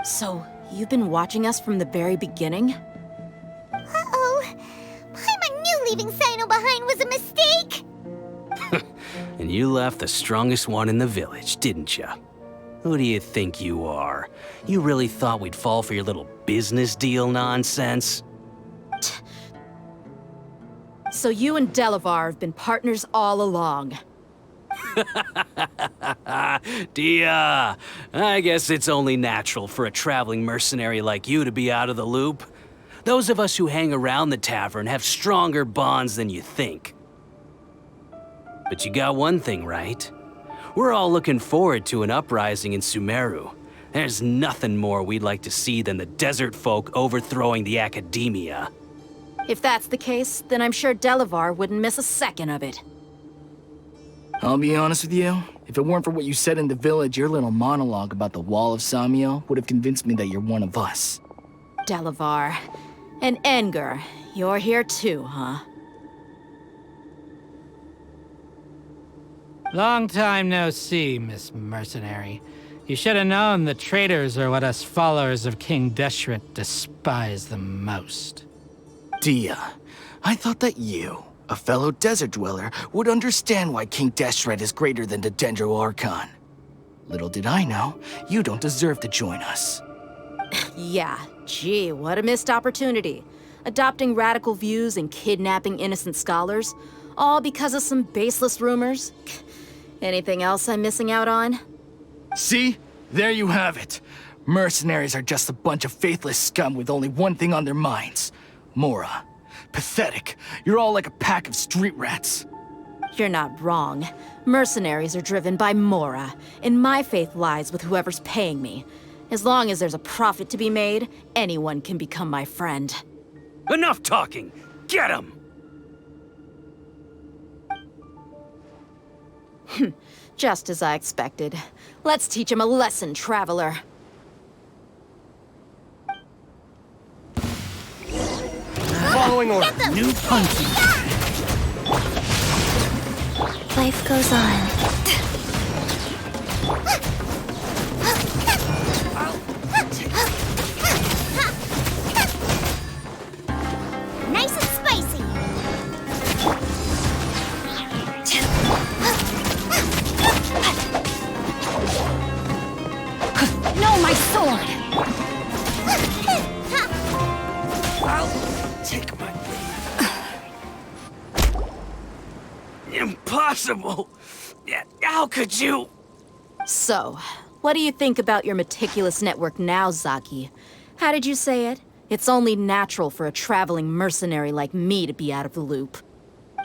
So, you've been watching us from the very beginning? Uh-oh. Paimon knew leaving Sino behind was a mistake! And you left the strongest one in the village, didn't you? Who do you think you are? You really thought we'd fall for your little business deal nonsense? So you and Delavar have been partners all along. Dia, I guess it's only natural for a traveling mercenary like you to be out of the loop. Those of us who hang around the tavern have stronger bonds than you think. But you got one thing right. We're all looking forward to an uprising in Sumeru. There's nothing more we'd like to see than the desert folk overthrowing the Academia. If that's the case, then I'm sure Delavar wouldn't miss a second of it. I'll be honest with you, if it weren't for what you said in the village, your little monologue about the Wall of Samiel would have convinced me that you're one of us. Delavar. And Enger, you're here too, huh? Long time no see, Miss Mercenary. You should have known the traitors are what us followers of King Deshret despise the most. Dia, I thought that you, a fellow desert dweller, would understand why King Deshret is greater than the Dendro Archon. Little did I know, you don't deserve to join us. Yeah, gee, what a missed opportunity. Adopting radical views and kidnapping innocent scholars, all because of some baseless rumors. Anything else I'm missing out on? See? There you have it. Mercenaries are just a bunch of faithless scum with only one thing on their minds. Mora. Pathetic. You're all like a pack of street rats. You're not wrong. Mercenaries are driven by Mora, and my faith lies with whoever's paying me. As long as there's a profit to be made, anyone can become my friend. Enough talking! Get him! Just as I expected. Let's teach him a lesson, traveler. Following order. New punching. Life goes on. Nice and spicy! No, my sword! I'll take my leave. impossible! How could you? So, what do you think about your meticulous network now, Zaki? How did you say it? It's only natural for a traveling mercenary like me to be out of the loop.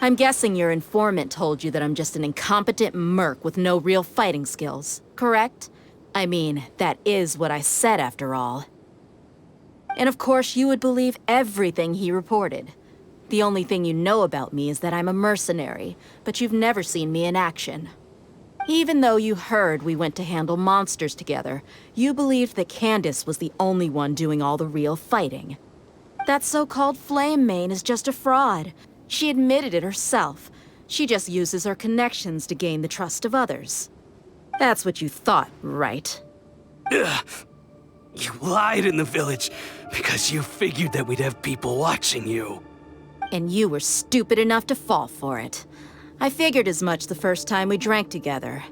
I'm guessing your informant told you that I'm just an incompetent merc with no real fighting skills, correct? I mean, that is what I said after all. And of course, you would believe everything he reported. The only thing you know about me is that I'm a mercenary, but you've never seen me in action. Even though you heard we went to handle monsters together, you believed that Candace was the only one doing all the real fighting. That so-called Flame Mane is just a fraud. She admitted it herself. She just uses her connections to gain the trust of others. That's what you thought, right? Ugh. You lied in the village because you figured that we'd have people watching you. And you were stupid enough to fall for it. I figured as much the first time we drank together.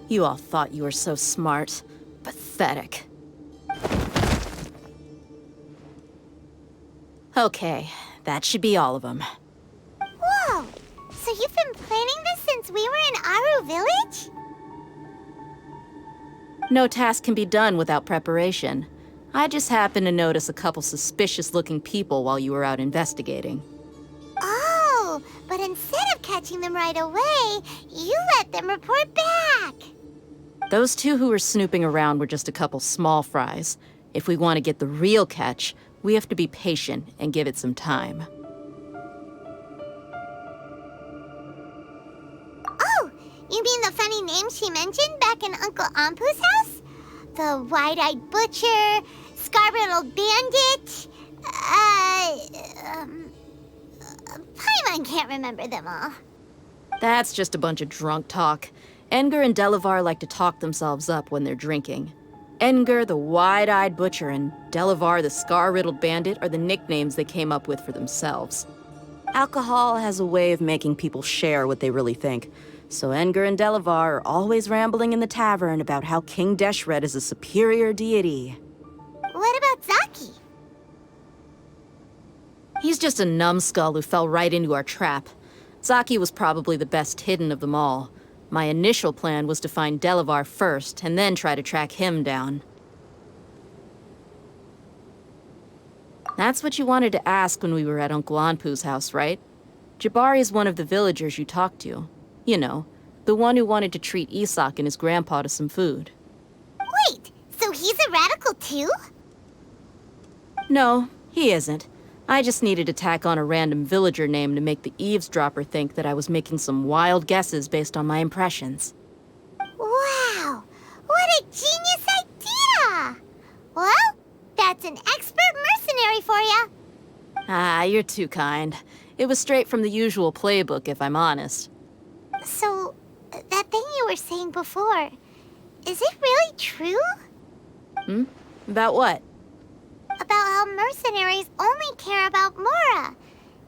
You all thought you were so smart. Pathetic. Okay, that should be all of them. Whoa! So you've been planning this since we were in Aru Village? No task can be done without preparation. I just happened to notice a couple suspicious-looking people while you were out investigating. Oh, but instead of catching them right away, you let them report back. Those two who were snooping around were just a couple small fries. If we want to get the real catch, we have to be patient and give it some time. Oh, you mean the funny name she mentioned back in Uncle Ampu's house? The wide-eyed butcher, scar-riddled bandit, Paimon can't remember them all. That's just a bunch of drunk talk. Edgar and Delavar like to talk themselves up when they're drinking. Edgar, the wide-eyed butcher, and Delavar, the scar-riddled bandit, are the nicknames they came up with for themselves. Alcohol has a way of making people share what they really think. So Edgar and Delavar are always rambling in the tavern about how King Deshret is a superior deity. What about Zaki? He's just a numbskull who fell right into our trap. Zaki was probably the best hidden of them all. My initial plan was to find Delavar first, and then try to track him down. That's what you wanted to ask when we were at Uncle Anpu's house, right? Jabari is one of the villagers you talked to. You know, the one who wanted to treat Isak and his grandpa to some food. Wait, so he's a radical too? No, he isn't. I just needed to tack on a random villager name to make the eavesdropper think that I was making some wild guesses based on my impressions. Wow, what a genius idea! Well, that's an expert mercenary for you. Ah, you're too kind. It was straight from the usual playbook, if I'm honest. So, that thing you were saying before, is it really true? About what? About how mercenaries only care about Mora, and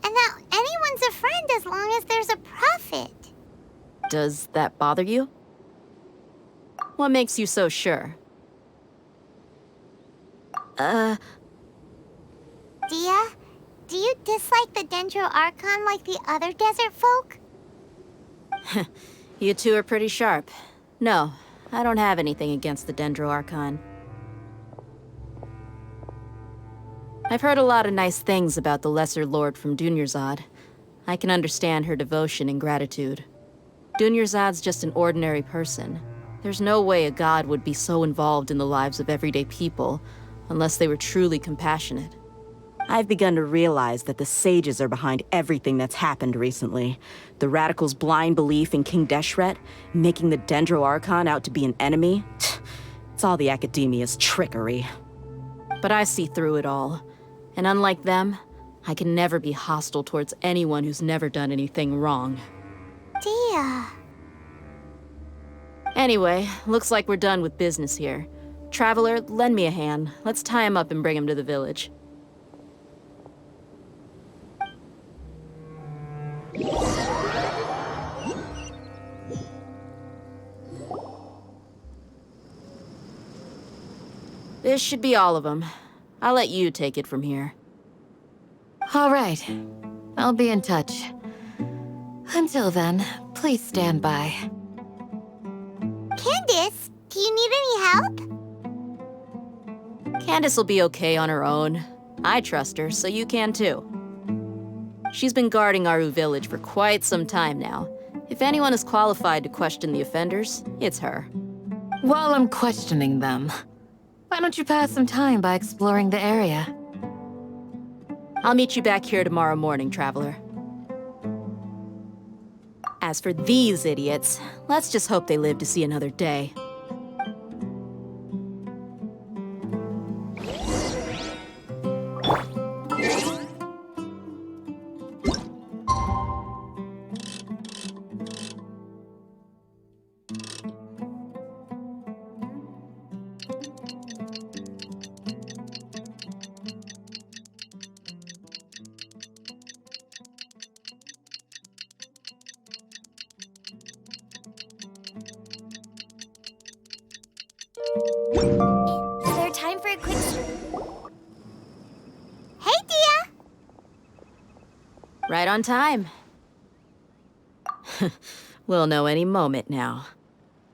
that anyone's a friend as long as there's a profit. Does that bother you? What makes you so sure? Dia, do you dislike the Dendro Archon like the other desert folk? You two are pretty sharp. No, I don't have anything against the Dendro Archon. I've heard a lot of nice things about the Lesser Lord from Dunyarzad. I can understand her devotion and gratitude. Dunyarzad's just an ordinary person. There's no way a god would be so involved in the lives of everyday people, unless they were truly compassionate. I've begun to realize that the sages are behind everything that's happened recently. The radicals' blind belief in King Deshret, making the Dendro Archon out to be an enemy. It's all the academia's trickery. But I see through it all. And unlike them, I can never be hostile towards anyone who's never done anything wrong. Dia. Anyway, looks like we're done with business here. Traveler, lend me a hand. Let's tie him up and bring him to the village. This should be all of them. I'll let you take it from here. All right. I'll be in touch. Until then, Please stand by. Candace, do you need any help? Candace will be okay on her own. I trust her, so you can too. She's been guarding Aru village for quite some time now. If anyone is qualified to question the offenders, it's her. While I'm questioning them, why don't you pass some time by exploring the area? I'll meet you back here tomorrow morning, Traveler. As for these idiots, let's just hope they live to see another day. Is there time for a quick... Hey, Dia! Right on time. We'll know any moment now.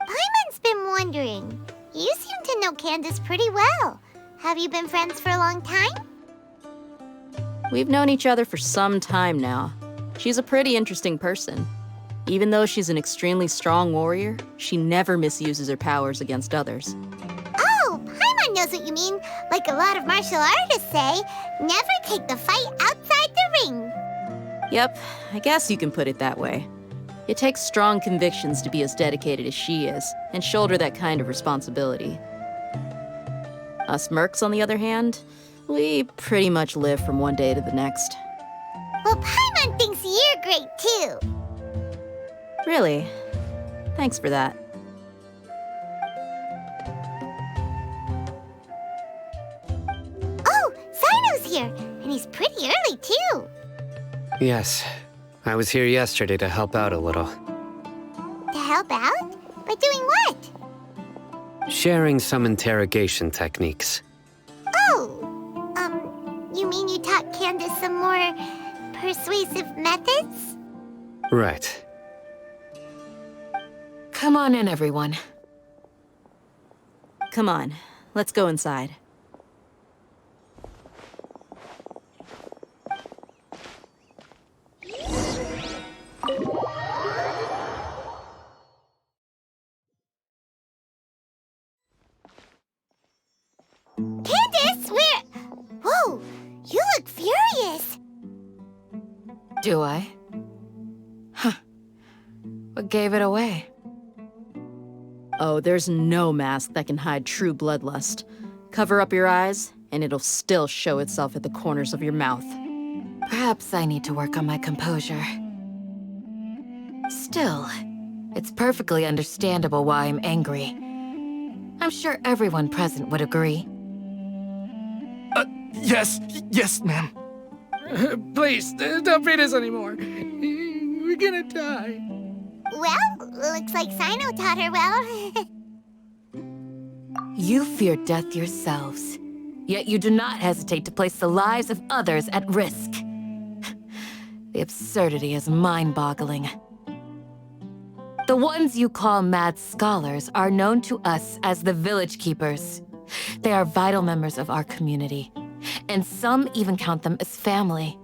Paimon's been wondering. You seem to know Candace pretty well. Have you been friends for a long time? We've known each other for some time now. She's a pretty interesting person. Even though she's an extremely strong warrior, she never misuses her powers against others. Oh, Paimon knows what you mean. Like a lot of martial artists say, never take the fight outside the ring. Yep, I guess you can put it that way. It takes strong convictions to be as dedicated as she is, and shoulder that kind of responsibility. Us mercs, on the other hand, we pretty much live from one day to the next. Well, Paimon thinks you're great too. Really? Thanks for that. Oh, Sino's here, and he's pretty early too. Yes, I was here yesterday to help out a little. To help out? By doing what? Sharing some interrogation techniques. Oh, you mean you taught Candace some more persuasive methods? Right. Come on in, everyone. Come on, let's go inside. Candace, Whoa, you look furious. Do I? Huh. What gave it away? Oh, there's no mask that can hide true bloodlust. Cover up your eyes, and it'll still show itself at the corners of your mouth. Perhaps I need to work on my composure. Still, it's perfectly understandable why I'm angry. I'm sure everyone present would agree. Yes, ma'am. Please, don't beat us anymore. We're gonna die. Well, looks like Sino taught her well. You fear death yourselves, yet you do not hesitate to place the lives of others at risk. The absurdity is mind-boggling. The ones you call mad scholars are known to us as the Village Keepers. They are vital members of our community, and some even count them as family.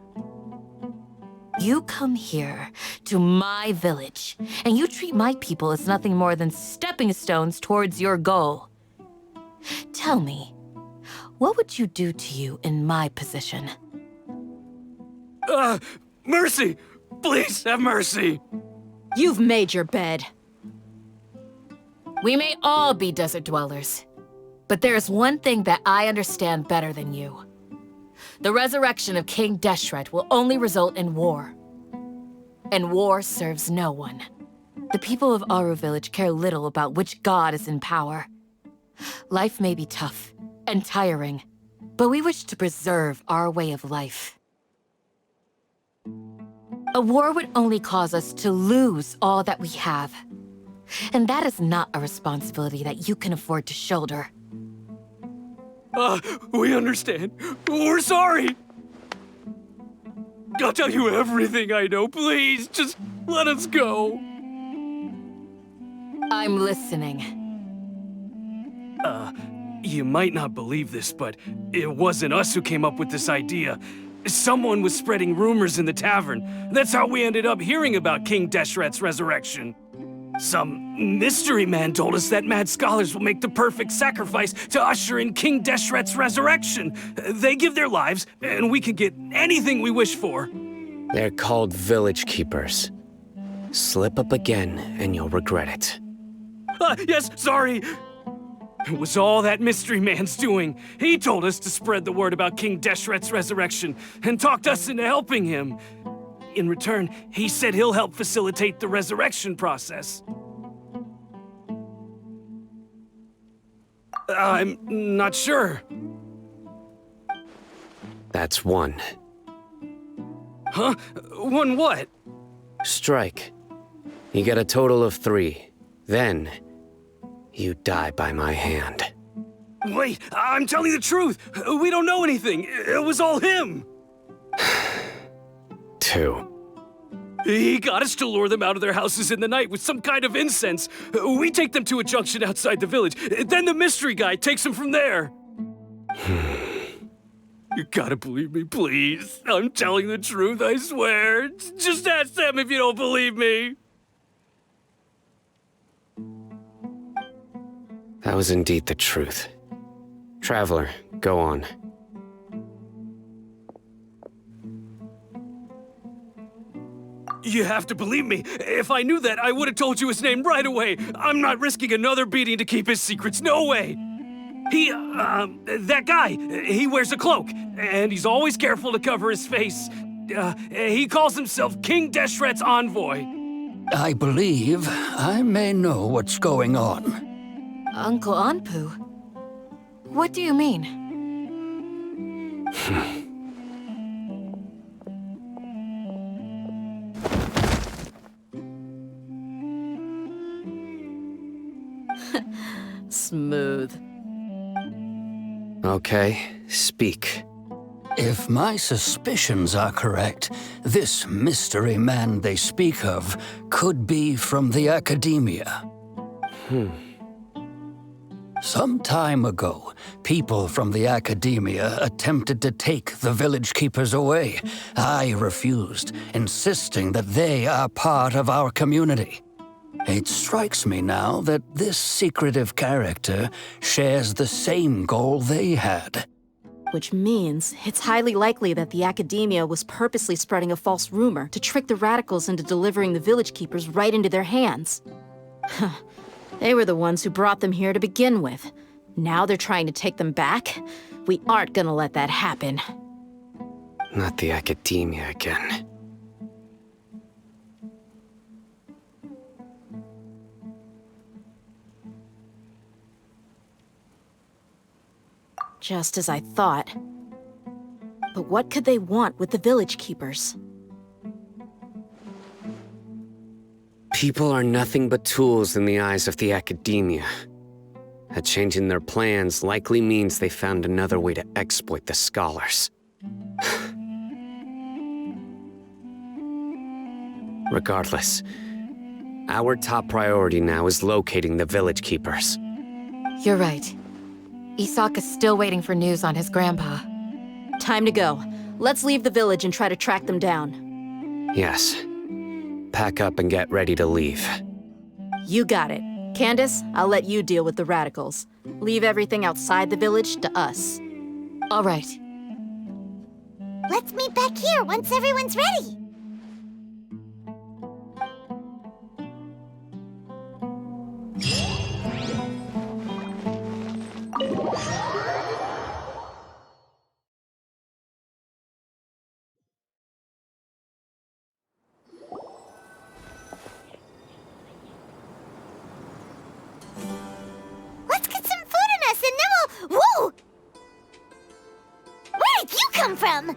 You come here to my village, and you treat my people as nothing more than stepping stones towards your goal. Tell me, what would you do to you in my position? Mercy! Please have mercy! You've made your bed. We may all be desert dwellers, but there is one thing that I understand better than you. The resurrection of King Deshret will only result in war. And war serves no one. The people of Aru Village care little about which god is in power. Life may be tough and tiring, but we wish to preserve our way of life. A war would only cause us to lose all that we have. And that is not a responsibility that you can afford to shoulder. We understand. We're sorry. I'll tell you everything I know. Please, just let us go. I'm listening. You might not believe this, but it wasn't us who came up with this idea. Someone was spreading rumors in the tavern. That's how we ended up hearing about King Deshret's resurrection. Some mystery man told us that mad scholars will make the perfect sacrifice to usher in King Deshret's resurrection. They give their lives, and we can get anything we wish for. They're called village keepers. Slip up again, and you'll regret it. Yes, sorry. It was all that mystery man's doing. He told us to spread the word about King Deshret's resurrection and talked us into helping him. In return, he said he'll help facilitate the resurrection process. I'm not sure. That's one. Huh? One what? Strike. You get a total of 3. Then, you die by my hand. Wait, I'm telling the truth. We don't know anything. It was all him. 2. He got us to lure them out of their houses in the night with some kind of incense. We take them to a junction outside the village. Then the mystery guy takes them from there. You gotta believe me, please. I'm telling the truth, I swear. Just ask them if you don't believe me. That was indeed the truth. Traveler, go on. You have to believe me. If I knew that, I would have told you his name right away. I'm not risking another beating to keep his secrets. No way. That guy, he wears a cloak, and he's always careful to cover his face. He calls himself King Deshret's envoy. I believe I may know what's going on. Uncle Anpu? What do you mean? Smooth. Okay, speak. If my suspicions are correct, this mystery man they speak of could be from the Academia. Some time ago, people from the Academia attempted to take the village keepers away. I refused, insisting that they are part of our community. It strikes me now that this secretive character shares the same goal they had. Which means it's highly likely that the Academia was purposely spreading a false rumor to trick the radicals into delivering the village keepers right into their hands. They were the ones who brought them here to begin with. Now they're trying to take them back? We aren't gonna let that happen. Not the Academia again. Just as I thought. But what could they want with the village keepers? People are nothing but tools in the eyes of the Academia. A change in their plans likely means they found another way to exploit the scholars. Regardless, our top priority now is locating the village keepers. You're right. Isak is still waiting for news on his grandpa. Time to go. Let's leave the village and try to track them down. Yes. Pack up and get ready to leave. You got it. Candace, I'll let you deal with the radicals. Leave everything outside the village to us. All right. Let's meet back here once everyone's ready. Let's get some food in us and then we'll... Whoa! Where did you come from?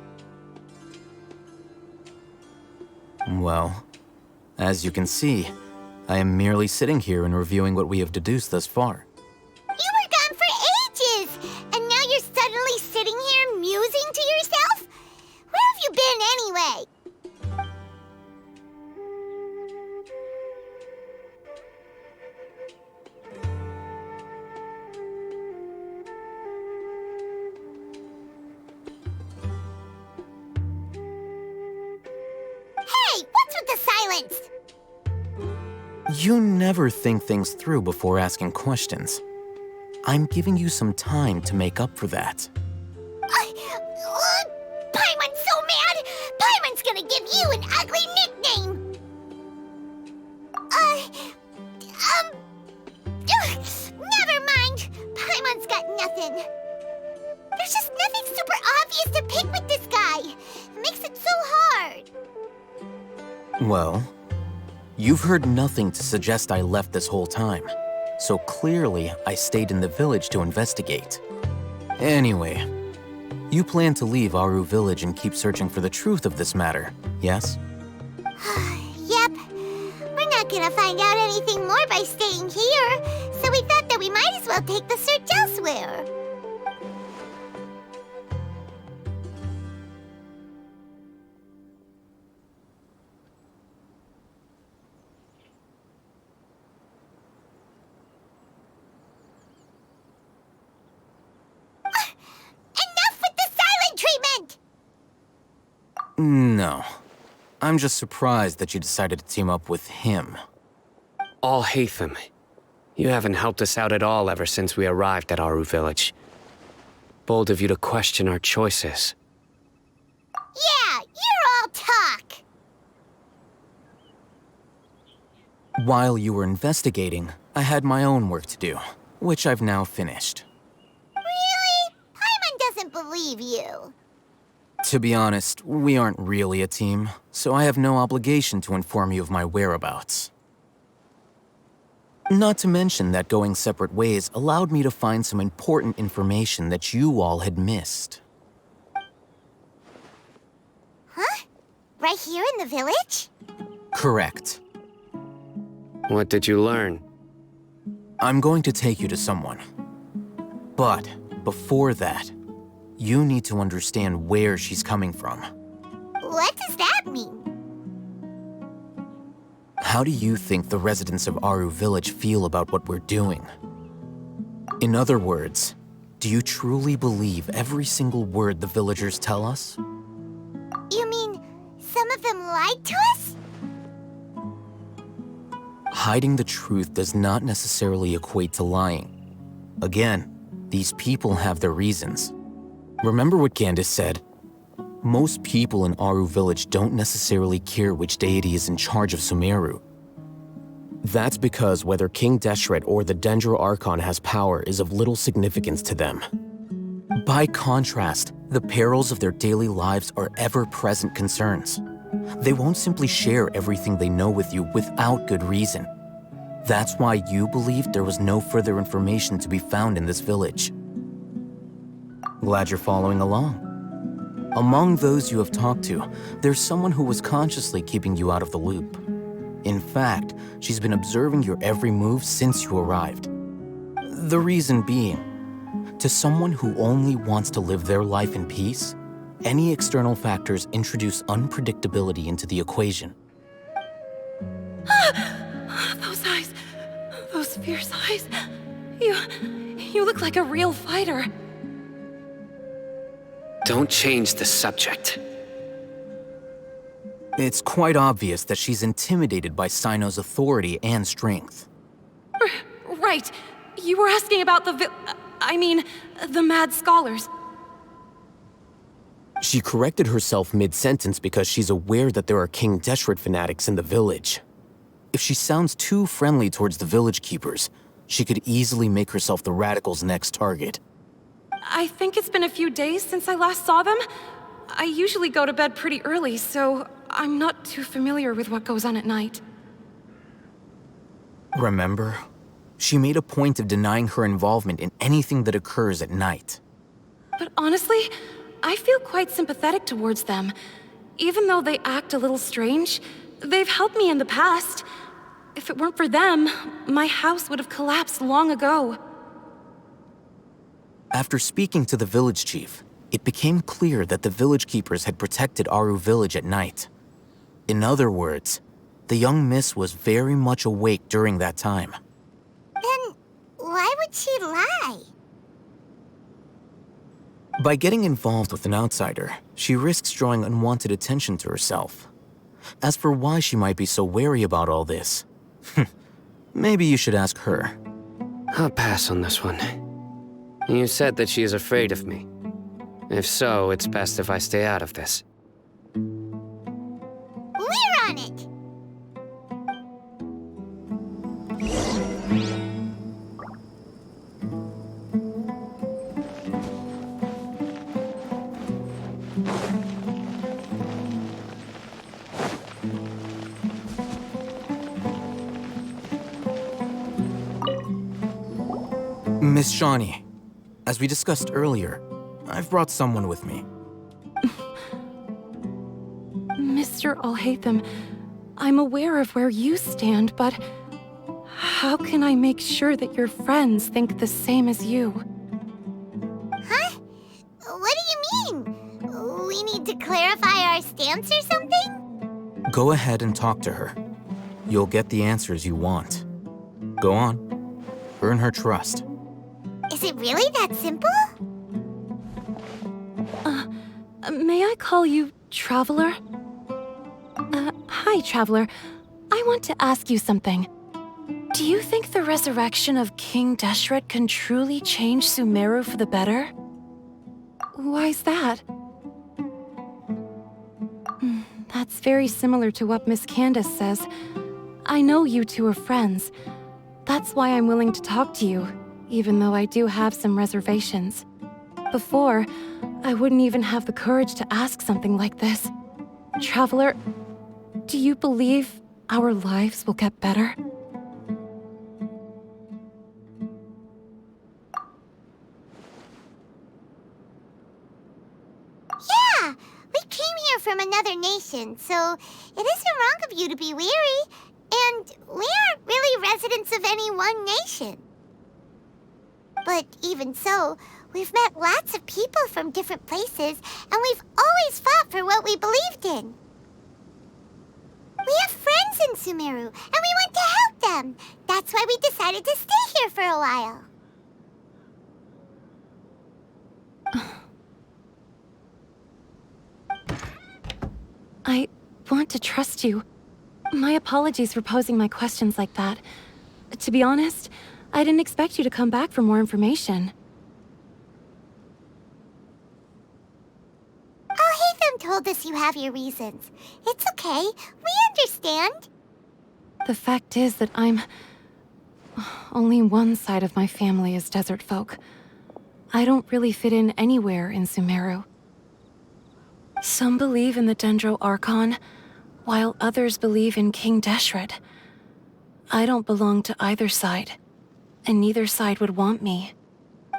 Well, as you can see, I am merely sitting here and reviewing what we have deduced thus far. You were gone for ages, and now you're suddenly sitting here musing to yourself? Where have you been anyway? silenced! You never think things through before asking questions. I'm giving you some time to make up for that. Paimon's so mad! Paimon's gonna give you an ugly nickname! Never mind! Paimon's got nothing. There's just nothing super obvious to pick with this guy. It makes it so hard. Well, you've heard nothing to suggest I left this whole time. So clearly, I stayed in the village to investigate. Anyway, you plan to leave Aru Village and keep searching for the truth of this matter, yes? Yep. We're not gonna find out anything more by staying here, so we thought that we might as well take the search elsewhere. No. I'm just surprised that you decided to team up with him. All Hatham. You haven't helped us out at all ever since we arrived at Aru Village. Bold of you to question our choices. Yeah, you're all talk! While you were investigating, I had my own work to do, which I've now finished. Really? Paimon doesn't believe you. To be honest, we aren't really a team, so I have no obligation to inform you of my whereabouts. Not to mention that going separate ways allowed me to find some important information that you all had missed. Huh? Right here in the village? Correct. What did you learn? I'm going to take you to someone. But before that, you need to understand where she's coming from. What does that mean? How do you think the residents of Aru Village feel about what we're doing? In other words, do you truly believe every single word the villagers tell us? You mean, some of them lied to us? Hiding the truth does not necessarily equate to lying. Again, these people have their reasons. Remember what Candace said? Most people in Aru Village don't necessarily care which deity is in charge of Sumeru. That's because whether King Deshret or the Dendro Archon has power is of little significance to them. By contrast, the perils of their daily lives are ever-present concerns. They won't simply share everything they know with you without good reason. That's why you believed there was no further information to be found in this village. Glad you're following along. Among those you have talked to, there's someone who was consciously keeping you out of the loop. In fact, she's been observing your every move since you arrived. The reason being, to someone who only wants to live their life in peace, any external factors introduce unpredictability into the equation. Those eyes. Those fierce eyes. You look like a real fighter. Don't change the subject. It's quite obvious that she's intimidated by Sino's authority and strength. Right. You were asking about the mad scholars. She corrected herself mid-sentence because she's aware that there are King Deshret fanatics in the village. If she sounds too friendly towards the village keepers, she could easily make herself the radicals' next target. I think it's been a few days since I last saw them. I usually go to bed pretty early, so I'm not too familiar with what goes on at night. Remember? She made a point of denying her involvement in anything that occurs at night. But honestly, I feel quite sympathetic towards them. Even though they act a little strange, they've helped me in the past. If it weren't for them, my house would have collapsed long ago. After speaking to the village chief, it became clear that the village keepers had protected Aru Village at night. In other words, the young miss was very much awake during that time. Then, why would she lie? By getting involved with an outsider, she risks drawing unwanted attention to herself. As for why she might be so wary about all this, maybe you should ask her. I'll pass on this one. You said that she is afraid of me. If so, it's best if I stay out of this. We're on it! Miss Shawnee, as we discussed earlier, I've brought someone with me. Mr. Alhaitham, I'm aware of where you stand, but how can I make sure that your friends think the same as you? Huh? What do you mean? We need to clarify our stance or something? Go ahead and talk to her. You'll get the answers you want. Go on. Earn her trust. Is it really that simple? May I call you Traveler? Hi, Traveler. I want to ask you something. Do you think the resurrection of King Deshret can truly change Sumeru for the better? Why's that? That's very similar to what Miss Candace says. I know you two are friends. That's why I'm willing to talk to you, even though I do have some reservations. Before, I wouldn't even have the courage to ask something like this. Traveler, do you believe our lives will get better? Yeah! We came here from another nation, so it isn't wrong of you to be weary. And we aren't really residents of any one nation. But even so, we've met lots of people from different places, and we've always fought for what we believed in. We have friends in Sumeru, and we want to help them. That's why we decided to stay here for a while. I want to trust you. My apologies for posing my questions like that. To be honest, I didn't expect you to come back for more information. Alhaitham told us you have your reasons. It's okay. We understand. The fact is that only one side of my family is desert folk. I don't really fit in anywhere in Sumeru. Some believe in the Dendro Archon, while others believe in King Deshret. I don't belong to either side, and neither side would want me.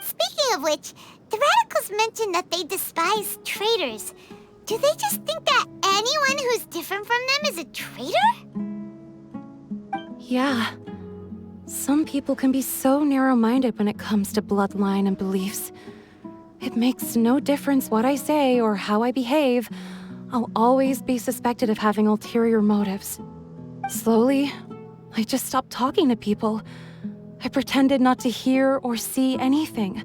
Speaking of which, the Radicals mentioned that they despise traitors. Do they just think that anyone who's different from them is a traitor? Yeah. Some people can be so narrow-minded when it comes to bloodline and beliefs. It makes no difference what I say or how I behave. I'll always be suspected of having ulterior motives. Slowly, I just stopped talking to people. I pretended not to hear or see anything.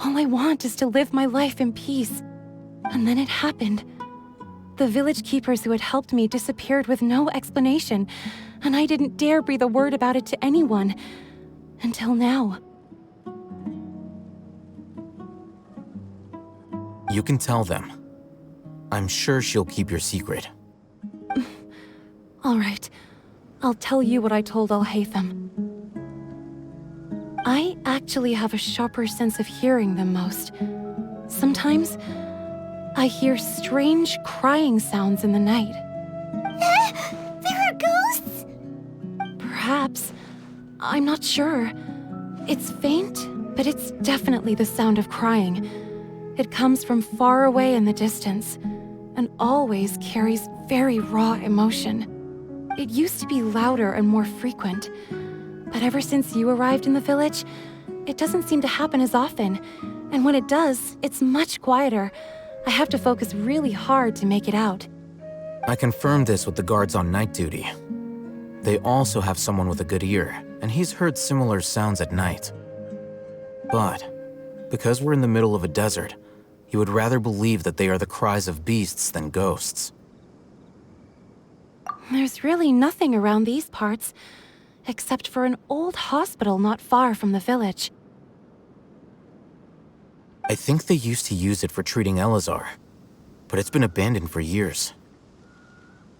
All I want is to live my life in peace. And then it happened. The village keepers who had helped me disappeared with no explanation, and I didn't dare breathe a word about it to anyone. Until now. You can tell them. I'm sure she'll keep your secret. All right. I'll tell you what I told Alhaitham. I actually have a sharper sense of hearing than most. Sometimes, I hear strange crying sounds in the night. There are ghosts? Perhaps. I'm not sure. It's faint, but it's definitely the sound of crying. It comes from far away in the distance, and always carries very raw emotion. It used to be louder and more frequent, but ever since you arrived in the village, it doesn't seem to happen as often, and when it does, it's much quieter. I have to focus really hard to make it out. I confirmed this with the guards on night duty. They also have someone with a good ear, and he's heard similar sounds at night. But, because we're in the middle of a desert, he would rather believe that they are the cries of beasts than ghosts. There's really nothing around these parts, except for an old hospital not far from the village. I think they used to use it for treating Elazar, but it's been abandoned for years.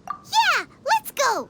Yeah, let's go!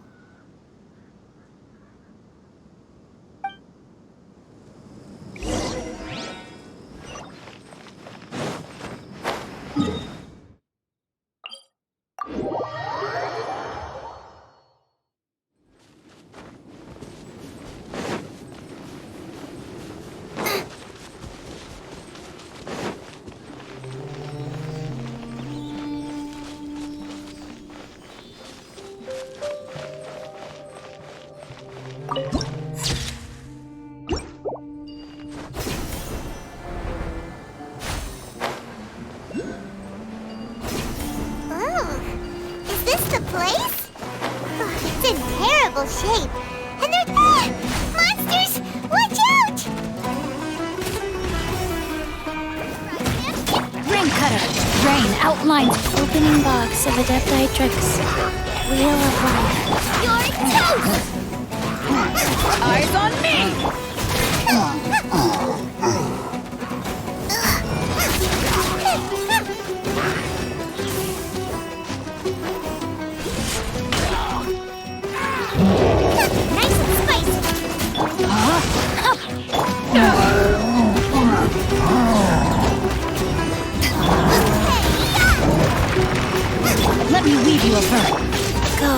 Shape. And there's monsters! Watch out! Ring cutter. Rain outlines opening box of Adeptitrix. Wheel of life. You're toast! Eyes on me! Let me weave you a verb. Go.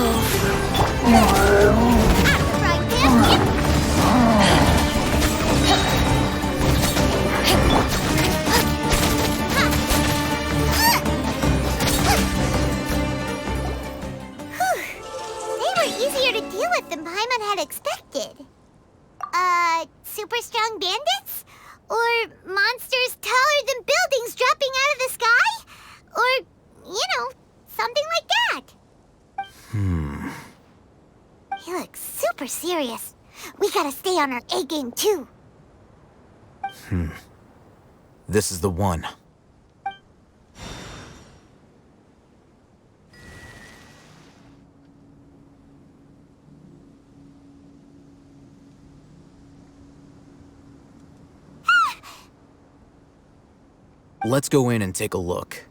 They were easier to deal with than Paimon had expected. Super strong bandits? Or monsters taller than buildings dropping out of the sky? Or, you know, something like that. He looks super serious. We gotta stay on our A game too. This is the one. Let's go in and take a look.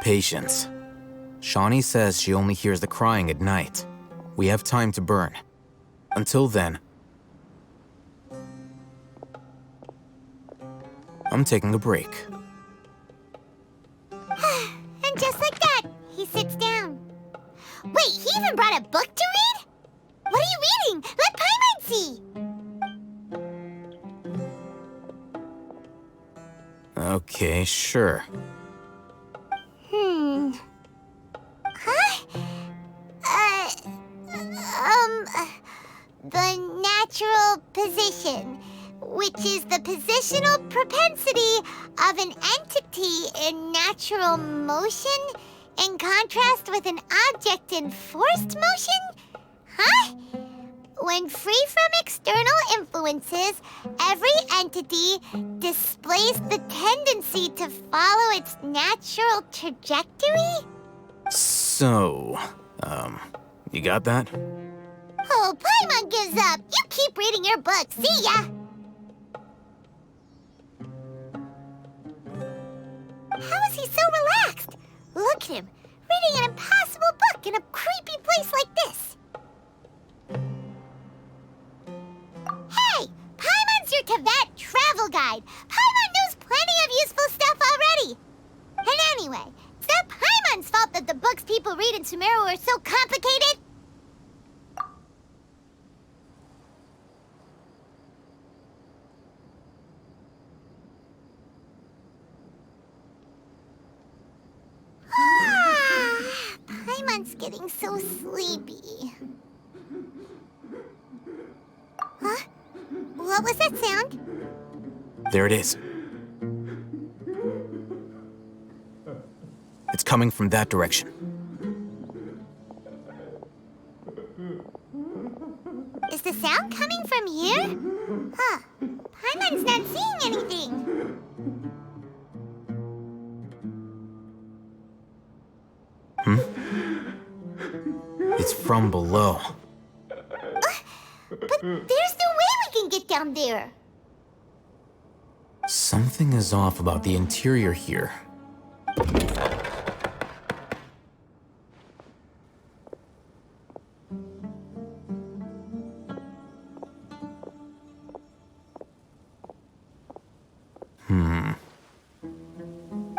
Patience. Shawnee says she only hears the crying at night. We have time to burn. Until then, I'm taking a break. And just like that, he sits down. Wait, he even brought a book to read? What are you reading? Let Paimon see! Okay, sure. The natural position, which is the positional propensity of an entity in natural motion, in contrast with an object in forced motion? Huh? When free from external influences, every entity displays the tendency to follow its natural trajectory? So, you got that? Oh, Paimon gives up. You keep reading your book. See ya! How is he so relaxed? Look at him, reading an impossible book in a creepy place like this. Hey! Paimon's your Teyvat travel guide. Paimon knows plenty of useful stuff already. And anyway, is that Paimon's fault that the books people read in Sumeru are so complicated? Paimon's getting so sleepy. Huh? What was that sound? There it is. It's coming from that direction. Is the sound coming from here? Huh. Paimon's not seeing anything. It's from below. But there's no way we can get down there. Something is off about the interior here.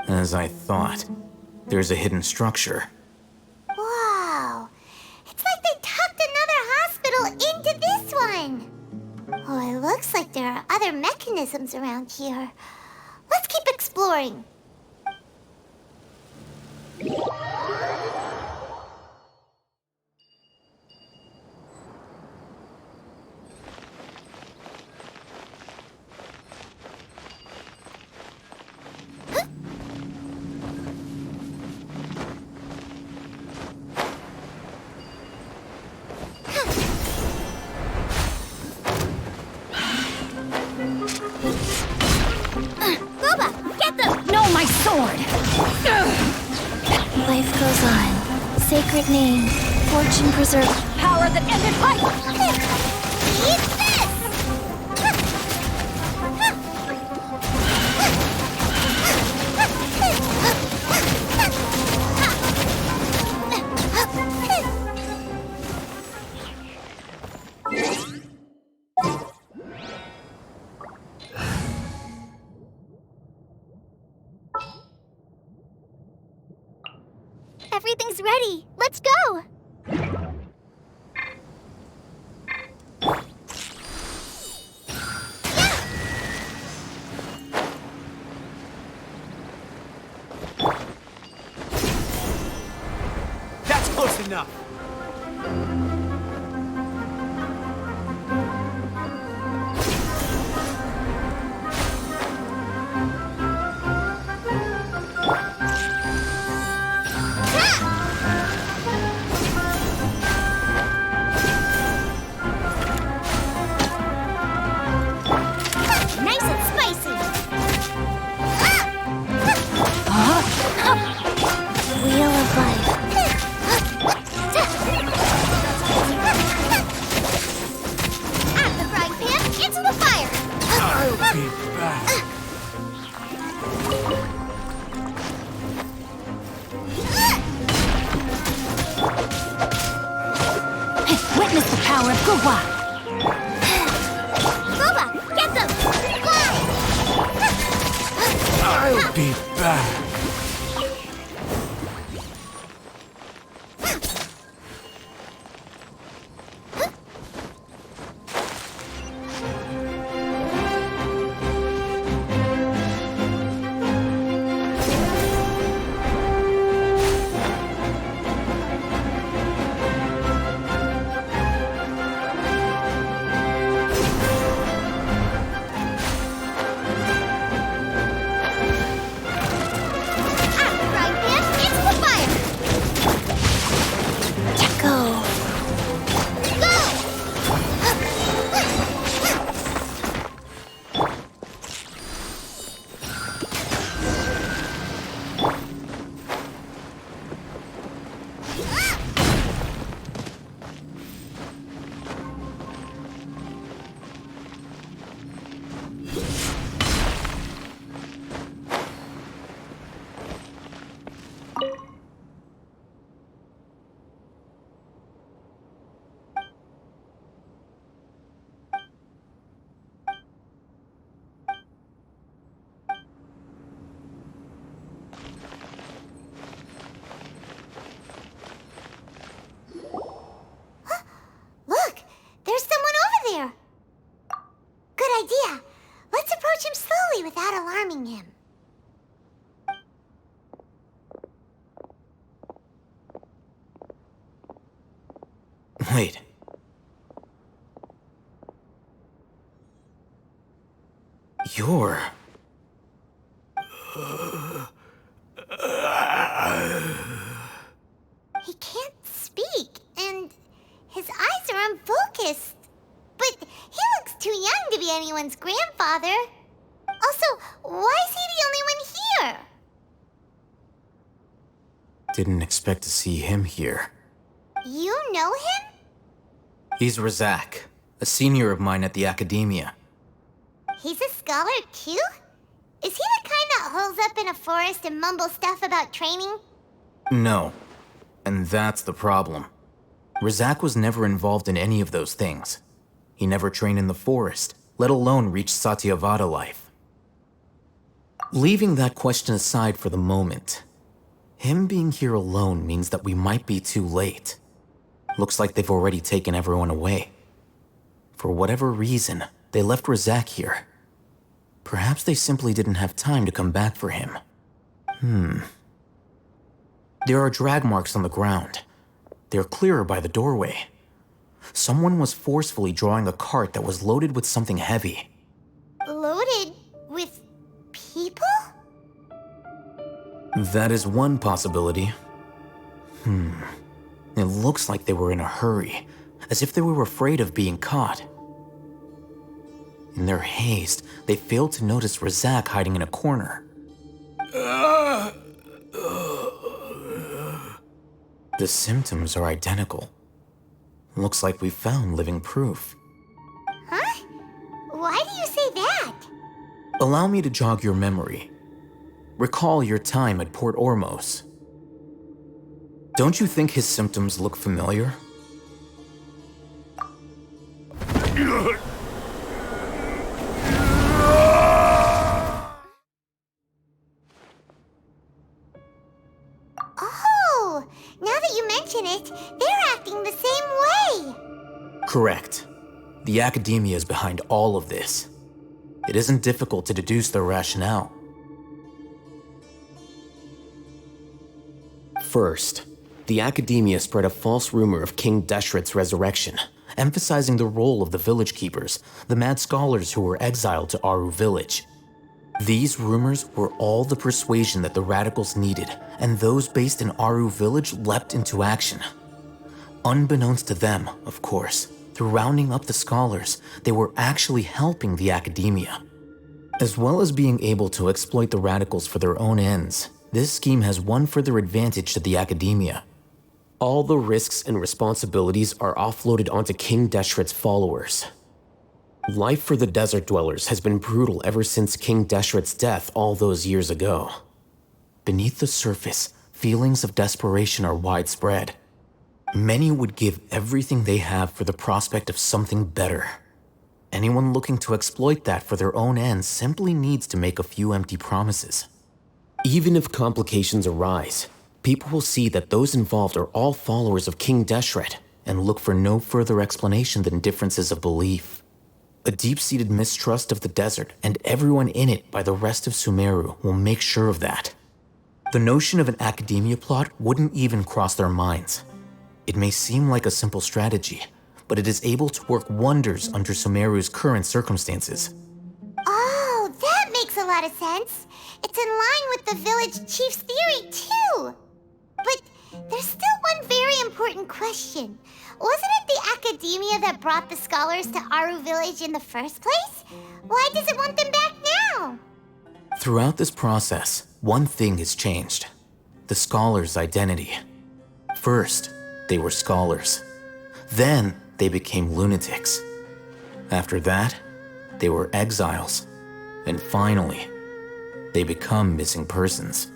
As I thought, there's a hidden structure. Wow. It's like they tucked another hospital into this one. Oh, it looks like there are other mechanisms around here. Let's keep exploring. Life goes on. Sacred name. Fortune preserve. Power that ended life! Eat this! Everything's ready. Let's go! That's close enough. Nice and spicy. Wheel of life. At the frying pan, into the fire. I'll be back. Witness the power of Guwa! Boba, get them! Fly! I'll be back. Look, there's someone over there. Good idea. Let's approach him slowly without alarming him. Wait. You're... Paimon's grandfather. Also, why is he the only one here? Didn't expect to see him here. You know him? He's Razak, a senior of mine at the Academia. He's a scholar too? Is he the kind that holes up in a forest and mumbles stuff about training? No. And that's the problem. Razak was never involved in any of those things. He never trained in the forest, let alone reach Satyavada life. Leaving that question aside for the moment, him being here alone means that we might be too late. Looks like they've already taken everyone away. For whatever reason, they left Razak here. Perhaps they simply didn't have time to come back for him. There are drag marks on the ground. They're clearer by the doorway. Someone was forcefully drawing a cart that was loaded with something heavy. Loaded with people? That is one possibility. It looks like they were in a hurry, as if they were afraid of being caught. In their haste, they failed to notice Razak hiding in a corner. The symptoms are identical. Looks like we found living proof. Huh? Why do you say that? Allow me to jog your memory. Recall your time at Port Ormos. Don't you think his symptoms look familiar? Oh, now that you mention it, they're acting the same way. Correct. The Academia is behind all of this. It isn't difficult to deduce their rationale. First, the Academia spread a false rumor of King Deshret's resurrection, emphasizing the role of the village keepers, the mad scholars who were exiled to Aru village. These rumors were all the persuasion that the radicals needed, and those based in Aru village leapt into action. Unbeknownst to them, of course, through rounding up the scholars, they were actually helping the Academia. As well as being able to exploit the radicals for their own ends, this scheme has one further advantage to the Academia. All the risks and responsibilities are offloaded onto King Deshret's followers. Life for the desert dwellers has been brutal ever since King Deshret's death all those years ago. Beneath the surface, feelings of desperation are widespread. Many would give everything they have for the prospect of something better. Anyone looking to exploit that for their own ends simply needs to make a few empty promises. Even if complications arise, people will see that those involved are all followers of King Deshret and look for no further explanation than differences of belief. A deep-seated mistrust of the desert and everyone in it by the rest of Sumeru will make sure of that. The notion of an Academia plot wouldn't even cross their minds. It may seem like a simple strategy, but it is able to work wonders under Sumeru's current circumstances. Oh, that makes a lot of sense. It's in line with the village chief's theory, too. But there's still one very important question. Wasn't it the Academia that brought the scholars to Aru village in the first place? Why does it want them back now? Throughout this process, one thing has changed. The scholars' identity. First, they were scholars. Then, they became lunatics. After that, they were exiles. And finally, they become missing persons.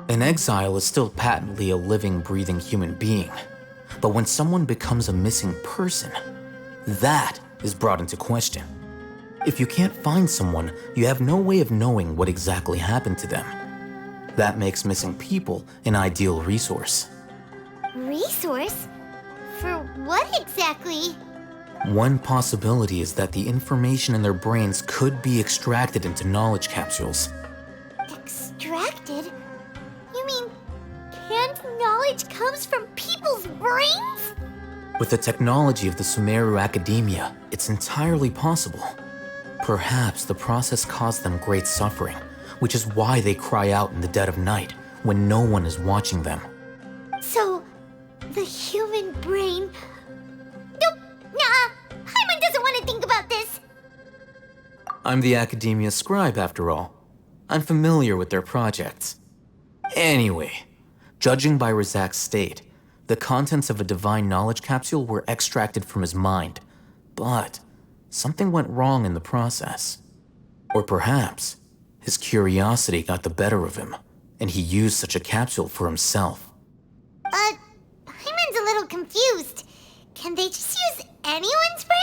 An exile is still patently a living, breathing human being. But when someone becomes a missing person, that is brought into question. If you can't find someone, you have no way of knowing what exactly happened to them. That makes missing people an ideal resource. Resource? For what exactly? One possibility is that the information in their brains could be extracted into knowledge capsules. Extracted? You mean canned knowledge comes from people's brains? With the technology of the Sumeru Academia, it's entirely possible. Perhaps the process caused them great suffering, which is why they cry out in the dead of night when no one is watching them. So, the human brain... Nope, nah, Paimon doesn't want to think about this. I'm the Academia scribe, after all. I'm familiar with their projects. Anyway, judging by Razak's state, the contents of a divine knowledge capsule were extracted from his mind. But something went wrong in the process. Or perhaps his curiosity got the better of him, and he used such a capsule for himself. Paimon's a little confused. Can they just use anyone's brain?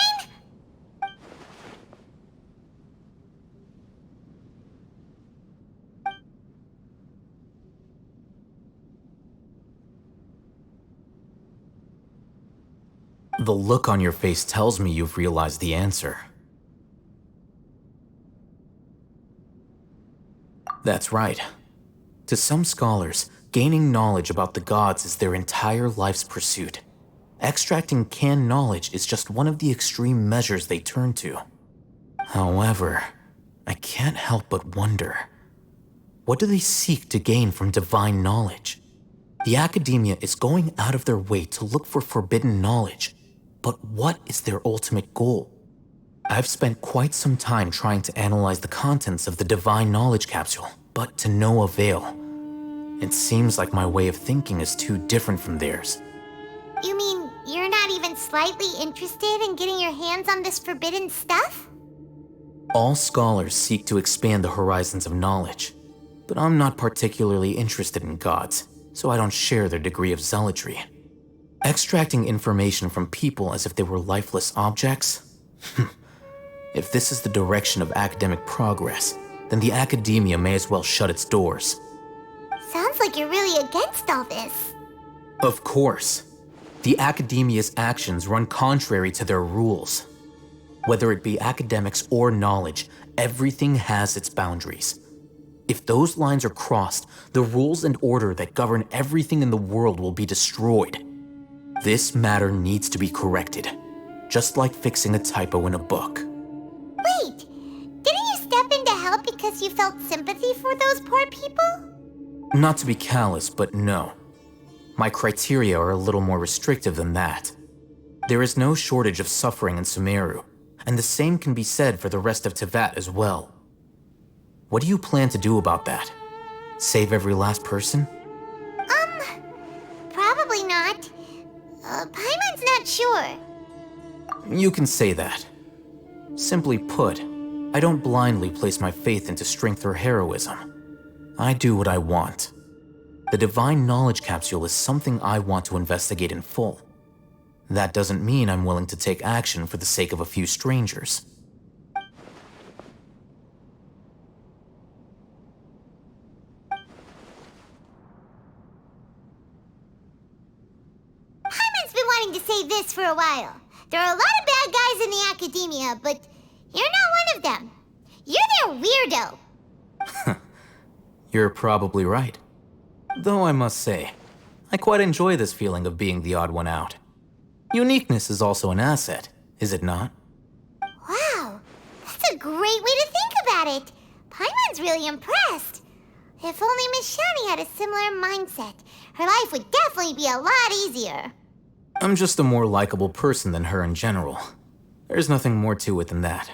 The look on your face tells me you've realized the answer. That's right. To some scholars, gaining knowledge about the gods is their entire life's pursuit. Extracting canned knowledge is just one of the extreme measures they turn to. However, I can't help but wonder, what do they seek to gain from divine knowledge? The Academia is going out of their way to look for forbidden knowledge, but what is their ultimate goal? I've spent quite some time trying to analyze the contents of the divine knowledge capsule, but to no avail. It seems like my way of thinking is too different from theirs. You mean you're not even slightly interested in getting your hands on this forbidden stuff? All scholars seek to expand the horizons of knowledge, but I'm not particularly interested in gods, so I don't share their degree of zealotry. Extracting information from people as if they were lifeless objects? If this is the direction of academic progress, then the Academia may as well shut its doors. Sounds like you're really against all this. Of course. The Academia's actions run contrary to their rules. Whether it be academics or knowledge, everything has its boundaries. If those lines are crossed, the rules and order that govern everything in the world will be destroyed. This matter needs to be corrected, just like fixing a typo in a book. Wait, didn't you step in to help because you felt sympathy for those poor people? Not to be callous, but no. My criteria are a little more restrictive than that. There is no shortage of suffering in Sumeru, and the same can be said for the rest of Teyvat as well. What do you plan to do about that? Save every last person? Probably not. Paimon's not sure. You can say that. Simply put, I don't blindly place my faith into strength or heroism. I do what I want. The divine knowledge capsule is something I want to investigate in full. That doesn't mean I'm willing to take action for the sake of a few strangers. Paimon's been wanting to say this for a while. There are a lot of bad guys in the Academia, but you're not one of them. You're their weirdo. You're probably right. Though I must say, I quite enjoy this feeling of being the odd one out. Uniqueness is also an asset, is it not? Wow, that's a great way to think about it. Paimon's really impressed. If only Miss Shani had a similar mindset, her life would definitely be a lot easier. I'm just a more likable person than her in general. There's nothing more to it than that.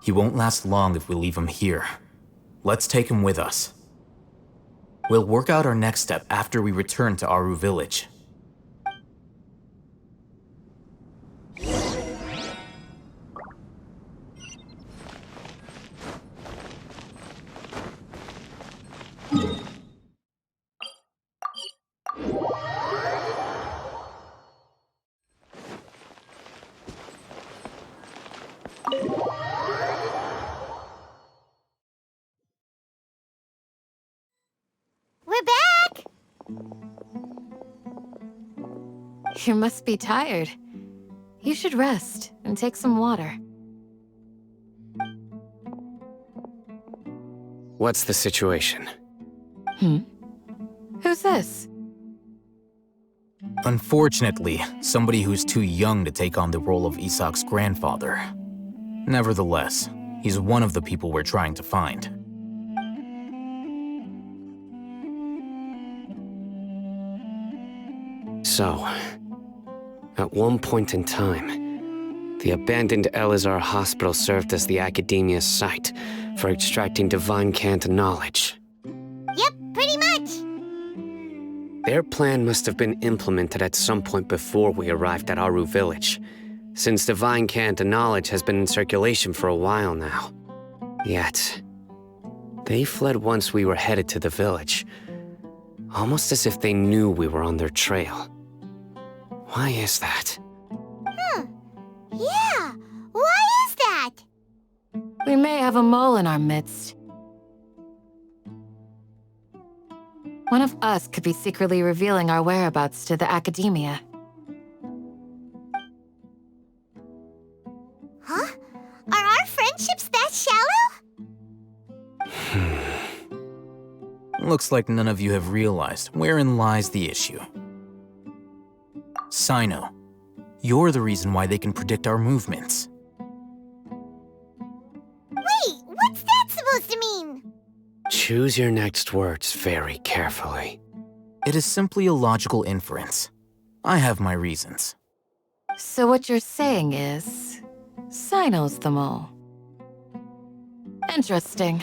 He won't last long if we leave him here. Let's take him with us. We'll work out our next step after we return to Aru village. We're back! You must be tired. You should rest and take some water. What's the situation? Who's this? Unfortunately, somebody who's too young to take on the role of Isak's grandfather. Nevertheless, he's one of the people we're trying to find. So, At one point in time, the abandoned Elazar Hospital served as the Academia's site for extracting divine cant knowledge. Yep, pretty much. Their plan must have been implemented at some point before we arrived at Aru Village, since divine cant knowledge has been in circulation for a while now. Yet, they fled once we were headed to the village, almost as if they knew we were on their trail. Why is that? Yeah, why is that? We may have a mole in our midst. One of us could be secretly revealing our whereabouts to the Academia. Huh? Are our friendships that shallow? Looks like none of you have realized wherein lies the issue. Sino, you're the reason why they can predict our movements. Wait, what's that supposed to mean? Choose your next words very carefully. It is simply a logical inference. I have my reasons. So what you're saying is, Sino's the mole. Interesting.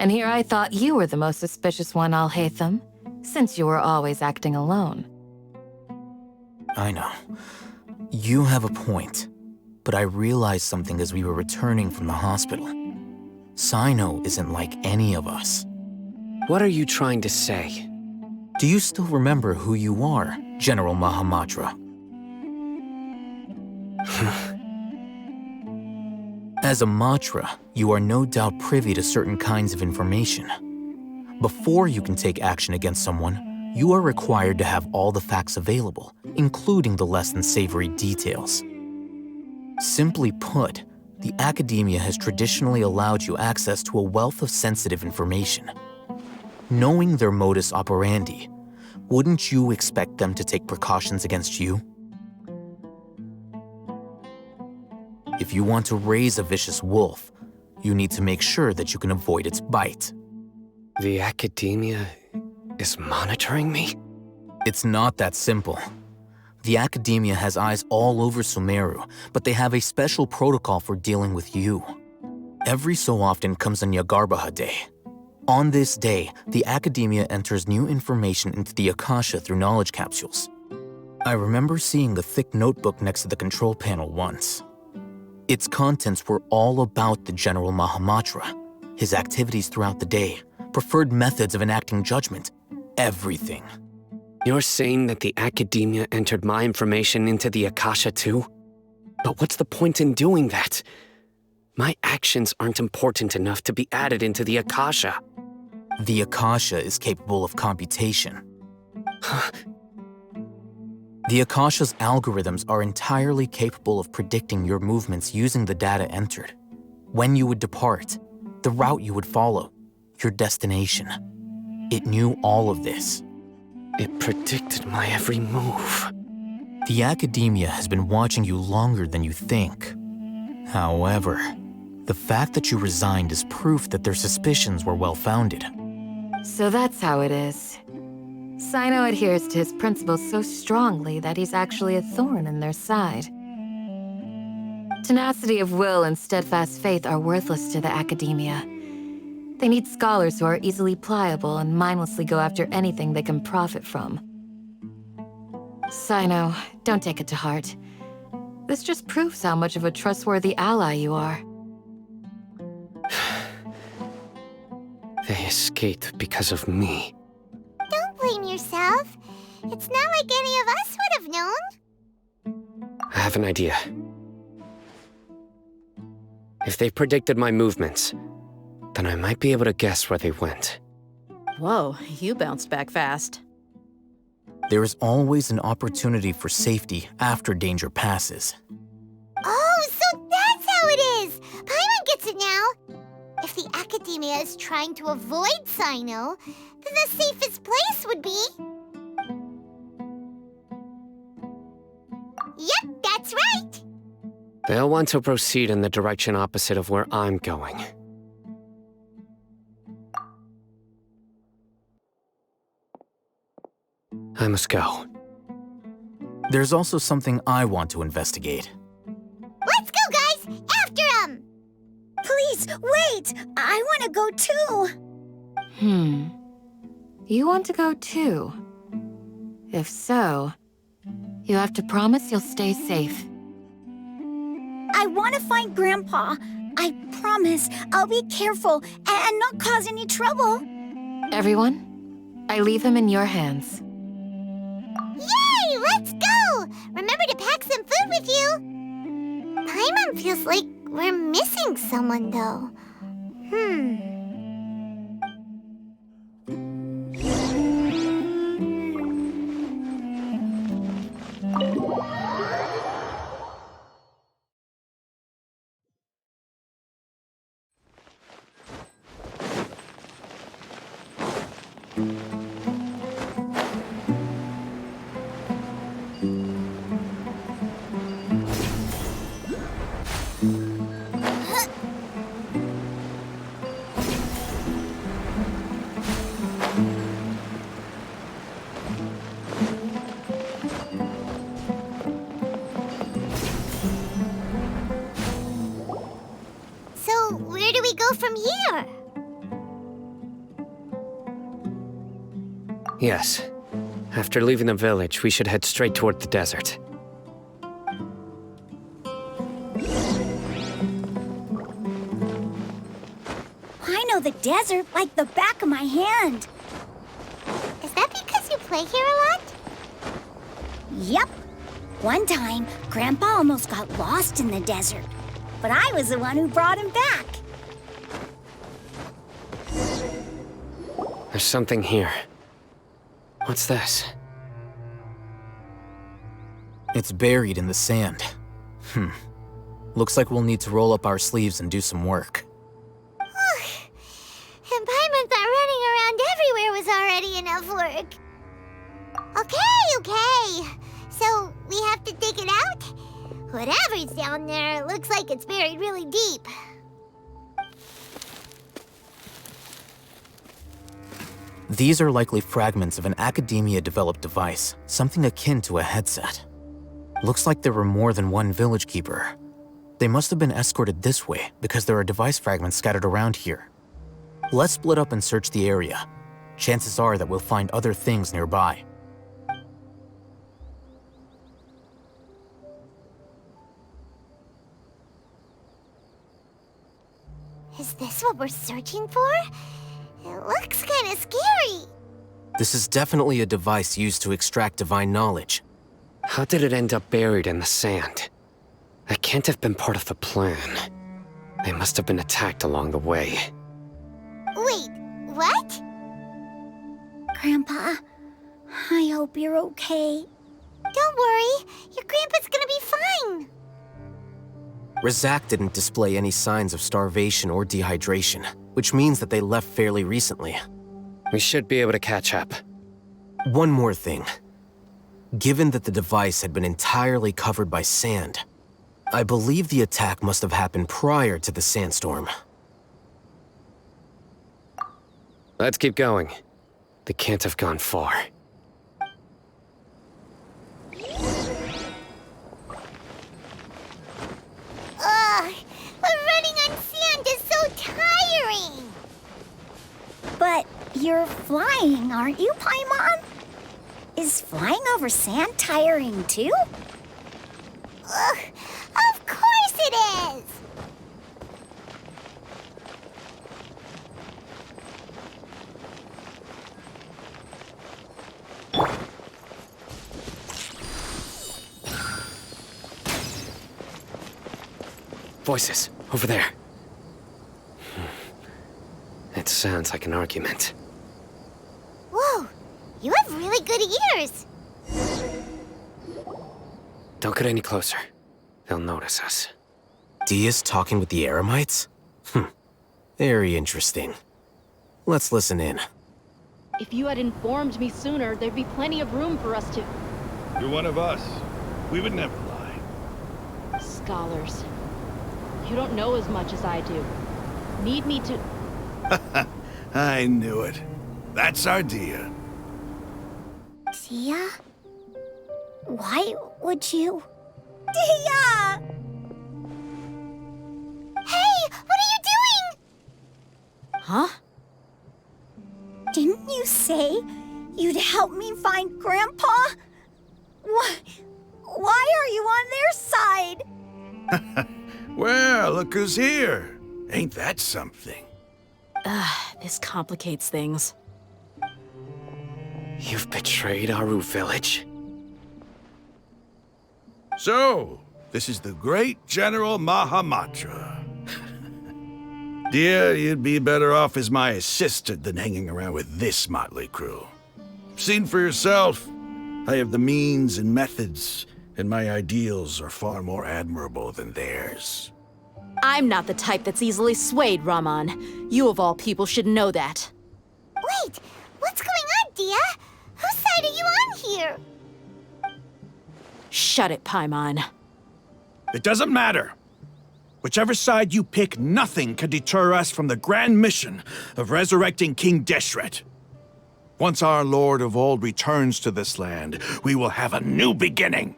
And here I thought you were the most suspicious one, Al-Haytham, since you were always acting alone. I know. You have a point, but I realized something as we were returning from the hospital. Sino isn't like any of us. What are you trying to say? Do you still remember who you are, General Mahamatra? As a Matra, you are no doubt privy to certain kinds of information. Before you can take action against someone, you are required to have all the facts available, including the less than savory details. Simply put, the Academia has traditionally allowed you access to a wealth of sensitive information. Knowing their modus operandi, wouldn't you expect them to take precautions against you? If you want to raise a vicious wolf, you need to make sure that you can avoid its bite. The Academia is monitoring me? It's not that simple. The Academia has eyes all over Sumeru, but they have a special protocol for dealing with you. Every so often comes a Nyagarbaha Day. On this day, the Academia enters new information into the Akasha through knowledge capsules. I remember seeing a thick notebook next to the control panel once. Its contents were all about the General Mahamatra, his activities throughout the day, preferred methods of enacting judgment, everything. You're saying that the Academia entered my information into the Akasha too? But what's the point in doing that? My actions aren't important enough to be added into the Akasha. The Akasha is capable of computation. The Akasha's algorithms are entirely capable of predicting your movements using the data entered. When you would depart, the route you would follow, your destination. It knew all of this. It predicted my every move. The Academia has been watching you longer than you think. However, the fact that you resigned is proof that their suspicions were well-founded. So that's how it is. Sino adheres to his principles so strongly that he's actually a thorn in their side. Tenacity of will and steadfast faith are worthless to the Academia. They need scholars who are easily pliable and mindlessly go after anything they can profit from. Sino, don't take it to heart. This just proves how much of a trustworthy ally you are. They escaped because of me. Don't blame yourself. It's not like any of us would have known. I have an idea. If they predicted my movements, then I might be able to guess where they went. Whoa, you bounced back fast. There is always an opportunity for safety after danger passes. Oh, so that's how it is! Paimon gets it now! If the Academia is trying to avoid Sino, then the safest place would be... Yep, that's right! They'll want to proceed in the direction opposite of where I'm going. I must go. There's also something I want to investigate. Let's go, guys! After him! Please, wait! I want to go too! You want to go too? If so, you have to promise you'll stay safe. I want to find Grandpa. I promise I'll be careful and not cause any trouble. Everyone, I leave him in your hands. Yay! Let's go! Remember to pack some food with you! Paimon feels like we're missing someone, though. So, where do we go from here? Yes. After leaving the village, we should head straight toward the desert. I know the desert like the back of my hand. Is that because you play here a lot? Yep. One time, Grandpa almost got lost in the desert, but I was the one who brought him back. There's something here. What's this? It's buried in the sand. Looks like we'll need to roll up our sleeves and do some work. And Paimon thought running around everywhere was already enough work. Okay. So, we have to dig it out? Whatever's down there, looks like it's buried really deep. These are likely fragments of an Academia-developed device, something akin to a headset. Looks like there were more than one village keeper. They must have been escorted this way because there are device fragments scattered around here. Let's split up and search the area. Chances are that we'll find other things nearby. Is this what we're searching for? It looks kind of scary. This is definitely a device used to extract divine knowledge. How did it end up buried in the sand? That can't have been part of the plan. They must have been attacked along the way. Wait, what? Grandpa, I hope you're okay. Don't worry, your grandpa's gonna be fine. Razak didn't display any signs of starvation or dehydration, which means that they left fairly recently. We should be able to catch up. One more thing. Given that the device had been entirely covered by sand, I believe the attack must have happened prior to the sandstorm. Let's keep going. They can't have gone far. Ugh, but running on sand is so tiring. But you're flying, aren't you, Paimon? Is flying over sand tiring too? Ugh, of course it is. Voices, over there. It sounds like an argument. Whoa, you have really good ears. Don't get any closer. They'll notice us. Dia's talking with the Eremites? Very interesting. Let's listen in. If you had informed me sooner, there'd be plenty of room for us to... You're one of us. We would never lie. Scholars. You don't know as much as I do. Need me to... I knew it. That's our Dia. Dia? Why would you? Dia! Hey, what are you doing? Huh? Didn't you say you'd help me find Grandpa? Why are you on their side? Well, look who's here. Ain't that something? This complicates things. You've betrayed Aru village? So, this is the great General Mahamatra. Dear, you'd be better off as my assistant than hanging around with this motley crew. Seen for yourself, I have the means and methods, and my ideals are far more admirable than theirs. I'm not the type that's easily swayed, Raman. You of all people should know that. Wait, what's going on, Dia? Whose side are you on here? Shut it, Paimon. It doesn't matter. Whichever side you pick, nothing can deter us from the grand mission of resurrecting King Deshret. Once our Lord of Old returns to this land, we will have a new beginning.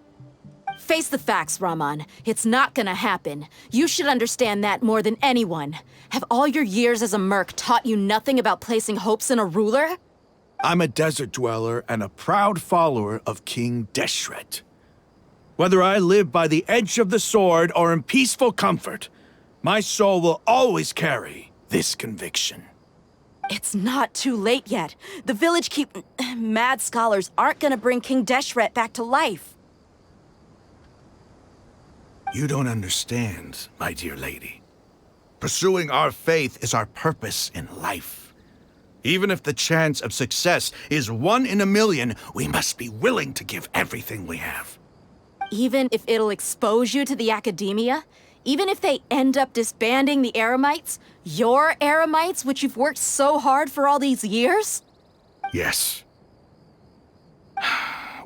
Face the facts, Raman. It's not gonna happen. You should understand that more than anyone. Have all your years as a merc taught you nothing about placing hopes in a ruler? I'm a desert dweller and a proud follower of King Deshret. Whether I live by the edge of the sword or in peaceful comfort, my soul will always carry this conviction. It's not too late yet. The village mad scholars aren't gonna bring King Deshret back to life. You don't understand, my dear lady. Pursuing our faith is our purpose in life. Even if the chance of success is 1 in a million, we must be willing to give everything we have. Even if it'll expose you to the academia? Even if they end up disbanding the Eremites? Your Eremites, which you've worked so hard for all these years? Yes.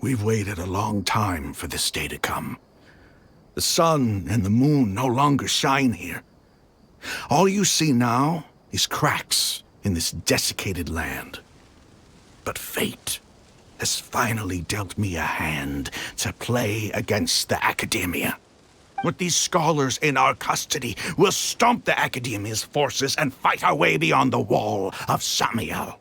We've waited a long time for this day to come. The sun and the moon no longer shine here. All you see now is cracks in this desiccated land. But fate has finally dealt me a hand to play against the Academia. With these scholars in our custody, we'll stomp the Academia's forces and fight our way beyond the wall of Samiel.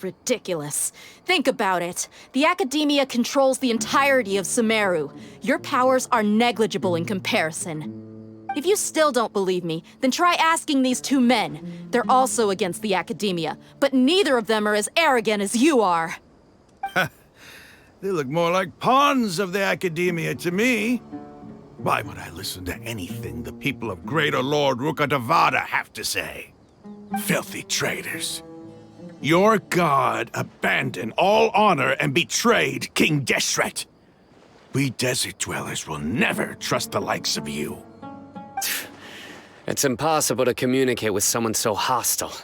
Ridiculous. Think about it. The Academia controls the entirety of Sumeru. Your powers are negligible in comparison. If you still don't believe me, then try asking these 2 men. They're also against the Academia, but neither of them are as arrogant as you are. They look more like pawns of the Academia to me. Why would I listen to anything the people of Greater Lord Rukkhadevata have to say? Filthy traitors. Your god abandoned all honor and betrayed King Deshret. We desert dwellers will never trust the likes of you. It's impossible to communicate with someone so hostile.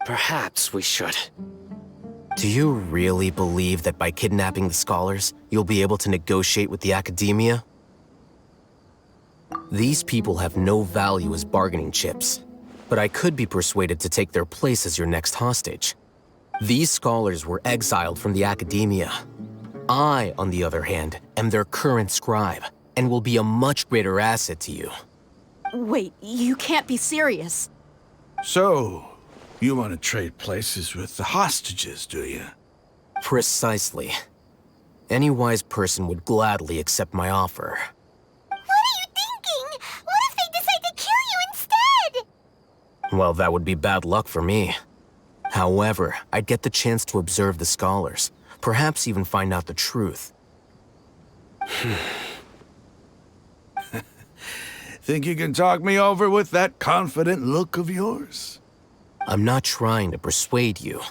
Perhaps we should. Do you really believe that by kidnapping the scholars, you'll be able to negotiate with the Academia? These people have no value as bargaining chips, but I could be persuaded to take their place as your next hostage. These scholars were exiled from the Academia. I, on the other hand, am their current scribe, and will be a much greater asset to you. Wait, you can't be serious. So, you want to trade places with the hostages, do you? Precisely. Any wise person would gladly accept my offer. What are you thinking? What if they decide to kill you instead? Well, that would be bad luck for me. However, I'd get the chance to observe the scholars, perhaps even find out the truth. Think you can talk me over with that confident look of yours? I'm not trying to persuade you.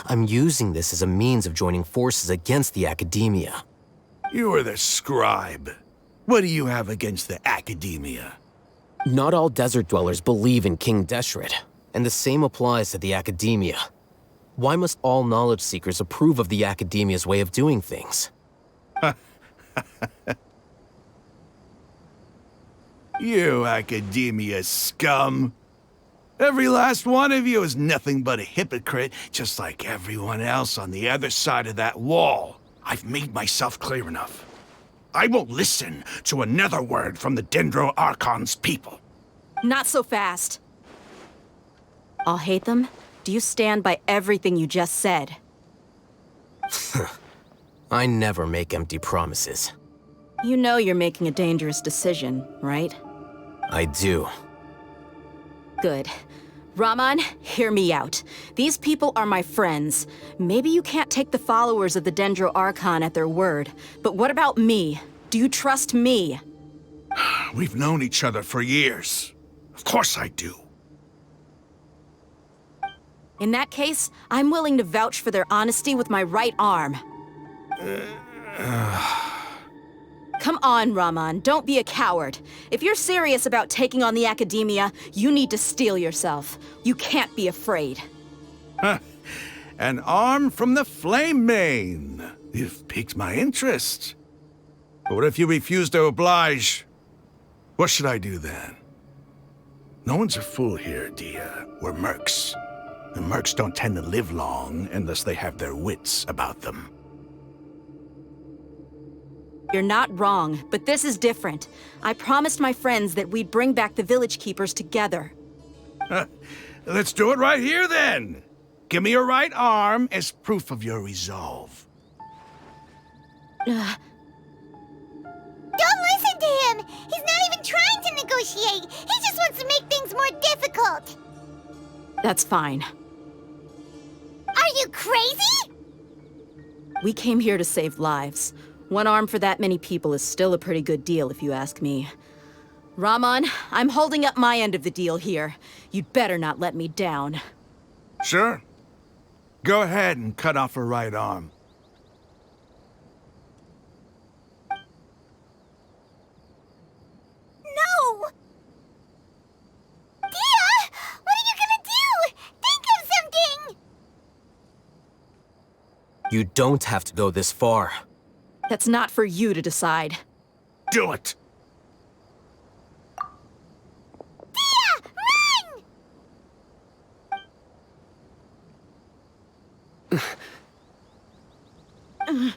I'm using this as a means of joining forces against the Academia. You are the scribe. What do you have against the Academia? Not all desert dwellers believe in King Deshret, and the same applies to the Academia. Why must all knowledge seekers approve of the Academia's way of doing things? You Academia scum. Every last one of you is nothing but a hypocrite, just like everyone else on the other side of that wall. I've made myself clear enough. I won't listen to another word from the Dendro Archon's people. Not so fast. I'll hate them. Do you stand by everything you just said? I never make empty promises. You know you're making a dangerous decision, right? I do. Good. Raman, hear me out. These people are my friends. Maybe you can't take the followers of the Dendro Archon at their word, but what about me? Do you trust me? We've known each other for years. Of course I do. In that case, I'm willing to vouch for their honesty with my right arm. Come on, Raman, don't be a coward. If you're serious about taking on the Academia, you need to steel yourself. You can't be afraid. An arm from the Flame Mane. You've piqued my interest. But what if you refuse to oblige? What should I do then? No one's a fool here, Dia. We're mercs. And mercs don't tend to live long unless they have their wits about them. You're not wrong, but this is different. I promised my friends that we'd bring back the village keepers together. Let's do it right here, then. Give me your right arm as proof of your resolve. Don't listen to him! He's not even trying to negotiate! He just wants to make things more difficult! That's fine. Are you crazy? We came here to save lives. One arm for that many people is still a pretty good deal, if you ask me. Raman, I'm holding up my end of the deal here. You'd better not let me down. Sure. Go ahead and cut off her right arm. No! Dia! What are you gonna do? Think of something! You don't have to go this far. That's not for you to decide. Do it! Dia! Run!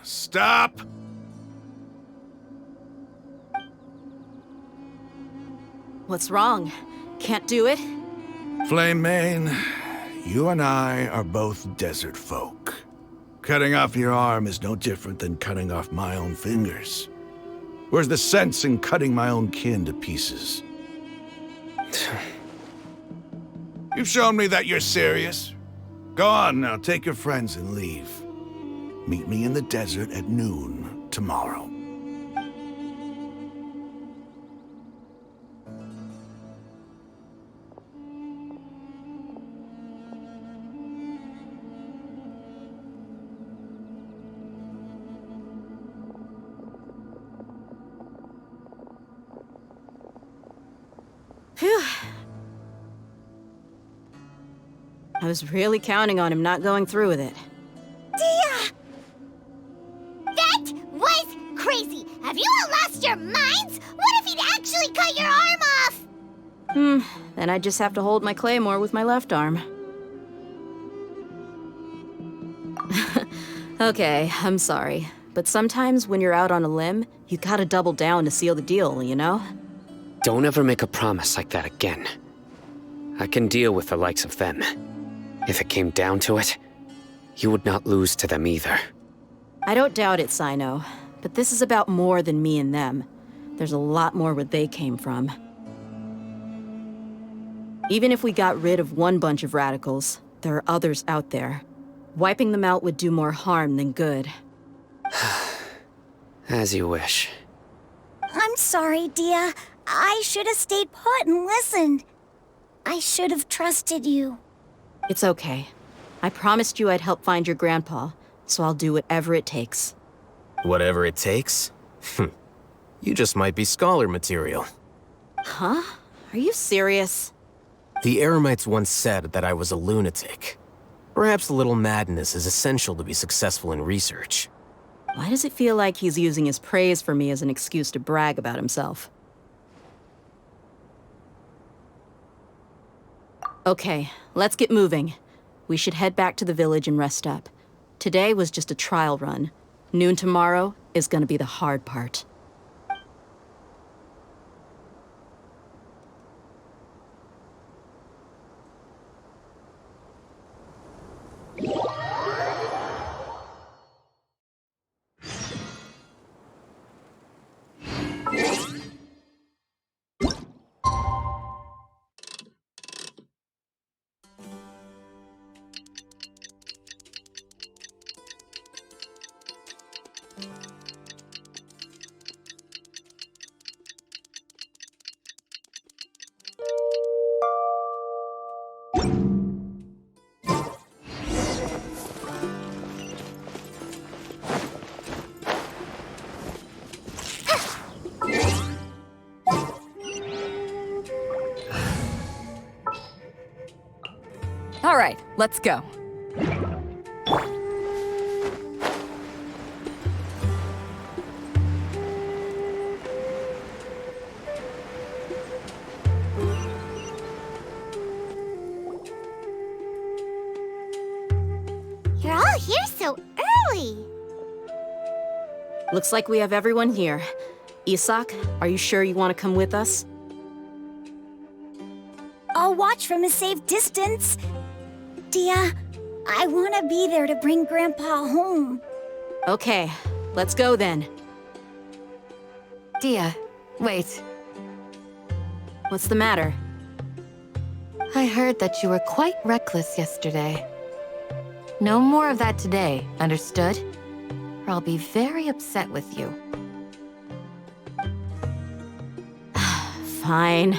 Stop! What's wrong? Can't do it? Flame Mane, you and I are both desert folk. Cutting off your arm is no different than cutting off my own fingers. Where's the sense in cutting my own kin to pieces? You've shown me that you're serious. Go on now, take your friends and leave. Meet me in the desert at noon tomorrow. Phew. I was really counting on him not going through with it. Dia! That was crazy! Have you all lost your minds? What if he'd actually cut your arm off? Then I just have to hold my claymore with my left arm. Okay, I'm sorry. But sometimes when you're out on a limb, you gotta double down to seal the deal, you know? Don't ever make a promise like that again. I can deal with the likes of them. If it came down to it, you would not lose to them either. I don't doubt it, Sino. But this is about more than me and them. There's a lot more where they came from. Even if we got rid of one bunch of radicals, there are others out there. Wiping them out would do more harm than good. As you wish. I'm sorry, Dia. I should have stayed put and listened. I should have trusted you. It's okay. I promised you I'd help find your grandpa, so I'll do whatever it takes. Whatever it takes? You just might be scholar material. Huh? Are you serious? The Eremites once said that I was a lunatic. Perhaps a little madness is essential to be successful in research. Why does it feel like he's using his praise for me as an excuse to brag about himself? Okay, let's get moving. We should head back to the village and rest up. Today was just a trial run. Noon tomorrow is gonna be the hard part. All right, let's go. You're all here so early. Looks like we have everyone here. Isak, are you sure you want to come with us? I'll watch from a safe distance. Dia, I want to be there to bring Grandpa home. Okay, let's go then. Dia, wait. What's the matter? I heard that you were quite reckless yesterday. No more of that today, understood? Or I'll be very upset with you. Fine.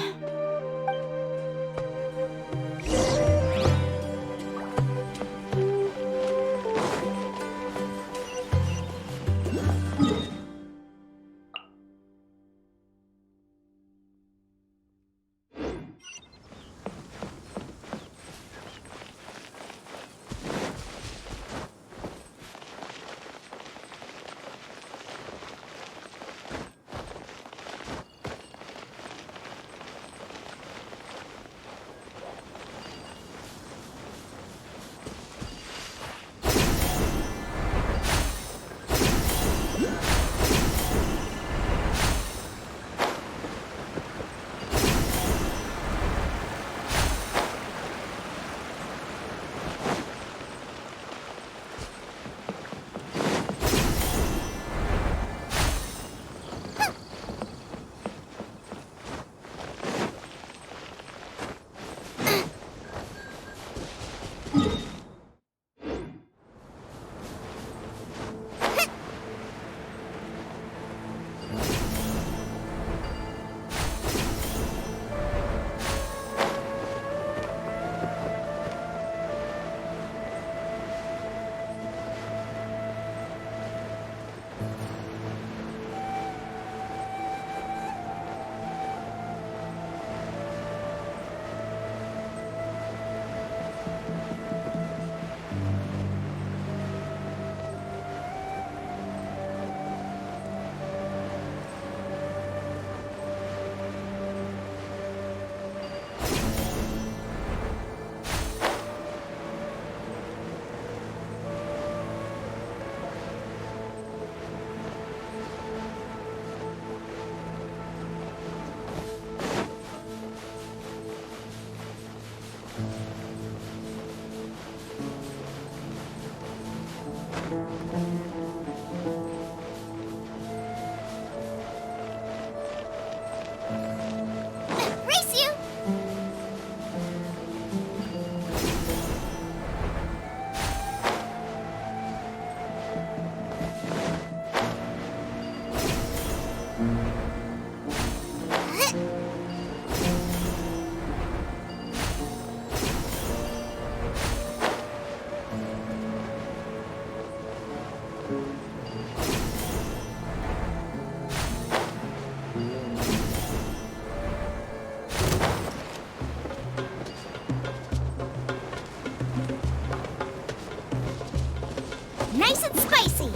Nice and spicy.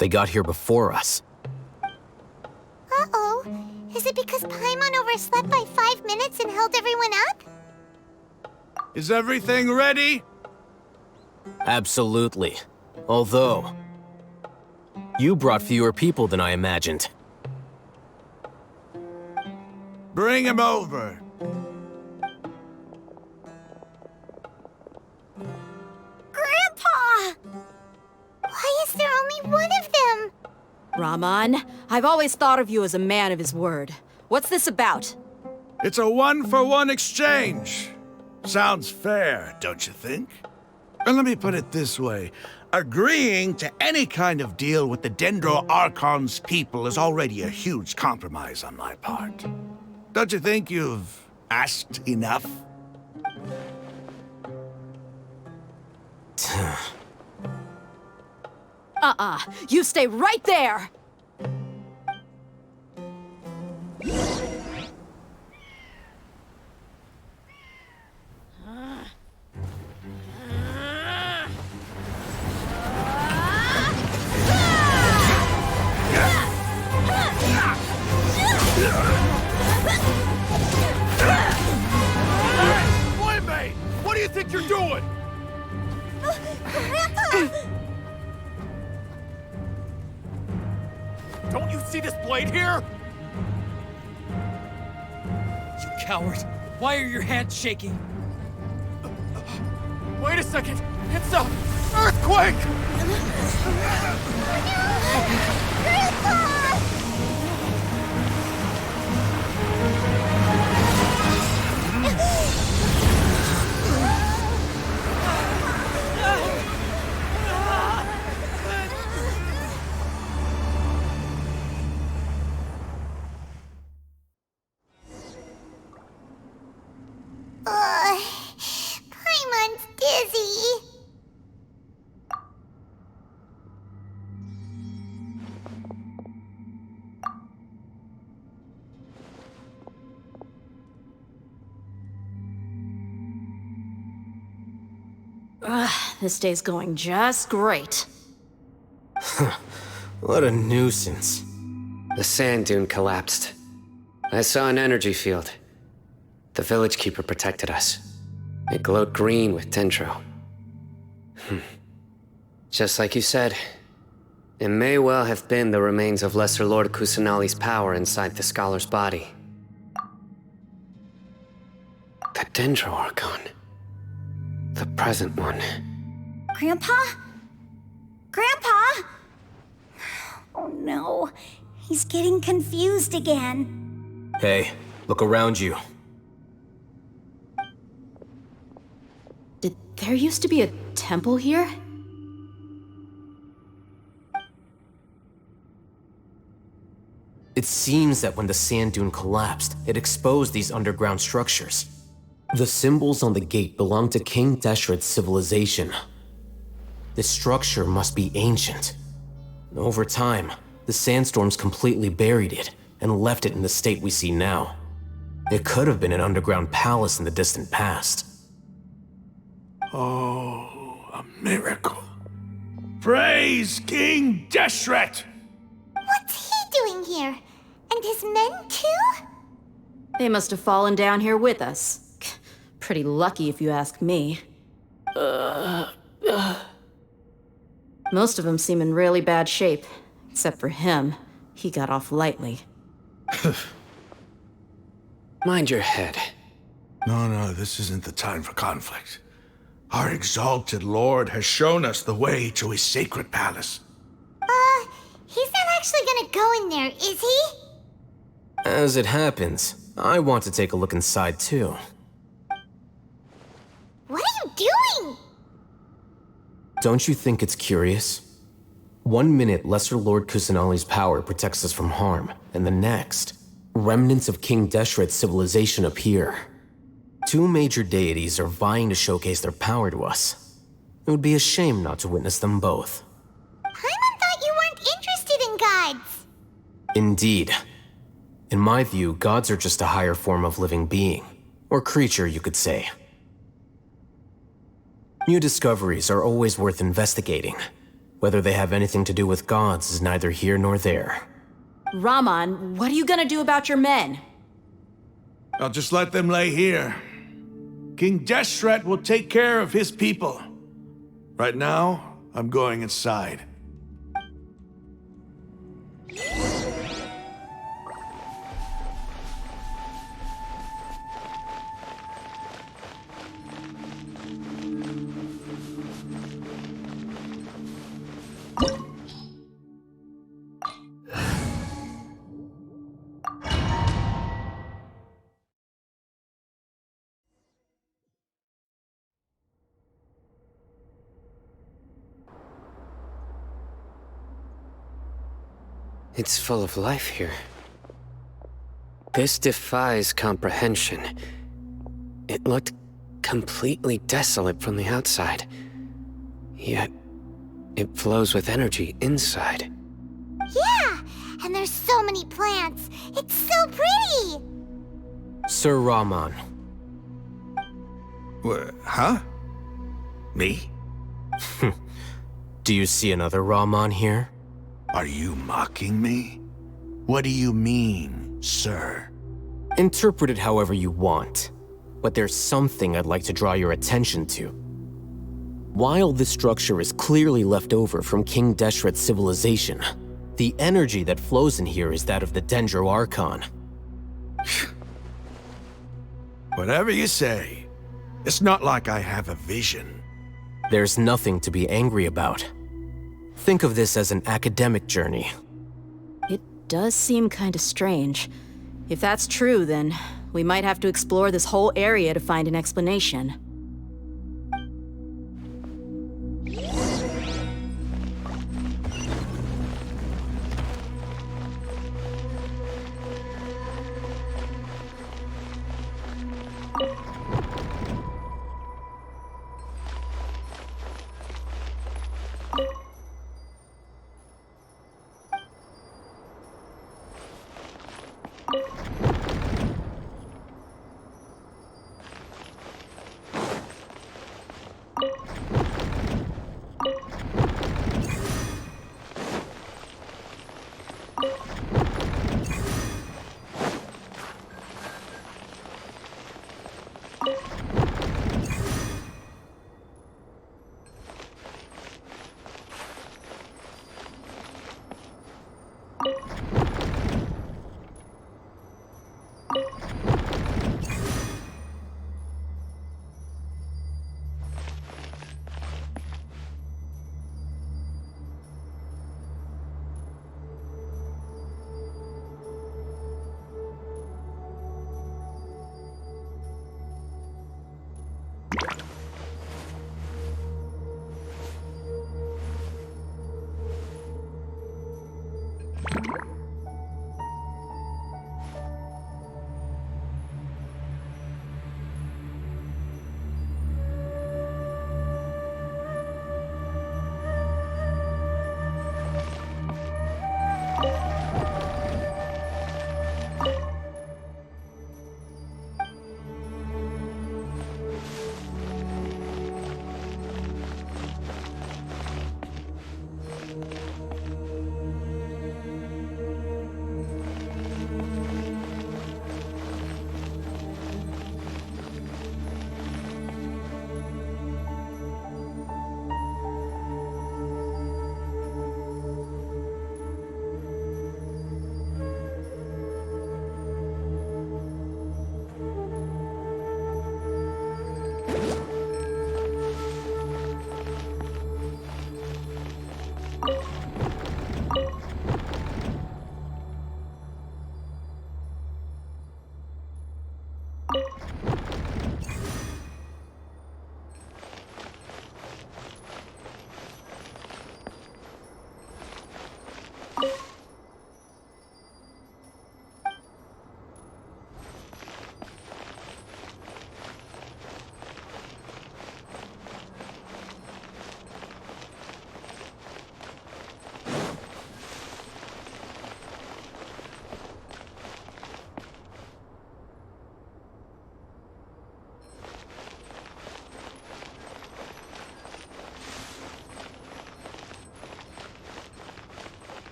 They got here before us. Uh-oh. Is it because Paimon overslept by 5 minutes and held everyone up? Is everything ready? Absolutely. Although, you brought fewer people than I imagined. Bring him over. Grandpa! Why is there only one of them? Rahman, I've always thought of you as a man of his word. What's this about? It's a one-for-one exchange. Sounds fair, don't you think? And let me put it this way. Agreeing to any kind of deal with the Dendro Archon's people is already a huge compromise on my part. Don't you think you've asked enough? You stay right there! Playmate! What do you think you're doing? Grandpa! Don't you see this blade here? You coward! Why are your hands shaking? Wait a second! It's a earthquake! Grandpa! Paimon's dizzy. This day's going just great. What a nuisance. The sand dune collapsed. I saw an energy field. The village keeper protected us. It glowed green with dendro. Just like you said, it may well have been the remains of Lesser Lord Kusanali's power inside the scholar's body. The Dendro Archon. The present one. Grandpa? Grandpa? Oh no, he's getting confused again. Hey, look around you. Did there used to be a temple here? It seems that when the sand dune collapsed, it exposed these underground structures. The symbols on the gate belong to King Deshret's civilization. This structure must be ancient. Over time, the sandstorms completely buried it and left it in the state we see now. It could have been an underground palace in the distant past. Oh, a miracle. Praise King Deshret! What's he doing here? And his men too? They must have fallen down here with us. Pretty lucky if you ask me. Most of them seem in really bad shape. Except for him. He got off lightly. Mind your head. No, this isn't the time for conflict. Our exalted lord has shown us the way to his sacred palace. He's not actually gonna go in there, is he? As it happens, I want to take a look inside too. What are you doing? Don't you think it's curious? 1 minute, Lesser Lord Kusanali's power protects us from harm, and the next, remnants of King Deshret's civilization appear. 2 major deities are vying to showcase their power to us. It would be a shame not to witness them both. Paimon thought you weren't interested in gods. Indeed. In my view, gods are just a higher form of living being, or creature, you could say. New discoveries are always worth investigating. Whether they have anything to do with gods is neither here nor there. Raman, what are you gonna do about your men? I'll just let them lay here. King Deshret will take care of his people. Right now, I'm going inside. It's full of life here. This defies comprehension. It looked completely desolate from the outside. Yet, it flows with energy inside. Yeah, and there's so many plants. It's so pretty. Sir Raman. Huh? Me? Do you see another Raman here? Are you mocking me? What do you mean, sir? Interpret it however you want, but there's something I'd like to draw your attention to. While this structure is clearly left over from King Deshret's civilization, the energy that flows in here is that of the Dendro Archon. Whatever you say. It's not like I have a vision. There's nothing to be angry about. Think of this as an academic journey. It does seem kinda strange. If that's true, then we might have to explore this whole area to find an explanation.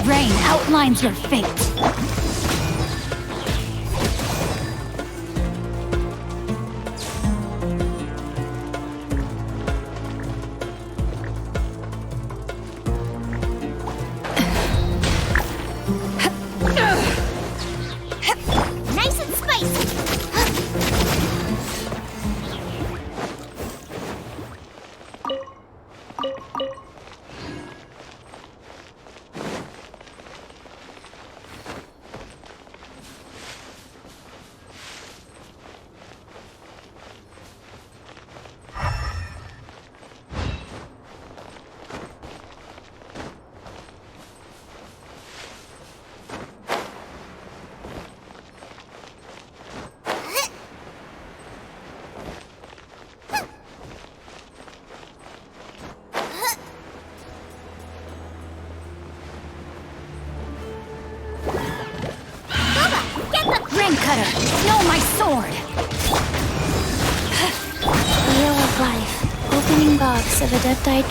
Rain outlines your fate. Nice and spicy. Ring cutter, no, my sword. Wheel of life. Opening box of Adepti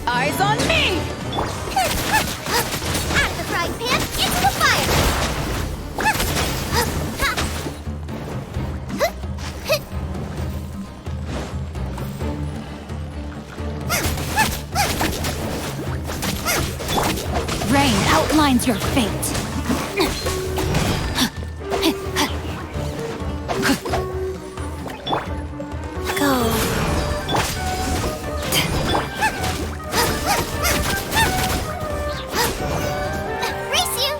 Eyes on me! Out of the frying pan, into the fire. Rain outlines your fate. Go. Race you.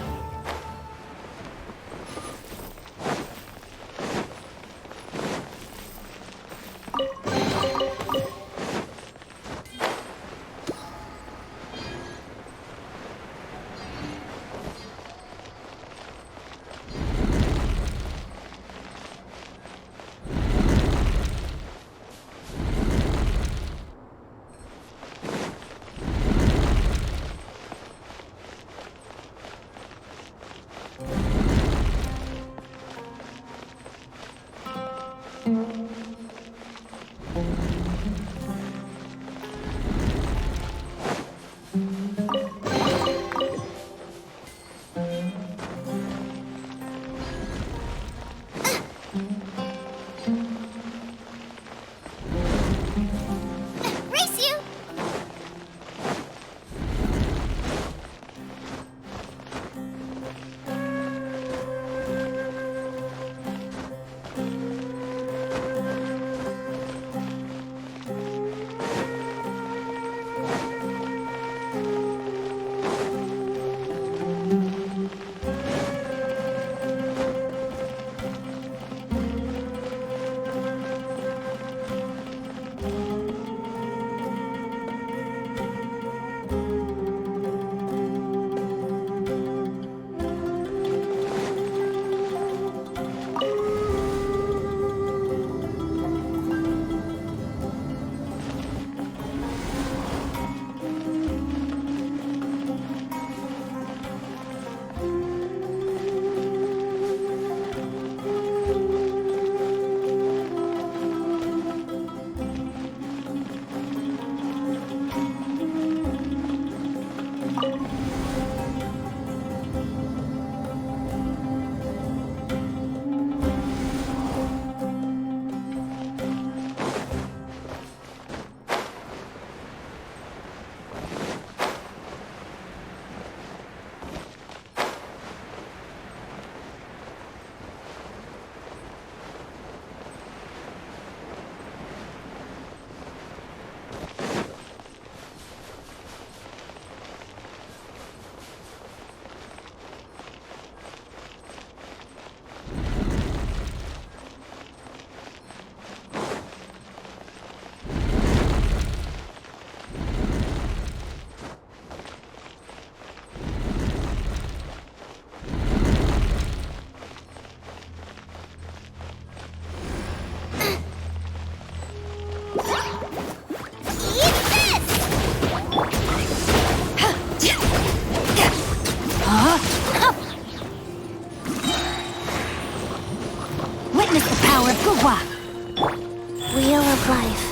of life.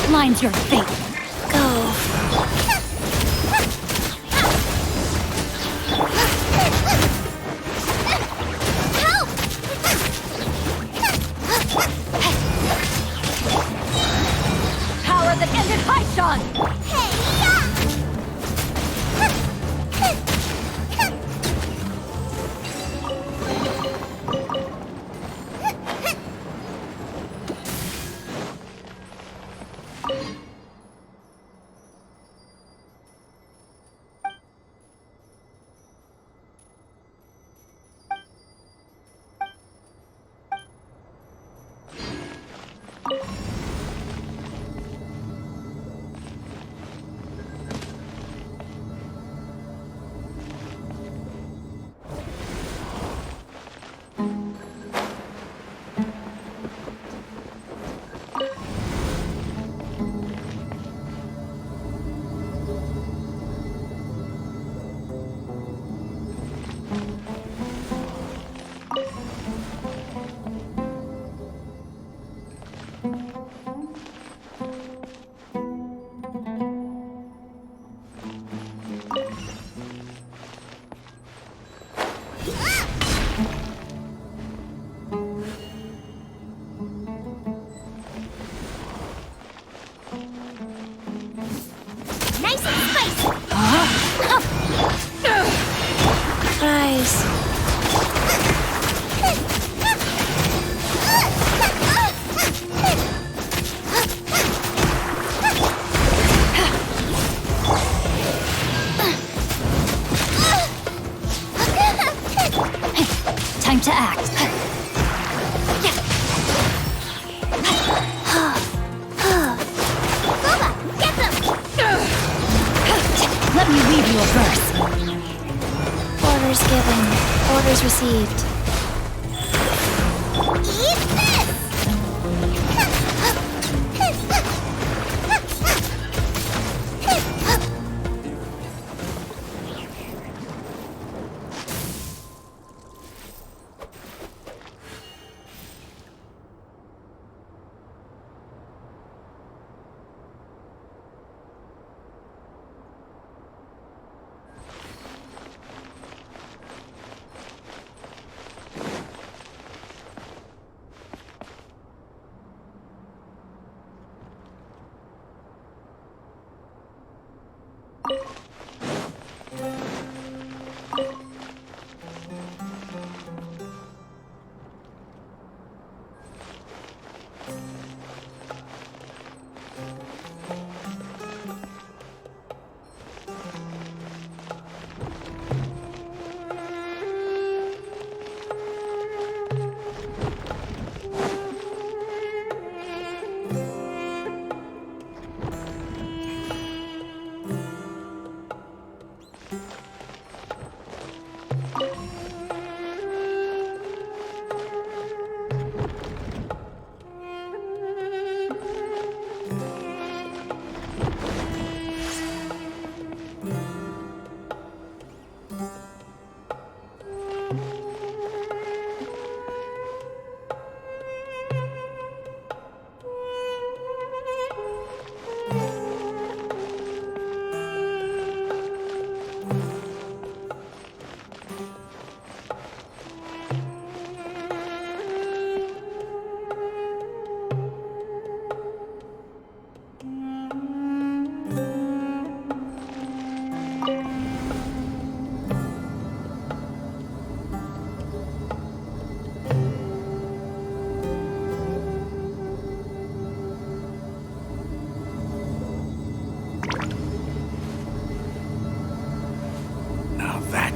Outlines your fate. Go. Help! Power that ended Archon! Time to act. Let me read you a verse. Orders given. Orders received. Eat this!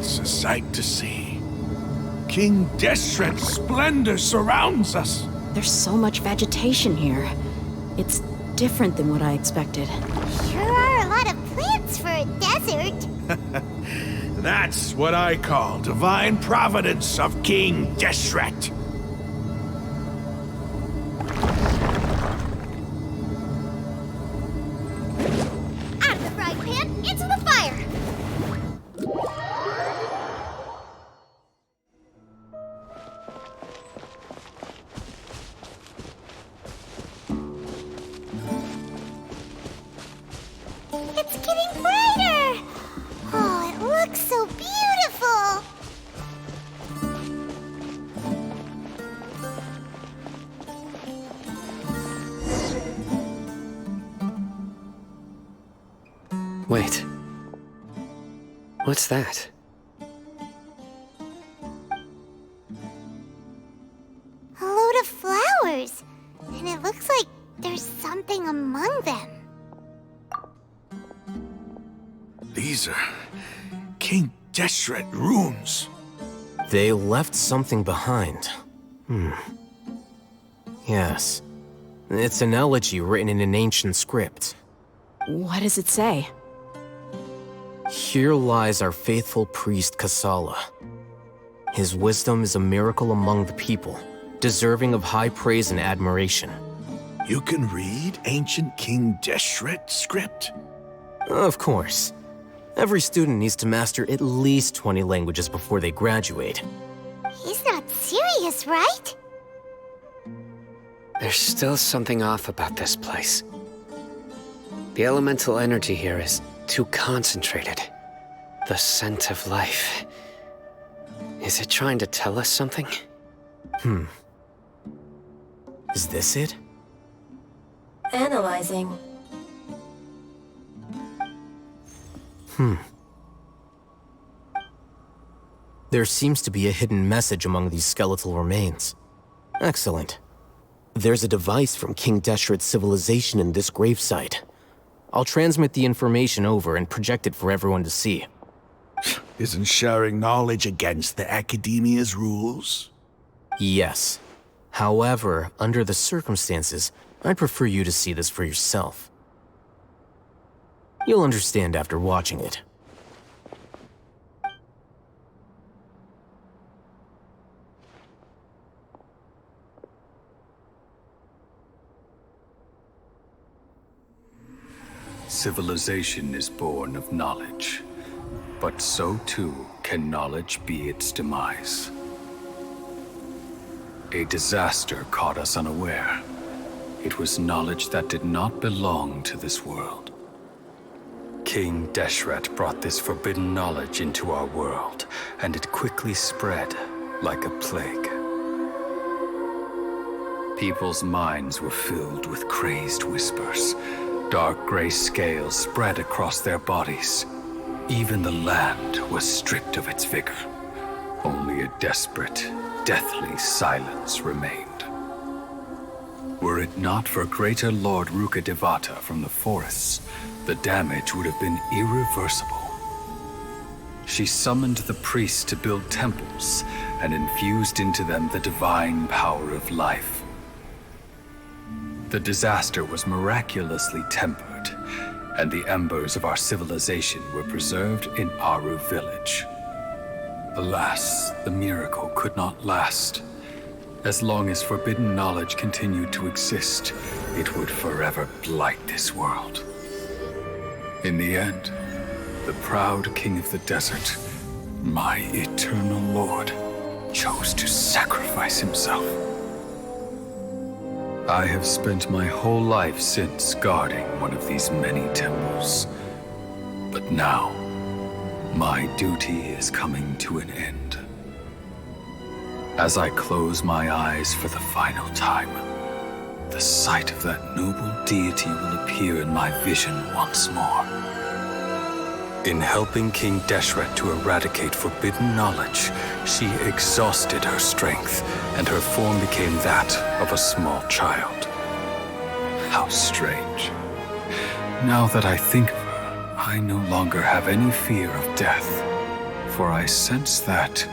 It's a sight to see. King Deshret's splendor surrounds us. There's so much vegetation here. It's different than what I expected. Sure are a lot of plants for a desert. That's what I call divine providence of King Deshret. Out of the frying pan, into the fire! It's getting brighter! Oh, it looks so beautiful! Wait. What's that? A load of flowers. And it looks like there's something among them. These are King Deshret runes. They left something behind. Yes. It's an elegy written in an ancient script. What does it say? Here lies our faithful priest Kasala. His wisdom is a miracle among the people, deserving of high praise and admiration. You can read ancient King Deshret script? Of course. Every student needs to master at least 20 languages before they graduate. He's not serious, right? There's still something off about this place. The elemental energy here is too concentrated. The scent of life. Is it trying to tell us something? Is this it? Analyzing. There seems to be a hidden message among these skeletal remains. Excellent. There's a device from King Deshret's civilization in this gravesite. I'll transmit the information over and project it for everyone to see. Isn't sharing knowledge against the Academia's rules? Yes. However, under the circumstances, I'd prefer you to see this for yourself. You'll understand after watching it. Civilization is born of knowledge, but so too can knowledge be its demise. A disaster caught us unaware. It was knowledge that did not belong to this world. King Deshret brought this forbidden knowledge into our world, and it quickly spread like a plague. People's minds were filled with crazed whispers. Dark gray scales spread across their bodies. Even the land was stripped of its vigor. Only a desperate, deathly silence remained. Were it not for greater Lord Ruka Devata from the forests, the damage would have been irreversible. She summoned the priests to build temples and infused into them the divine power of life. The disaster was miraculously tempered, and the embers of our civilization were preserved in Aru village. Alas, the miracle could not last. As long as forbidden knowledge continued to exist, it would forever blight this world. In the end, the proud king of the desert, my eternal lord, chose to sacrifice himself. I have spent my whole life since guarding one of these many temples. But now, my duty is coming to an end. As I close my eyes for the final time, the sight of that noble deity will appear in my vision once more. In helping King Deshret to eradicate forbidden knowledge, she exhausted her strength, and her form became that of a small child. How strange. Now that I think of her, I no longer have any fear of death, for I sense that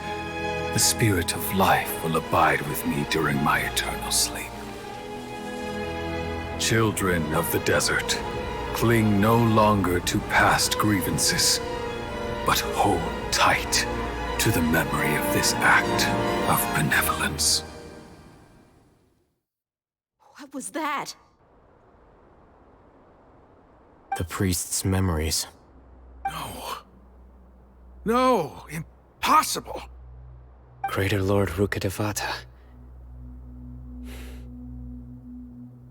the spirit of life will abide with me during my eternal sleep. Children of the desert, cling no longer to past grievances, but hold tight to the memory of this act of benevolence. What was that? The priest's memories. No, impossible. Greater Lord Rukkhadevata.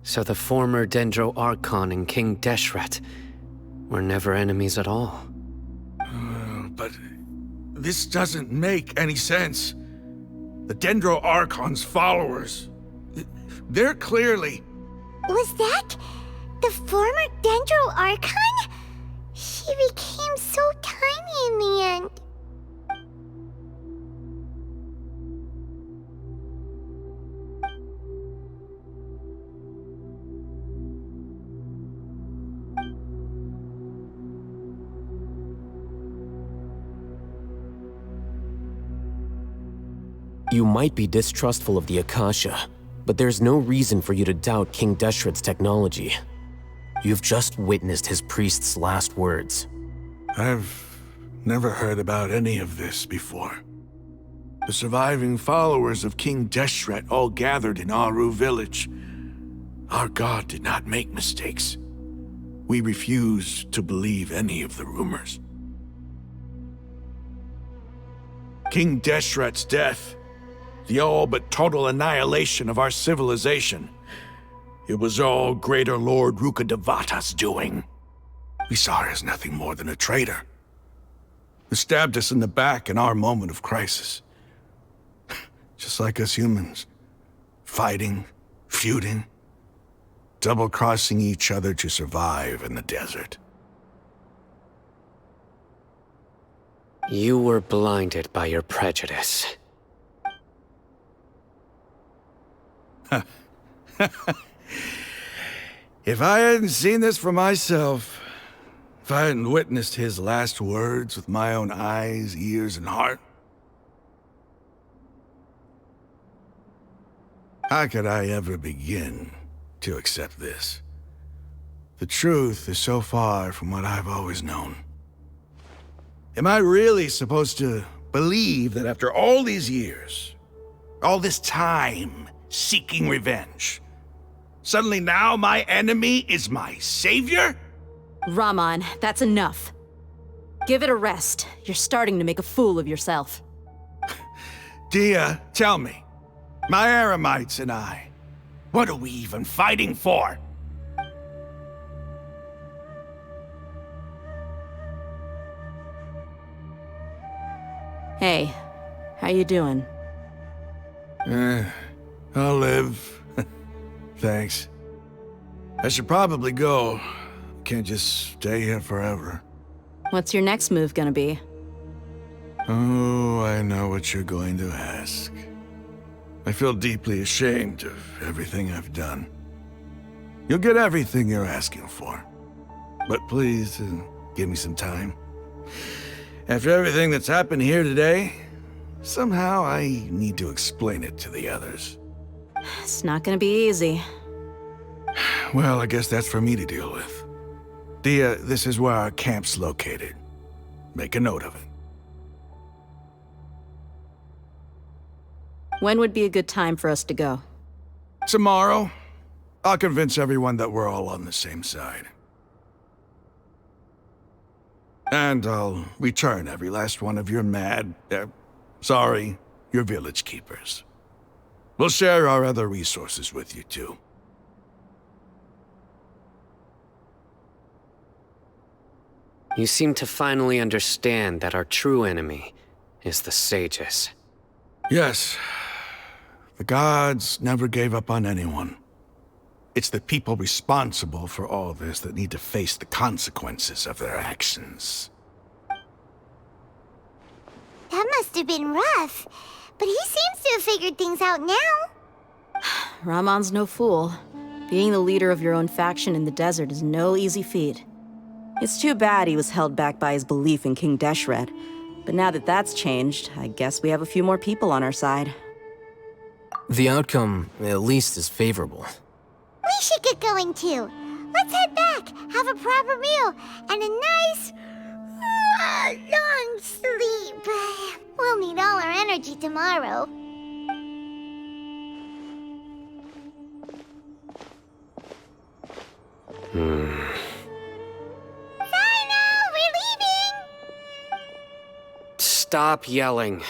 So the former Dendro Archon and King Deshret were never enemies at all. But this doesn't make any sense. The Dendro Archon's followers, they're clearly... Was that the former Dendro Archon? She became so tiny in the end. You might be distrustful of the Akasha, but there's no reason for you to doubt King Deshret's technology. You've just witnessed his priest's last words. I've never heard about any of this before. The surviving followers of King Deshret all gathered in Aru village. Our god did not make mistakes. We refused to believe any of the rumors. King Deshret's death, the all but total annihilation of our civilization, it was all Greater Lord Rukkhadevata's doing. We saw her as nothing more than a traitor, who stabbed us in the back in our moment of crisis. Just like us humans, fighting, feuding, double-crossing each other to survive in the desert. You were blinded by your prejudice. If I hadn't seen this for myself, if I hadn't witnessed his last words with my own eyes, ears, and heart, how could I ever begin to accept this? The truth is so far from what I've always known. Am I really supposed to believe that after all these years, all this time seeking revenge, suddenly now my enemy is my savior? Raman, that's enough. Give it a rest. You're starting to make a fool of yourself. Dia, tell me, my Eremites and I, what are we even fighting for? Hey, how you doing? I'll live. Thanks. I should probably go. Can't just stay here forever. What's your next move gonna be? Oh, I know what you're going to ask. I feel deeply ashamed of everything I've done. You'll get everything you're asking for. But please, give me some time. After everything that's happened here today, somehow I need to explain it to the others. It's not gonna be easy. Well, I guess that's for me to deal with. Dia, this is where our camp's located. Make a note of it. When would be a good time for us to go? Tomorrow, I'll convince everyone that we're all on the same side. And I'll return every last one of your your village keepers. We'll share our other resources with you too. You seem to finally understand that our true enemy is the sages. Yes. The gods never gave up on anyone. It's the people responsible for all this that need to face the consequences of their actions. That must have been rough, but he seems to have figured things out now. Raman's no fool. Being the leader of your own faction in the desert is no easy feat. It's too bad he was held back by his belief in King Deshret, But now that that's changed, I guess we have a few more people on our side. The outcome, at least, is favorable. We should get going too. Let's head back, have a proper meal, and a nice, long sleep. We'll need all our energy tomorrow. Stop yelling.